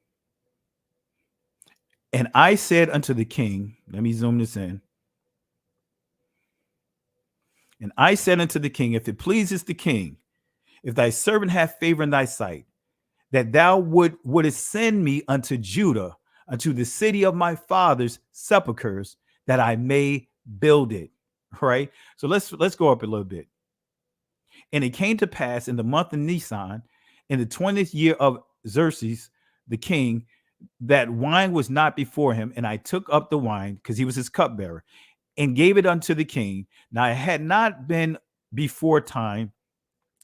And I said unto the king, let me zoom this in. And I said unto the king, if it pleases the king, if thy servant have favor in thy sight, that thou wouldest send me unto Judah, unto the city of my father's sepulchres, that I may build it. Right? So let's go up a little bit. And it came to pass in the month of Nisan, in the 20th year of Xerxes, the king, that wine was not before him. And I took up the wine, because he was his cupbearer, and gave it unto the king. Now it had not been before time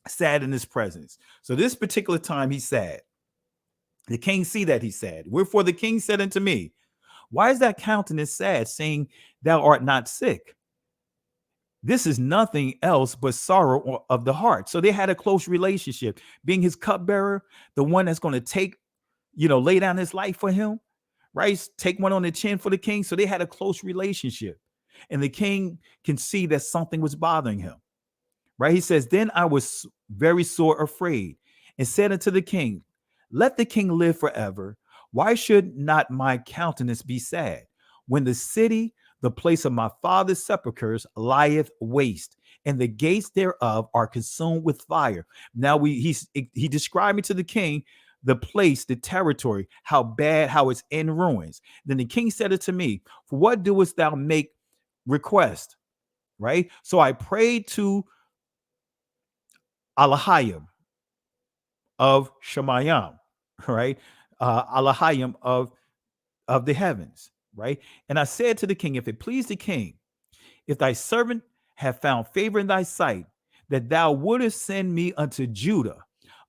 sad in his presence. So this particular time he's sad. The king see that he's sad. Wherefore the king said unto me, why is that countenance sad, saying thou art not sick? This is nothing else but sorrow of the heart. So they had a close relationship, being his cupbearer, the one that's going to take, lay down his life for him, right? Take one on the chin for the king. So they had a close relationship, and the king can see that something was bothering him, right? He says, then I was very sore afraid and said unto the king, let the king live forever. Why should not my countenance be sad when the city, the place of my father's sepulchres, lieth waste, and the gates thereof are consumed with fire? Now he described to the king the place, the territory, how bad, how it's in ruins. Then the king said unto me, for what doest thou make request? Right? So I prayed to Elohim of Shemayim, right? Elohim of the heavens, right? And I said to the king, if it please the king, if thy servant have found favor in thy sight, that thou wouldest send me unto Judah,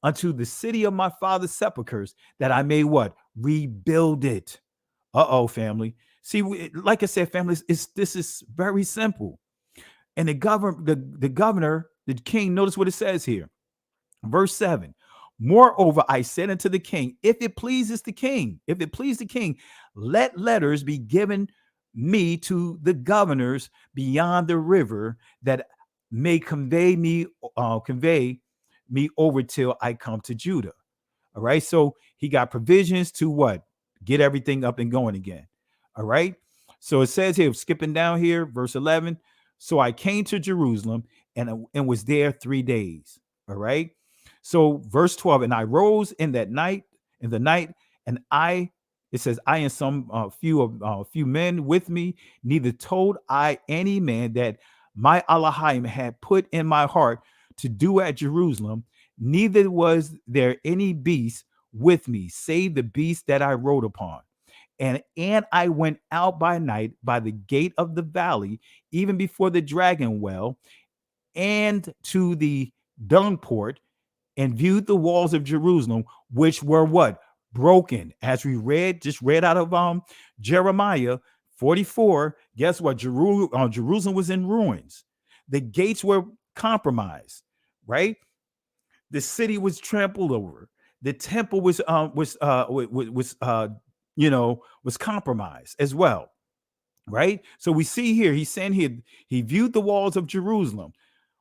unto the city of my father's sepulchres, that I may what? Rebuild it. Family. See, like I said, family, this is very simple. And the governor, the king, notice what it says here. Verse 7. Moreover, I said unto the king, if it pleases the king, let letters be given me to the governors beyond the river, that may convey me over till I come to Judah. All right. So he got provisions to what? Get everything up and going again. All right. So it says here, skipping down here, verse 11. So I came to Jerusalem and was there 3 days. All right. So verse 12, and I rose in the night, and it says, I and some few men with me, neither told I any man that my Elohim had put in my heart to do at Jerusalem, neither was there any beast with me, save the beast that I rode upon. And I went out by night by the gate of the valley, even before the dragon well, and to the dung port, and viewed the walls of Jerusalem, which were what? Broken. As we just read out of Jeremiah 44. Guess what? Jerusalem was in ruins. The gates were compromised, right? The city was trampled over. The temple was compromised as well, right? So we see here, he's saying here, he viewed the walls of Jerusalem,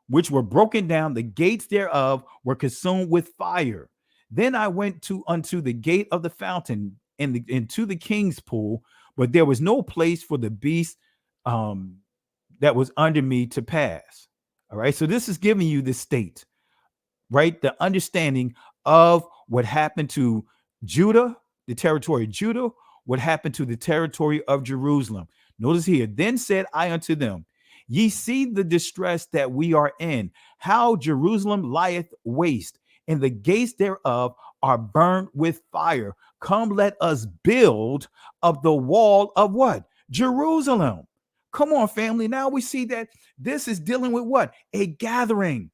which were broken down, the gates thereof were consumed with fire. Then I went unto the gate of the fountain and into the king's pool, but there was no place for the beast that was under me to pass. All right. So this is giving you the state, right? The understanding of what happened to Judah, the territory of Judah, what happened to the territory of Jerusalem. Notice here, then said I unto them, ye see the distress that we are in, how Jerusalem lieth waste, and the gates thereof are burned with fire. Come, let us build up the wall of what? Jerusalem. Come on, family. Now we see that this is dealing with what? A gathering.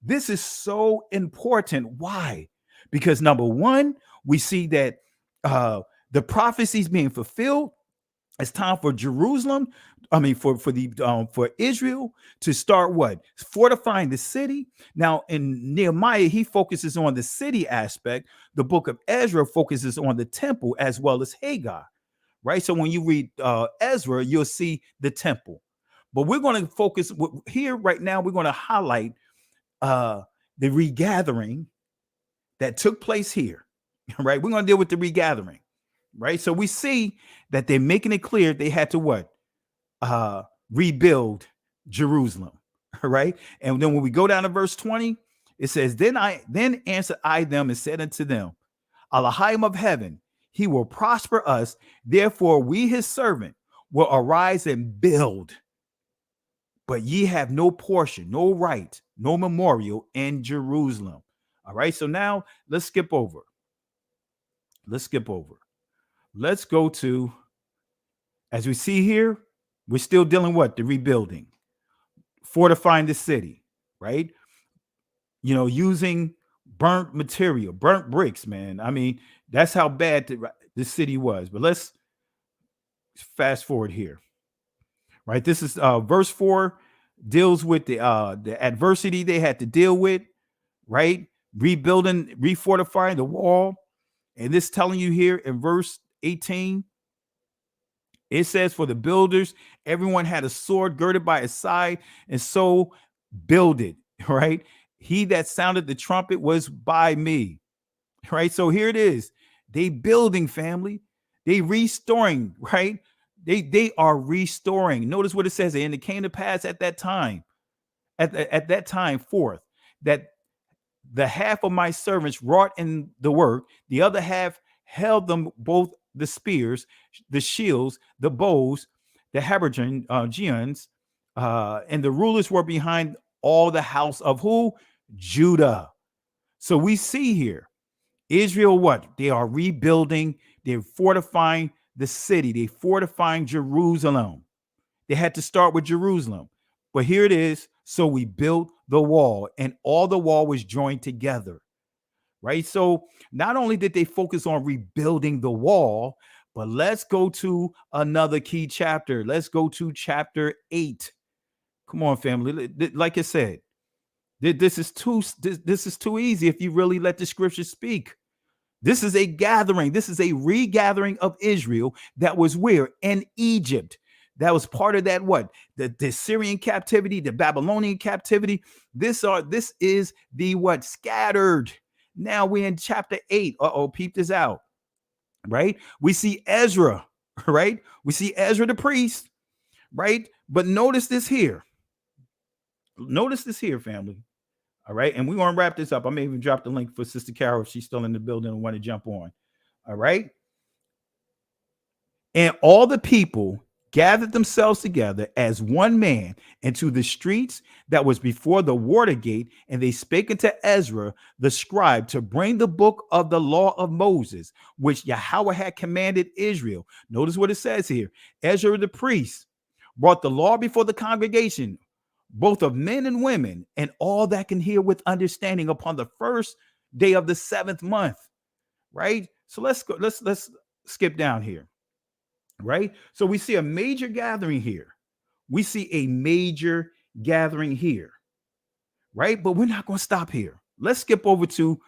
This is so important. Why? Because number one, we see that the prophecies being fulfilled. It's time for Jerusalem. For Israel to start what? Fortifying the city. Now in Nehemiah, he focuses on the city aspect. The book of Ezra focuses on the temple as well as Hagar, right? So when you read Ezra, you'll see the temple. But we're going to focus here right now. We're going to highlight the regathering that took place here, right? We're going to deal with the regathering, right? So we see that they're making it clear they had to what? Rebuild Jerusalem, right? And then when we go down to verse 20, it says, then answered I them and said unto them, Elohim of heaven, he will prosper us. Therefore, we his servant will arise and build. But ye have no portion, no right, no memorial in Jerusalem. All right. So now let's skip over. Let's go to, as we see here, we're still dealing with the rebuilding, fortifying the city, right? Using burnt material, burnt bricks, man. I mean, that's how bad the city was. But let's fast forward here, right? This is verse 4 deals with the adversity they had to deal with, right? Rebuilding, refortifying the wall. And this telling you here in verse 18, it says, for the builders, everyone had a sword girded by his side, and so builded, right? He that sounded the trumpet was by me, right? So here it is. They building, family. They restoring, right? They are restoring. Notice what it says. And it came to pass at that time, at that time forth, that the half of my servants wrought in the work, the other half held them both the spears, the shields, the bows, the habergeons, and the rulers were behind all the house of who? Judah. So we see here, Israel, what? They are rebuilding, they're fortifying the city, they're fortifying Jerusalem. They had to start with Jerusalem. But here it is. So we built the wall, and all the wall was joined together, right? So not only did they focus on rebuilding the wall, but let's go to another key chapter. Let's go to chapter 8. Come on, family. Like I said, this is too easy if you really let the scriptures speak. This is a gathering. This is a regathering of Israel that was where? In Egypt. That was part of that what? The Assyrian captivity, the Babylonian captivity. This is the what? Scattered. Now we're in chapter 8. Peep this out. Right? We see Ezra, right? We see Ezra the priest, right? But notice this here. Notice this here, family. All right. And we're going to wrap this up. I may even drop the link for Sister Carol if she's still in the building and want to jump on. All right. And all the people gathered themselves together as one man into the streets that was before the water gate, and they spake unto Ezra the scribe to bring the book of the law of Moses, which Yahweh had commanded Israel. Notice what it says here. Ezra the priest brought the law before the congregation, both of men and women, and all that can hear with understanding upon the first day of the 7th month. Right? So let's skip down here. Right? So we see a major gathering here. We see a major gathering here. Right? But we're not going to stop here. Let's skip over to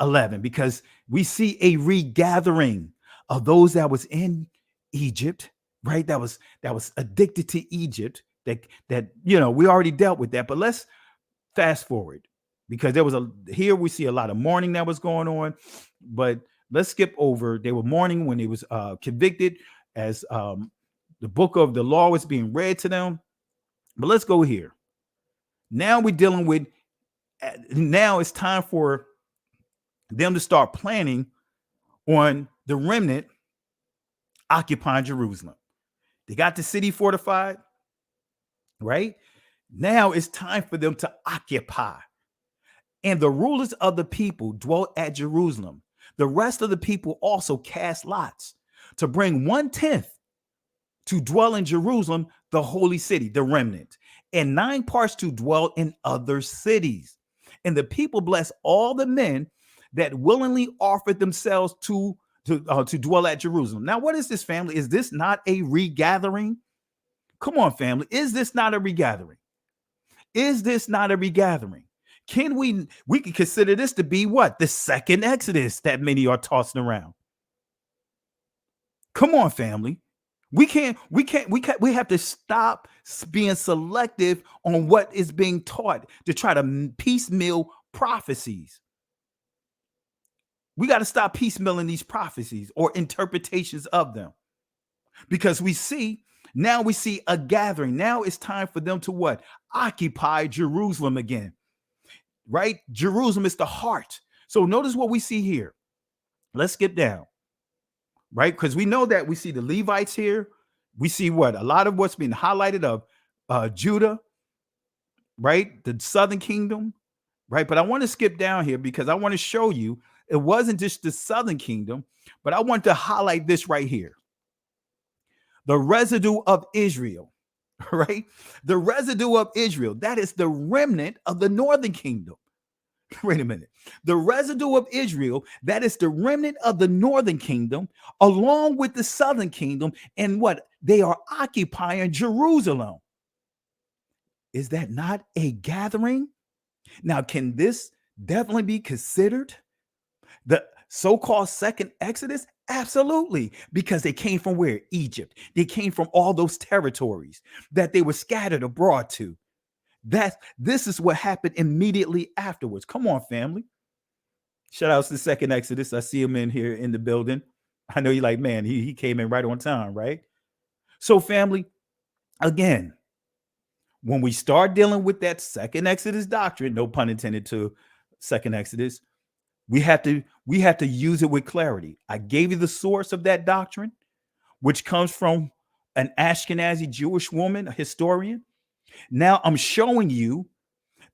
11 because we see a regathering of those that was in Egypt, right? That was addicted to Egypt. That we already dealt with that. But let's fast forward because here we see a lot of mourning that was going on. But let's skip over. They were mourning when they was convicted as the book of the law was being read to them. But let's go here. Now we're dealing with, now it's time for them to start planning on the remnant occupying Jerusalem. They got the city fortified, right? Now it's time for them to occupy. And the rulers of the people dwelt at Jerusalem. The rest of the people also cast lots to bring 1/10 to dwell in Jerusalem, the holy city, the remnant, and 9 parts to dwell in other cities. And the people blessed all the men that willingly offered themselves to dwell at Jerusalem. Now, what is this, family? Is this not a regathering? Come on, family. Is this not a regathering? Is this not a regathering? Can we can consider this to be what? The second Exodus that many are tossing around. Come on, family. We have to stop being selective on what is being taught to try to piecemeal prophecies. We got to stop piecemealing these prophecies or interpretations of them, because we see a gathering. Now it's time for them to what? Occupy Jerusalem again, right? Jerusalem is the heart. So notice what we see here. Let's skip down, right? Because we know that we see the Levites here. We see what? A lot of what's being highlighted of Judah, right? The southern kingdom, right? But I want to skip down here because I want to show you it wasn't just the southern kingdom, but I want to highlight this right here. The residue of Israel, right? The residue of Israel, that is the remnant of the northern kingdom. Wait a minute. The residue of Israel, that is the remnant of the northern kingdom, along with the southern kingdom, and what? They are occupying Jerusalem. Is that not a gathering? Now, can this definitely be considered the so-called second Exodus? Absolutely, because they came from where? Egypt. They came from all those territories that they were scattered abroad to. This is what happened immediately afterwards. Come on, family. Shout out to the second Exodus. I see him in here in the building. I know you're like, man, he came in right on time, right? So, family, again, when we start dealing with that second Exodus doctrine, no pun intended to second Exodus, we have to use it with clarity. I gave you the source of that doctrine, which comes from an Ashkenazi Jewish woman, a historian. Now I'm showing you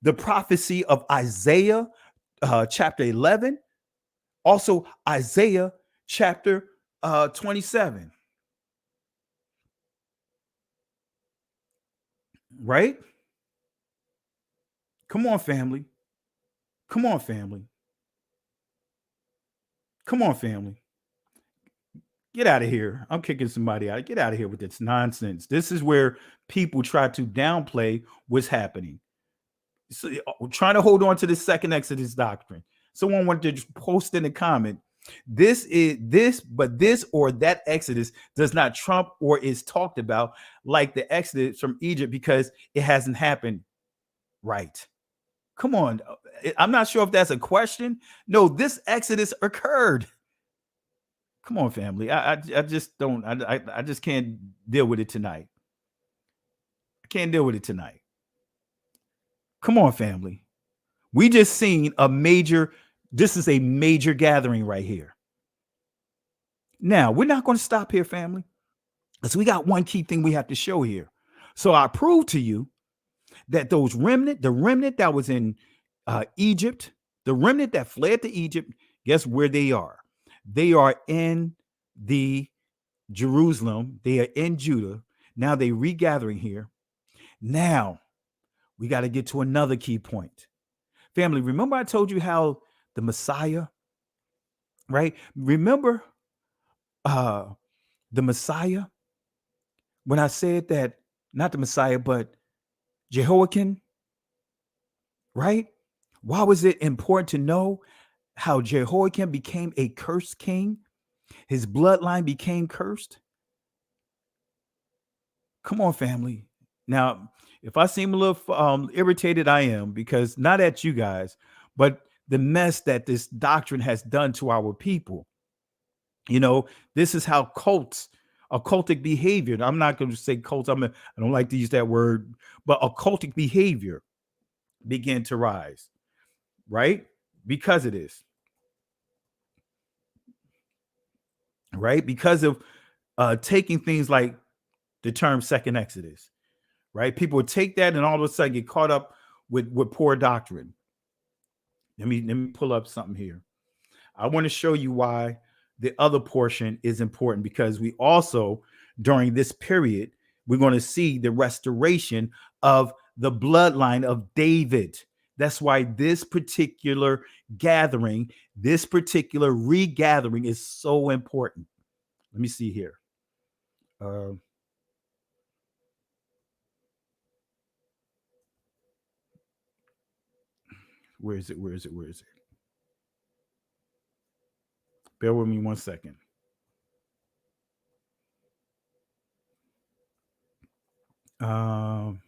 the prophecy of Isaiah chapter 11, also Isaiah chapter 27. Right? Come on, family. Come on, family. Come on, family. Get out of here. I'm kicking somebody out. Get out of here with this nonsense. This is where people try to downplay what's happening. So, trying to hold on to the second Exodus doctrine. Someone wanted to post in a comment, this or that Exodus does not trump or is talked about like the Exodus from Egypt because it hasn't happened. Right. Come on. I'm not sure if that's a question. No, this Exodus occurred. Come on, family. I just don't. I just can't deal with it tonight. I can't deal with it tonight. Come on, family. We just seen this is a major gathering right here. Now, we're not going to stop here, family, because we got one key thing we have to show here. So I prove to you that the remnant that was in Egypt, the remnant that fled to Egypt, guess where they are? They are in the Jerusalem. They are in Judah. Now they regathering here. Now we got to get to another key point. Family, remember I told you how the Messiah, right? Remember the Messiah when I said that, not the Messiah, but Jehoiakim, right? Why was it important to know how Jehoiakim became a cursed king? His bloodline became cursed. Come on, family. Now, if I seem a little irritated, I am, because not at you guys, but the mess that this doctrine has done to our people. You know, this is how occultic behavior. I'm not going to say cults. I don't like to use that word, but occultic behavior began to rise, right? Because of this, right? Because of taking things like the term second Exodus, right? People would take that and all of a sudden get caught up with poor doctrine. Let me pull up something here. I want to show you why the other portion is important, because we also, during this period, we're going to see the restoration of the bloodline of David. That's why this particular gathering, this particular regathering is so important. Let me see here. Where is it? Bear with me 1 second. I'm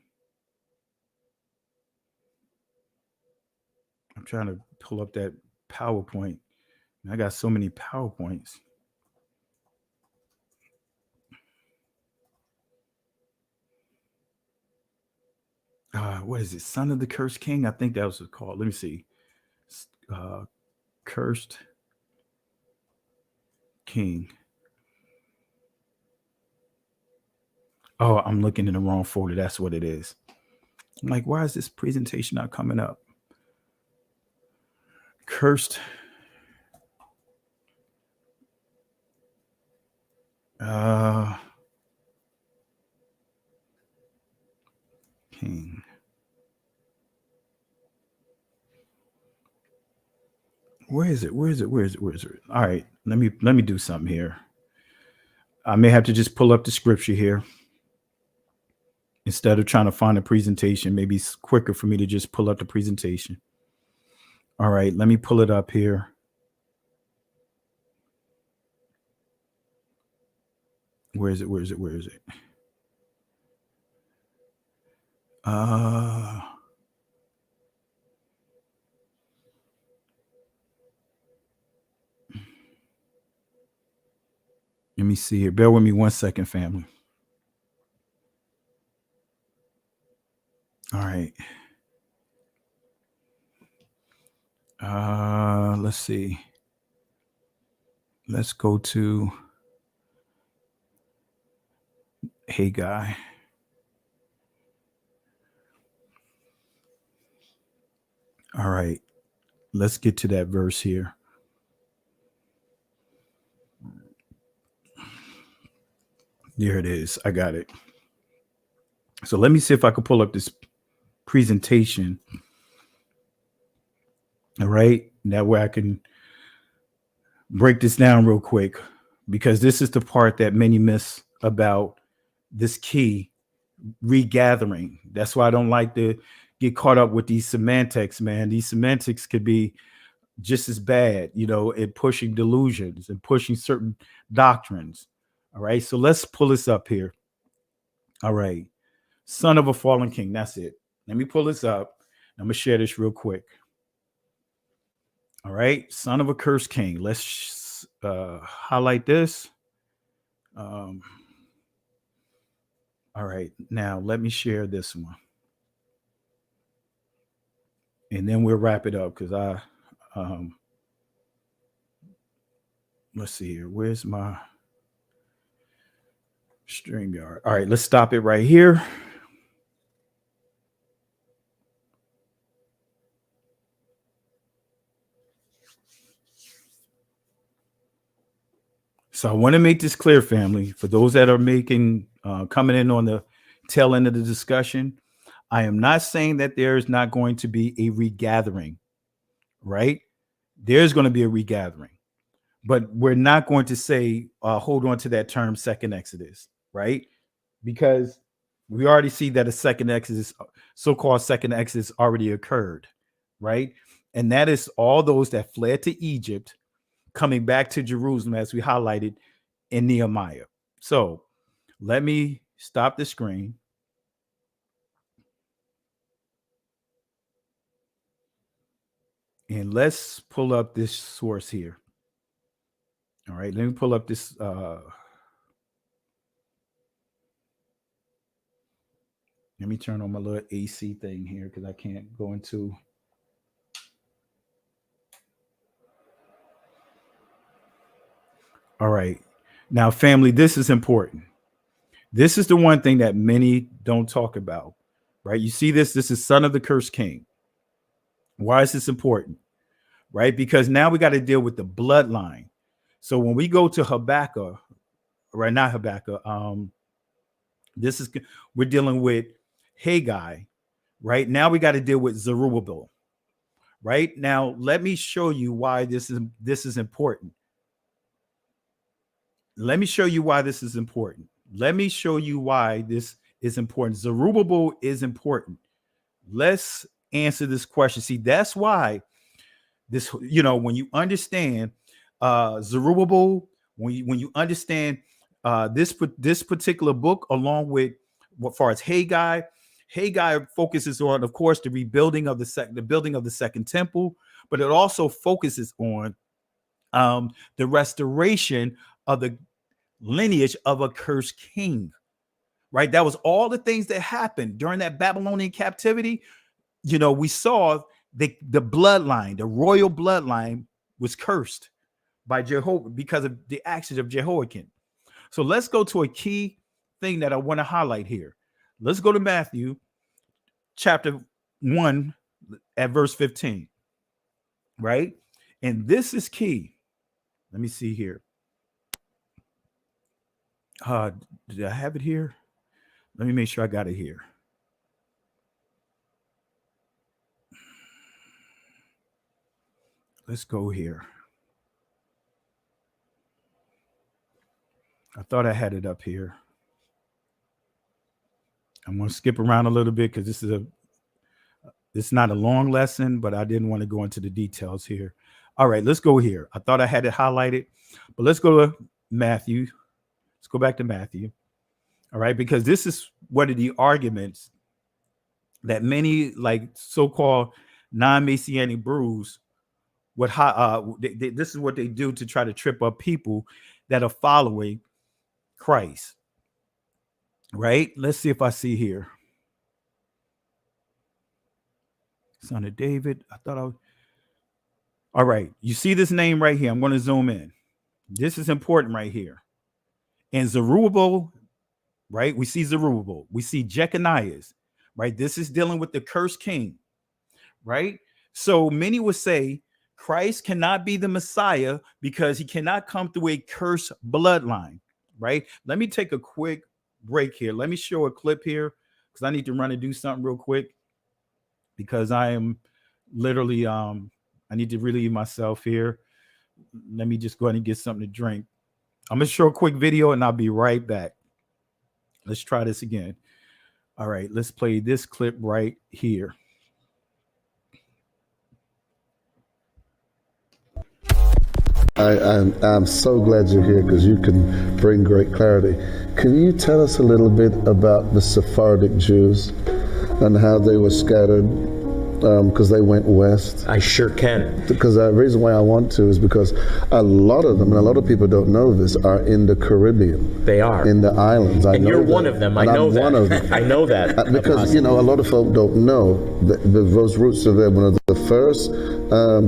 trying to pull up that PowerPoint. I got so many PowerPoints. What is it? Son of the Cursed King? I think that was called. Let me see. Cursed King. Oh, I'm looking in the wrong folder. That's what it is. I'm like, why is this presentation not coming up? Cursed. King. Where is it? Where is it? Where is it? Where is it? All right, let me do something here. I may have to just pull up the scripture here instead of trying to find a presentation. Maybe it's quicker for me to just pull up the presentation. All right, let me pull it up here. Where is it? Where is it? Where is it? Let me see here. Bear with me 1 second, family. All right. Let's see. Let's go to Haggai. All right. Let's get to that verse here. There it is. I got it. So let me see if I can pull up this presentation. All right. That way I can break this down real quick, because this is the part that many miss about this key regathering. That's why I don't like to get caught up with these semantics, man. These semantics could be just as bad, in pushing delusions and pushing certain doctrines. All right. So let's pull this up here. All right. Son of a fallen king. That's it. Let me pull this up. I'm going to share this real quick. All right. Son of a cursed king. Let's highlight this. All right. Now let me share this one. And then we'll wrap it up, because let's see here. Where's my StreamYard? All right, let's stop it right here. So I want to make this clear, family, for those that are coming in on the tail end of the discussion. I am not saying that there is not going to be a regathering, right? There's going to be a regathering, but we're not going to say, hold on to that term, second Exodus, right? Because we already see that a second Exodus, so-called second Exodus, already occurred, right? And that is all those that fled to Egypt coming back to Jerusalem, as we highlighted in Nehemiah. So let me stop the screen. And let's pull up this source here. All right, let me pull up this. Let me turn on my little AC thing here, because I can't go into. All right. Now, family, this is important. This is the one thing that many don't talk about, right? You see this? This is son of the cursed king. Why is this important? Right? Because now we got to deal with the bloodline. So when we go to Habakkuk, right? Not Habakkuk. We're dealing with Haggai, right? Now we got to deal with Zerubbabel, right? Now let me show you why this is important. Let me show you why this is important. Let me show you why this is important. Zerubbabel is important. Let's answer this question. See, that's why this, when you understand Zerubbabel, when you understand this particular book, along with far as Haggai focuses on, of course, the rebuilding of the building of the second temple, but it also focuses on the restoration of the lineage of a cursed king. Right? That was all the things that happened during that Babylonian captivity. We saw the bloodline, the royal bloodline was cursed by Jehovah because of the actions of Jehoiakim. So let's go to a key thing that I want to highlight here. Let's go to Matthew chapter 1 at verse 15. Right? And this is key. Let me see here. Did I have it here? Let me make sure I got it here. Let's go here. I thought I had it up here. I'm going to skip around a little bit because it's not a long lesson, but I didn't want to go into the details here. All right, let's go here. I thought I had it highlighted, but let's go to Matthew. Let's go back to Matthew. All right, because this is one of the arguments that many like so-called non-Messianic brews this is what they do to try to trip up people that are following Christ. Right? Let's see if I see here. Son of David. All right. You see this name right here. I'm going to zoom in. This is important right here. And Zerubbabel, right? We see Zerubbabel. We see Jeconiah's, right? This is dealing with the cursed king, right? So many would say Christ cannot be the Messiah because he cannot come through a cursed bloodline, right? Let me take a quick break here. Let me show a clip here because I need to run and do something real quick because I am literally, I need to relieve myself here. Let me just go ahead and get something to drink. I'm going to show a quick video and I'll be right back. Let's try this again. All right, let's play this clip right here. I'm so glad you're here because you can bring great clarity. Can you tell us a little bit about the Sephardic Jews and how they were scattered because they went west? I sure can. Because the reason why I want to is because a lot of them, and a lot of people don't know this, are in the Caribbean. They are. In the islands. And you're one of them. I know that. I'm one of them. I know that. Because, a lot of folk don't know that those roots are there. One of the first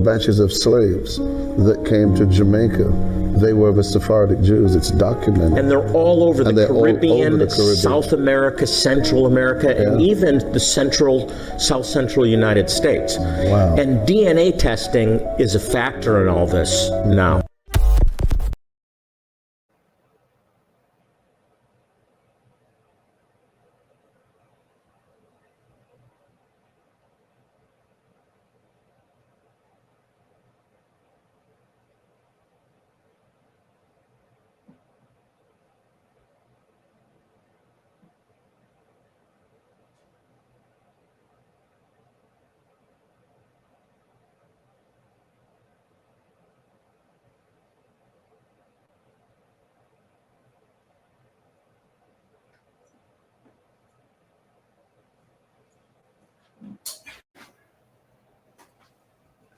batches of slaves that came to Jamaica, they were the Sephardic Jews. It's documented. And they're all over the Caribbean, South America, Central America, and even the South Central United States. Wow. And DNA testing is a factor in all this now.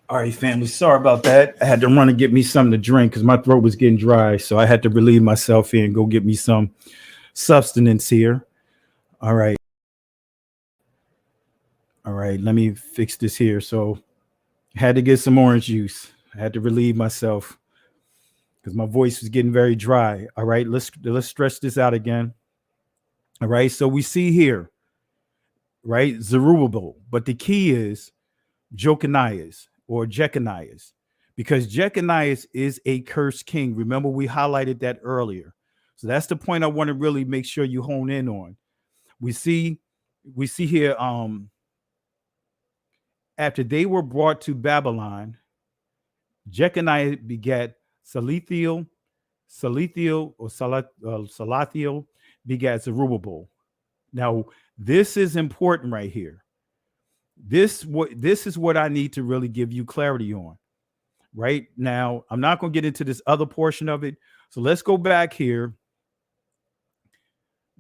All right, family. Sorry about that. I had to run and get me something to drink because my throat was getting dry. So I had to relieve myself here and go get me some sustenance here. All right. All right. Let me fix this here. So I had to get some orange juice. I had to relieve myself because my voice was getting very dry. All right. Let's stretch this out again. All right. So we see here, right, Zerubbabel. But the key is Jeconiah's. Or Jeconiah's, because Jeconiah is a cursed king. Remember, we highlighted that earlier. So that's the point I want to really make sure you hone in on. We see here, after they were brought to Babylon, Jeconiah begat Salathiel begat Zerubbabel. Now, this is important right here. This is what I need to really give you clarity on. Right now, I'm not going to get into this other portion of it. So let's go back here.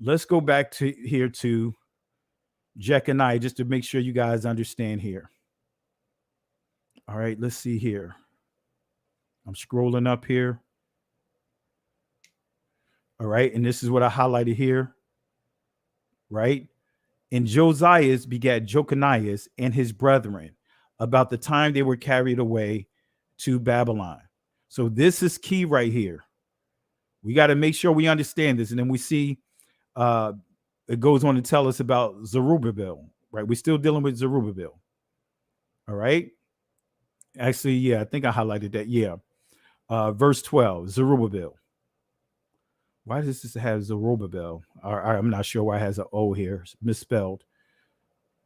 let's go back to here to Jeconiah just to make sure you guys understand here. All right, let's see here. I'm scrolling up here. All right, and this is what I highlighted here. Right? And Josias begat Jeconiah and his brethren about the time they were carried away to Babylon. So this is key right here. We got to make sure we understand this. And then we see it goes on to tell us about Zerubbabel, right? We're still dealing with Zerubbabel. All right. Actually, yeah, I think I highlighted that. Yeah. Verse 12, Zerubbabel. Why does this have Zerubbabel? I'm not sure why it has an O here. It's misspelled.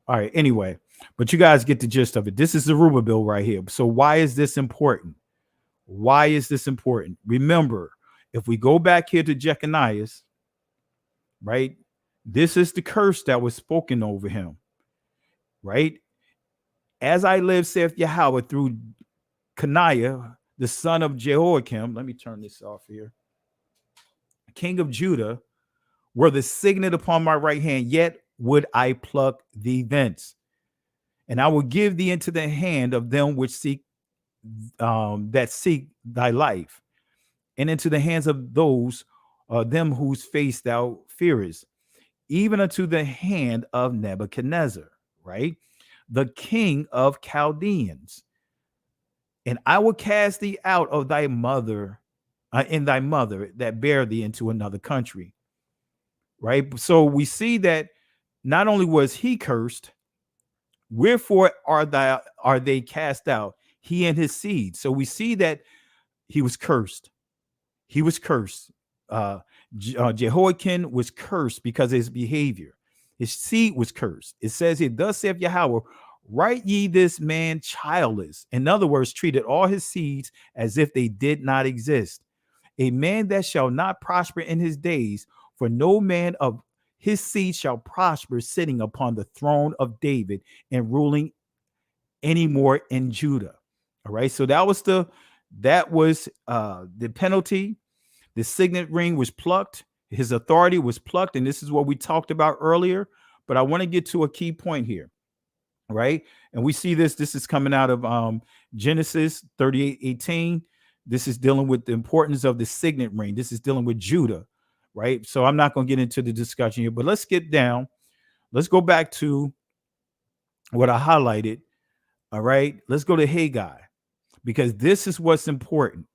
All right. Anyway, but you guys get the gist of it. This is Zerubbabel right here. So why is this important? Why is this important? Remember, if we go back here to Jeconiah, right? This is the curse that was spoken over him, right? As I live, saith Yahweh, through Kaniah, the son of Jehoiakim. Let me turn this off here. King of Judah, were the signet upon my right hand, yet would I pluck thee thence. And I will give thee into the hand of them which seek that seek thy life, and into the hands of those them whose face thou fearest, even unto the hand of Nebuchadnezzar, right? The king of Chaldeans. And I will cast thee out of thy mother, in thy mother that bare thee into another country, right? So we see that not only was he cursed, wherefore are they cast out, he and his seed. So we see that he was cursed. He was cursed. Jehoiakim was cursed because of his behavior. His seed was cursed. It says here, thus saith Yahweh, write ye this man childless. In other words, treated all his seeds as if they did not exist. A man that shall not prosper in his days, for no man of his seed shall prosper, sitting upon the throne of David and ruling anymore in Judah. All right. So that was the penalty. The signet ring was plucked. His authority was plucked. And this is what we talked about earlier. But I want to get to a key point here. Right. And we see this is coming out of Genesis 38:18. This is dealing with the importance of the signet ring. This is dealing with Judah. Right. So I'm not going to get into the discussion here, but let's get down. Let's go back to what I highlighted. All right. Let's go to Haggai, because this is what's important.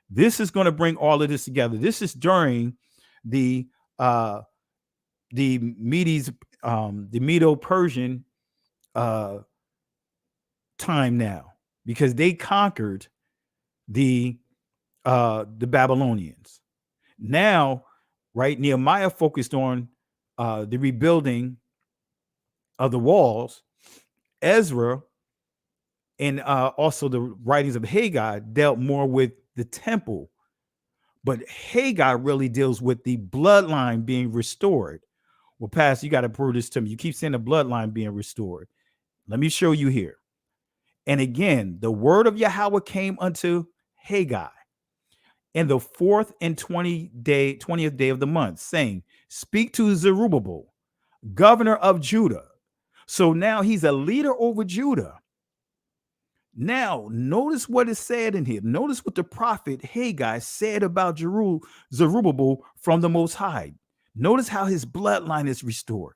This is going to bring all of this together. This is during the Medo-Persian time now, because they conquered the Babylonians. Now, right, Nehemiah focused on the rebuilding of the walls. Ezra and also the writings of Haggai dealt more with the temple, but Haggai really deals with the bloodline being restored. Well, Pastor, you got to prove this to me. You keep saying the bloodline being restored. Let me show you here. And again, the word of Yahweh came unto Haggai in the 4th and 20th day of the month, saying, speak to Zerubbabel, governor of Judah. So now he's a leader over Judah. Now, notice what is said in here. Notice what the prophet Haggai said about Zerubbabel from the Most High. Notice how his bloodline is restored.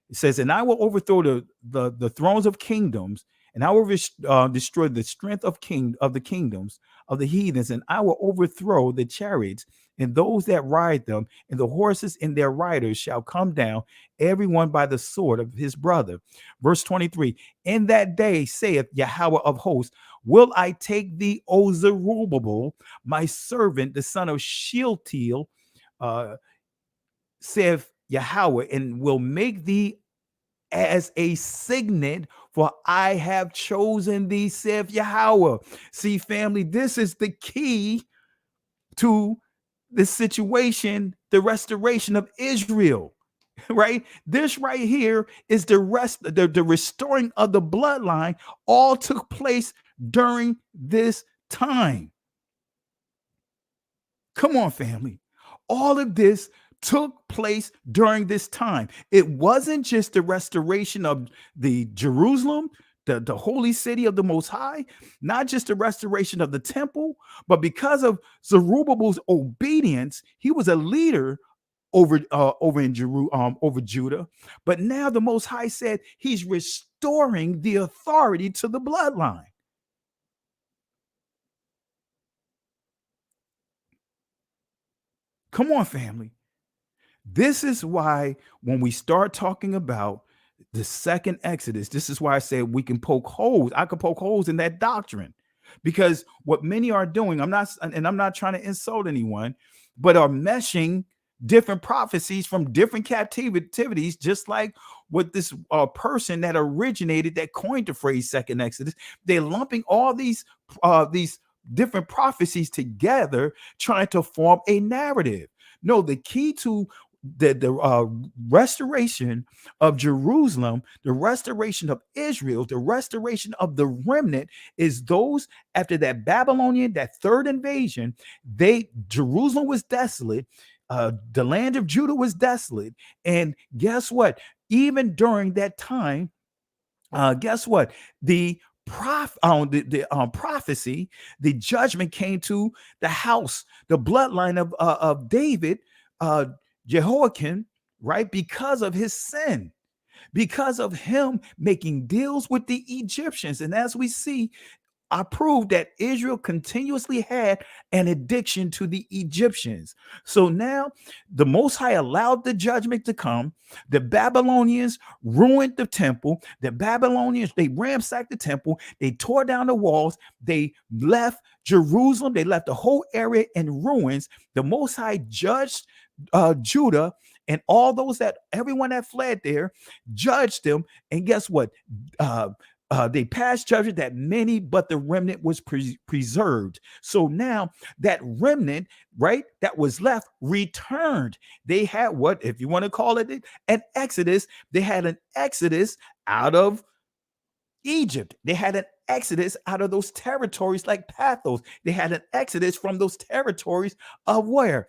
It says, and I will overthrow the thrones of kingdoms, and I will destroy the strength of the kingdoms of the heathens, and I will overthrow the chariots and those that ride them, and the horses and their riders shall come down, everyone by the sword of his brother. Verse 23, in that day, saith Yahweh of hosts, will I take thee, O Zerubbabel, my servant, the son of Shealtiel, saith Yahweh, and will make thee as a signet, for I have chosen thee, saith Yahweh. See, family, this is the key to the situation, the restoration of Israel, right? This right here is the restoring of the bloodline. All took place during this time. Come on, family. All of this took place during this time. It wasn't just the restoration of the Jerusalem, the holy city of the Most High, not just the restoration of the temple, but because of Zerubbabel's obedience, he was a leader over Judah. But now the Most High said he's restoring the authority to the bloodline. Come on, family. This is why when we start talking about the second Exodus, this is why I said we can poke holes. I could poke holes in that doctrine, because what many are doing, I'm not trying to insult anyone, but are meshing different prophecies from different captivities, just like what this person that originated, that coined the phrase second Exodus, they're lumping all these different prophecies together, trying to form a narrative. No, the key to the restoration of Jerusalem, the restoration of Israel, the restoration of the remnant is those after that Babylonian, that third invasion. Jerusalem was desolate. The land of Judah was desolate. And guess what? Even during that time, guess what? The prophecy, the judgment came to the house, the bloodline of David, Jehoiakim, right? Because of his sin, because of him making deals with the Egyptians. And as we see, I proved that Israel continuously had an addiction to the Egyptians. So now the Most High allowed the judgment to come. The Babylonians ruined the temple. The Babylonians, they ransacked the temple. They tore down the walls. They left Jerusalem. They left the whole area in ruins. The Most High judged Judah and all those everyone that fled there, judged them. And guess what? They passed judgment that many, but the remnant was preserved. So now that remnant, right, that was left returned. They had what, if you want to call it an exodus, they had an exodus out of Egypt. They had an exodus out of those territories like Pathos. They had an exodus from those territories of where?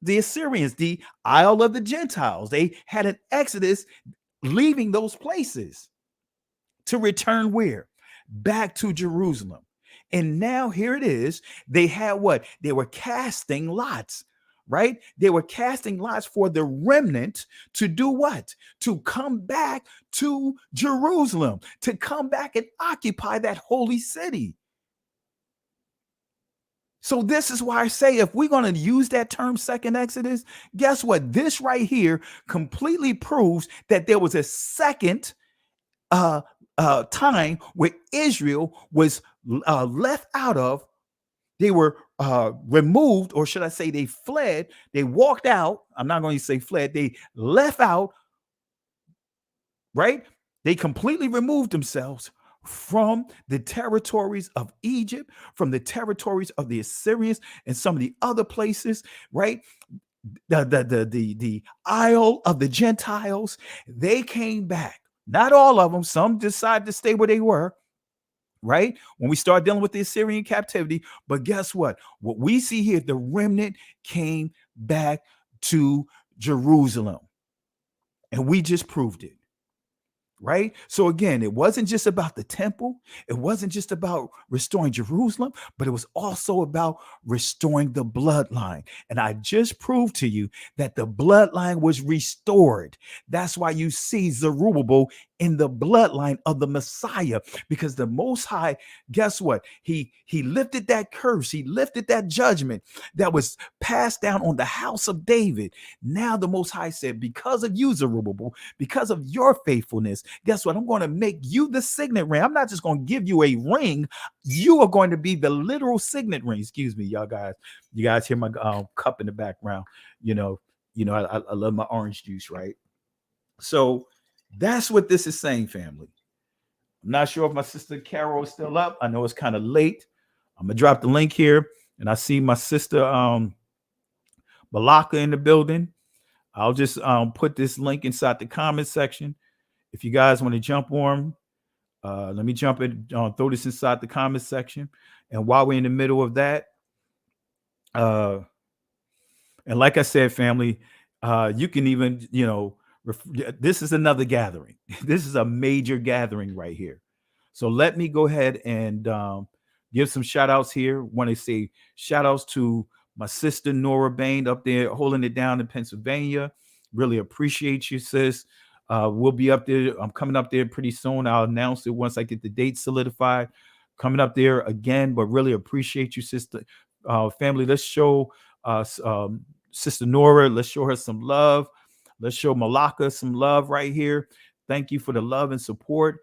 The Assyrians, the Isle of the Gentiles. They had an exodus leaving those places to return where? Back to Jerusalem. And now here it is. They had what? They were casting lots, right? They were casting lots for the remnant to do what? To come back to Jerusalem, to come back and occupy that holy city. So this is why I say, if we're going to use that term second Exodus, guess what? This right here completely proves that there was a second time where Israel was left out of. They were removed, or should I say they fled. They walked out. I'm not going to say fled. They left out, right? They completely removed themselves from the territories of Egypt, from the territories of the Assyrians and some of the other places, right? The Isle of the Gentiles. They came back. Not all of them. Some decided to stay where they were, right? When we start dealing with the Assyrian captivity. But guess what? What we see here, the remnant came back to Jerusalem. And we just proved it. Right? So again, it wasn't just about the temple. It wasn't just about restoring Jerusalem, but it was also about restoring the bloodline. And I just proved to you that the bloodline was restored. That's why you see Zerubbabel in the bloodline of the Messiah, because the Most High, guess what? He lifted that curse. He lifted that judgment that was passed down on the house of David. Now the Most High said, because of you, Zerubbabel, because of your faithfulness, guess what? I'm going to make you the signet ring. I'm not just going to give you a ring. You are going to be the literal signet ring. Excuse me, y'all guys. You guys hear my cup in the background. I love my orange juice, right? So that's what this is saying, family. I'm not sure if my sister Carol is still up. I know it's kind of late. I'm going to drop the link here. And I see my sister Malaka in the building. I'll just put this link inside the comment section. If you guys want to jump on, let me jump in, throw this inside the comment section. And while we're in the middle of that, And like I said, family, you can even, this is another gathering. This is a major gathering right here. So let me go ahead and give some shout outs here. Want to say shout outs to my sister Nora Bain up there holding it down in Pennsylvania. Really appreciate you, sis. We'll be up there. I'm coming up there pretty soon. I'll announce it once I get the date solidified. Coming up there again, but really appreciate you, sister. Family, let's show Sister Nora, let's show her some love. Let's show Malaka some love right here. Thank you for the love and support.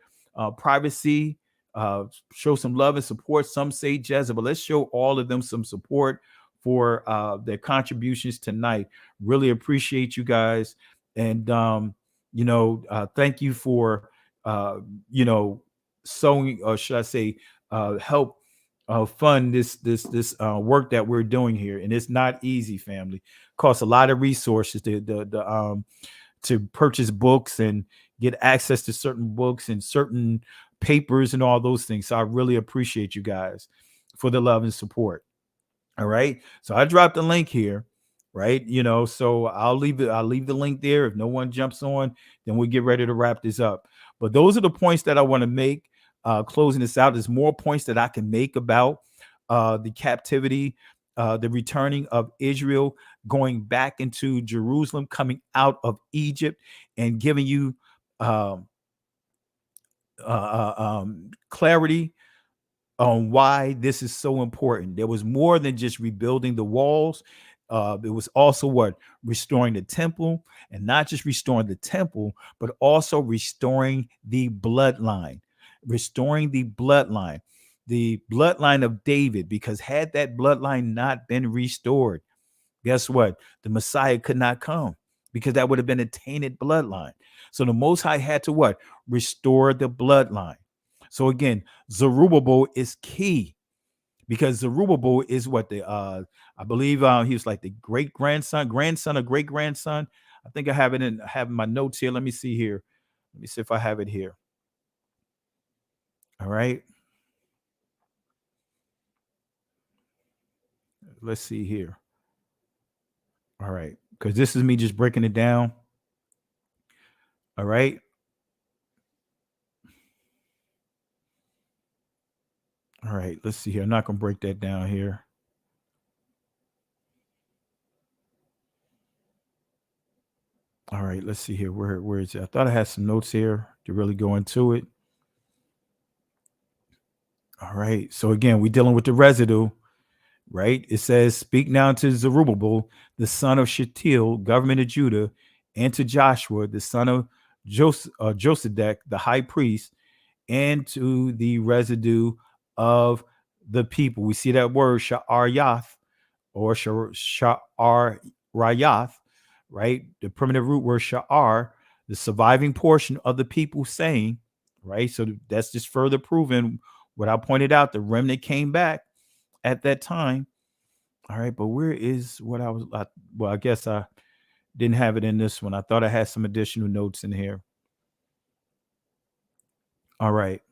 Privacy, show some love and support. Some say Jezebel. Let's show all of them some support for their contributions tonight. Really appreciate you guys. And, thank you for, sowing, or should I say, help fund this work that we're doing here. And it's not easy, family. It costs a lot of resources to purchase books and get access to certain books and certain papers and all those things. So I really appreciate you guys for the love and support. All right. So I dropped the link here, right? So I'll leave the link there. If no one jumps on, then we'll get ready to wrap this up. But those are the points that I want to make. Closing this out, there's more points that I can make about the captivity, the returning of Israel, going back into Jerusalem, coming out of Egypt, and giving you clarity on why this is so important. There was more than just rebuilding the walls. It was also restoring the temple, and not just restoring the temple, but also restoring the bloodline. Restoring the bloodline of David, because had that bloodline not been restored, guess what? The Messiah could not come, because that would have been a tainted bloodline. So the Most High had to restore the bloodline. So again, Zerubbabel is key, because Zerubbabel is I believe he was like the grandson of great grandson. I think I have it have my notes here. Let me see here. Let me see if I have it here. All right. Let's see here. All right. Because this is me just breaking it down. All right. All right. Let's see here. I'm not going to break that down here. All right. Let's see here. Where is it? I thought I had some notes here to really go into it. All right. So again, we're dealing with the residue, right? It says, speak now to Zerubbabel, the son of Shealtiel, government of Judah, and to Joshua, the son of Josedek, the high priest, and to the residue of the people. We see that word Sha'ar-yath or Sha'ar-rayath, right? The primitive root word Sha'ar, the surviving portion of the people saying, right? So that's just further proving what I pointed out. The remnant came back at that time. All right, but where is what I was? I guess I didn't have it in this one. I thought I had some additional notes in here. All right.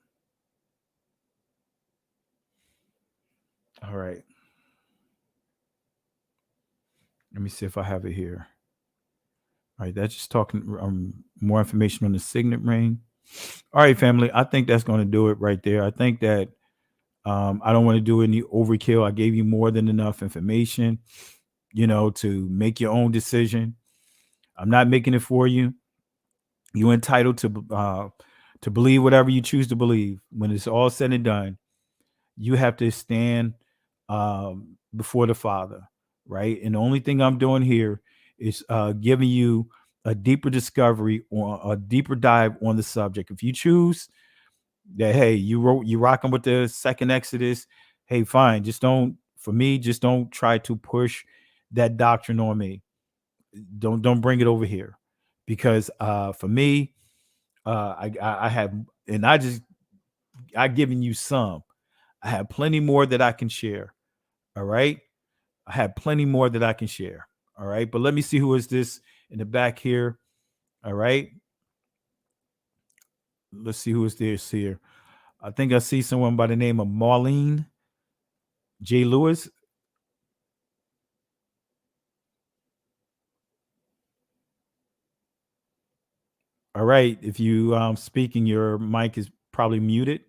All right. Let me see if I have it here. All right, that's just talking more information on the signet ring. All right, family, I think that's going to do it right there. I think that I don't want to do any overkill. I gave you more than enough information, to make your own decision. I'm not making it for you. You're entitled to believe whatever you choose to believe. When it's all said and done, you have to stand before the Father, right? And the only thing I'm doing here is giving you a deeper discovery or a deeper dive on the subject. If you choose that, hey, you rocking with the second Exodus, hey, fine. Just don't try to push that doctrine on me. Don't bring it over here, because for me, I have, and I've given you some. I have plenty more that I can share. All right. I have plenty more that I can share. All right. But let me see who is this in the back here. All right. Let's see who is this here. I think I see someone by the name of Marlene J. Lewis. All right. If you speaking, your mic is probably muted.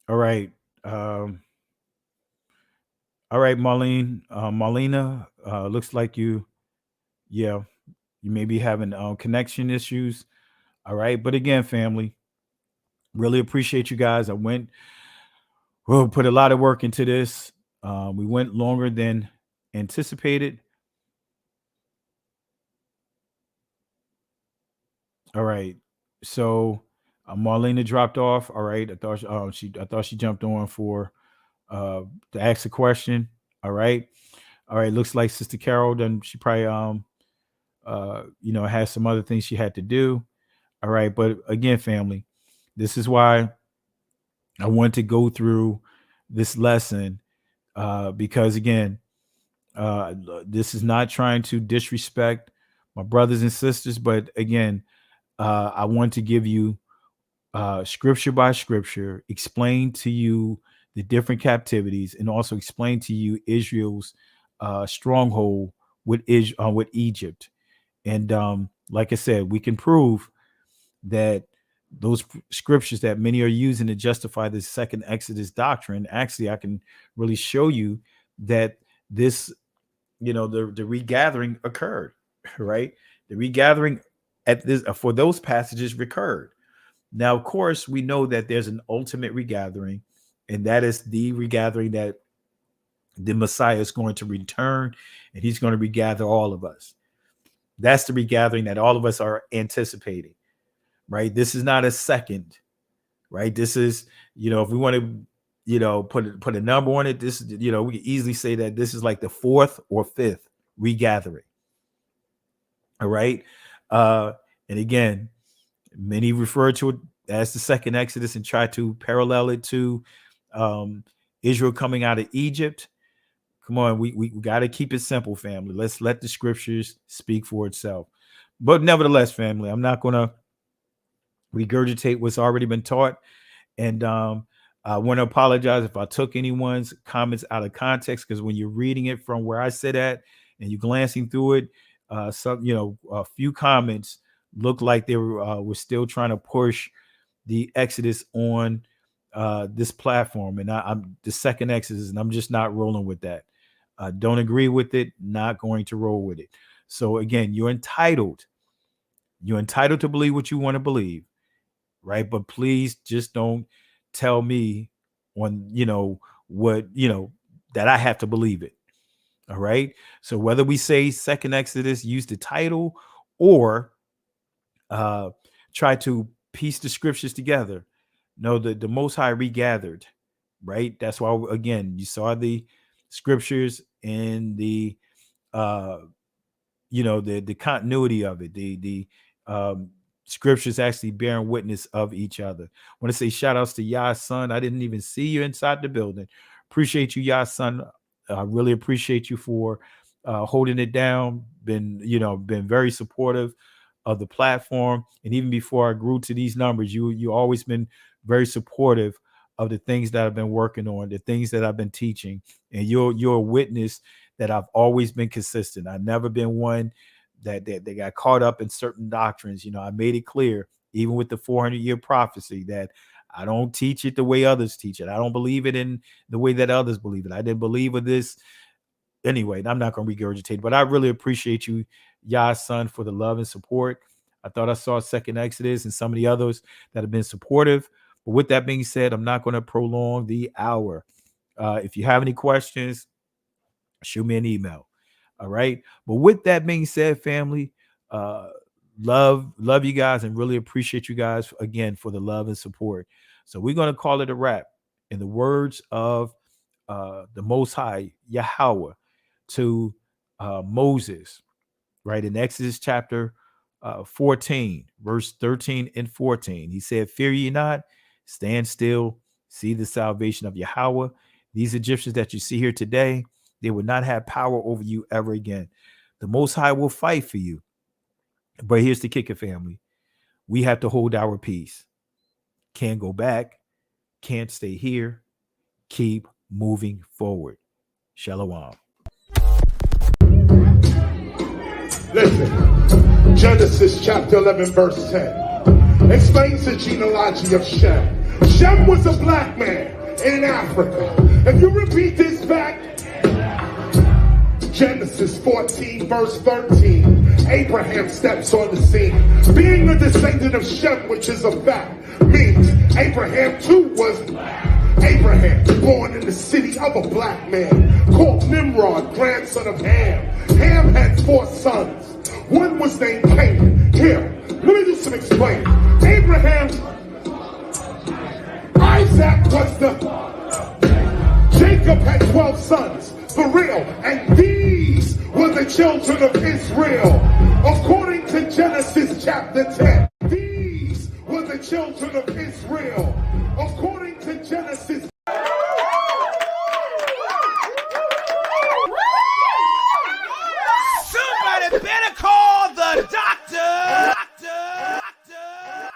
All right. All right, Marlene. Marlena, looks like you may be having connection issues. All right. But again, family, really appreciate you guys. Put a lot of work into this. We went longer than anticipated. All right. So Marlena dropped off. All right. I thought she jumped on for to ask a question. All right. All right. Looks like Sister Carol then she probably has some other things she had to do. All right. But again, family, this is why I want to go through this lesson because again, this is not trying to disrespect my brothers and sisters, but again, I want to give you scripture by scripture, explain to you the different captivities, and also explain to you Israel's stronghold with Egypt. And like I said, we can prove that those scriptures that many are using to justify this second Exodus doctrine, actually, I can really show you that this, the regathering occurred, right? The regathering at this for those passages recurred. Now, of course, we know that there's an ultimate regathering, and that is the regathering that the Messiah is going to return, and he's going to regather all of us. That's the regathering that all of us are anticipating, right? This is not a second, right? This is, if we want to, put a number on it, this, we can easily say that this is like the fourth or fifth regathering. All right. And again, many refer to it as the second Exodus and try to parallel it to Israel coming out of Egypt. Come on, we got to keep it simple, family. Let's let the scriptures speak for itself. But nevertheless, family, I'm not going to regurgitate what's already been taught. And I want to apologize if I took anyone's comments out of context, because when you're reading it from where I sit at and you're glancing through it, a few comments look like they were still trying to push the Exodus on this platform, and I'm the second Exodus, and I'm just not rolling with that. Don't agree with it, not going to roll with it. So again, you're entitled to believe what you want to believe, right? But please just don't tell me on what that I have to believe it. All right. So whether we say second Exodus, use the title, or try to piece the scriptures together, no, the Most High regathered, right? That's why, again, you saw the scriptures and the the continuity of it, the scriptures actually bearing witness of each other. I want to say shout outs to Yah's son. I didn't even see you inside the building. Appreciate you, Yah's son. I really appreciate you for holding it down. Been very supportive of the platform, and even before I grew to these numbers, you always been very supportive of the things that I've been working on, the things that I've been teaching, and you're a witness that I've always been consistent. I've never been one that they got caught up in certain doctrines. I made it clear, even with the 400-year prophecy, that I don't teach it the way others teach it. I don't believe it in the way that others believe it. I didn't believe in this anyway. I'm not going to regurgitate, but I really appreciate you, Yah's son, for the love and support. I thought I saw second Exodus and some of the others that have been supportive. But with that being said, I'm not going to prolong the hour. If you have any questions, shoot me an email. All right. But with that being said, family, love you guys, and really appreciate you guys again for the love and support. So we're going to call it a wrap. In the words of the Most High, Yahweh, to Moses, right, in Exodus chapter 14, verse 13 and 14, he said, "Fear ye not, stand still, see the salvation of Yahweh. These Egyptians that you see here today, they will not have power over you ever again. The Most High will fight for you." But here's the kicker, family. We have to hold our peace. Can't go back. can't stay here. Keep moving forward. Shalom. Listen, Genesis chapter 11 verse 10 explains the genealogy of Shem. Shem was a black man in Africa. If you repeat this back, Genesis 14 verse 13, Abraham steps on the scene. Being a descendant of Shem, which is a fact, means Abraham too was black. Abraham, born in the city of a black man, called Nimrod, grandson of Ham. Ham had 4 sons. One was named Canaan. Here, let me do some explaining. Abraham, Isaac was the... Jacob had 12 sons, for real, and these were the children of Israel.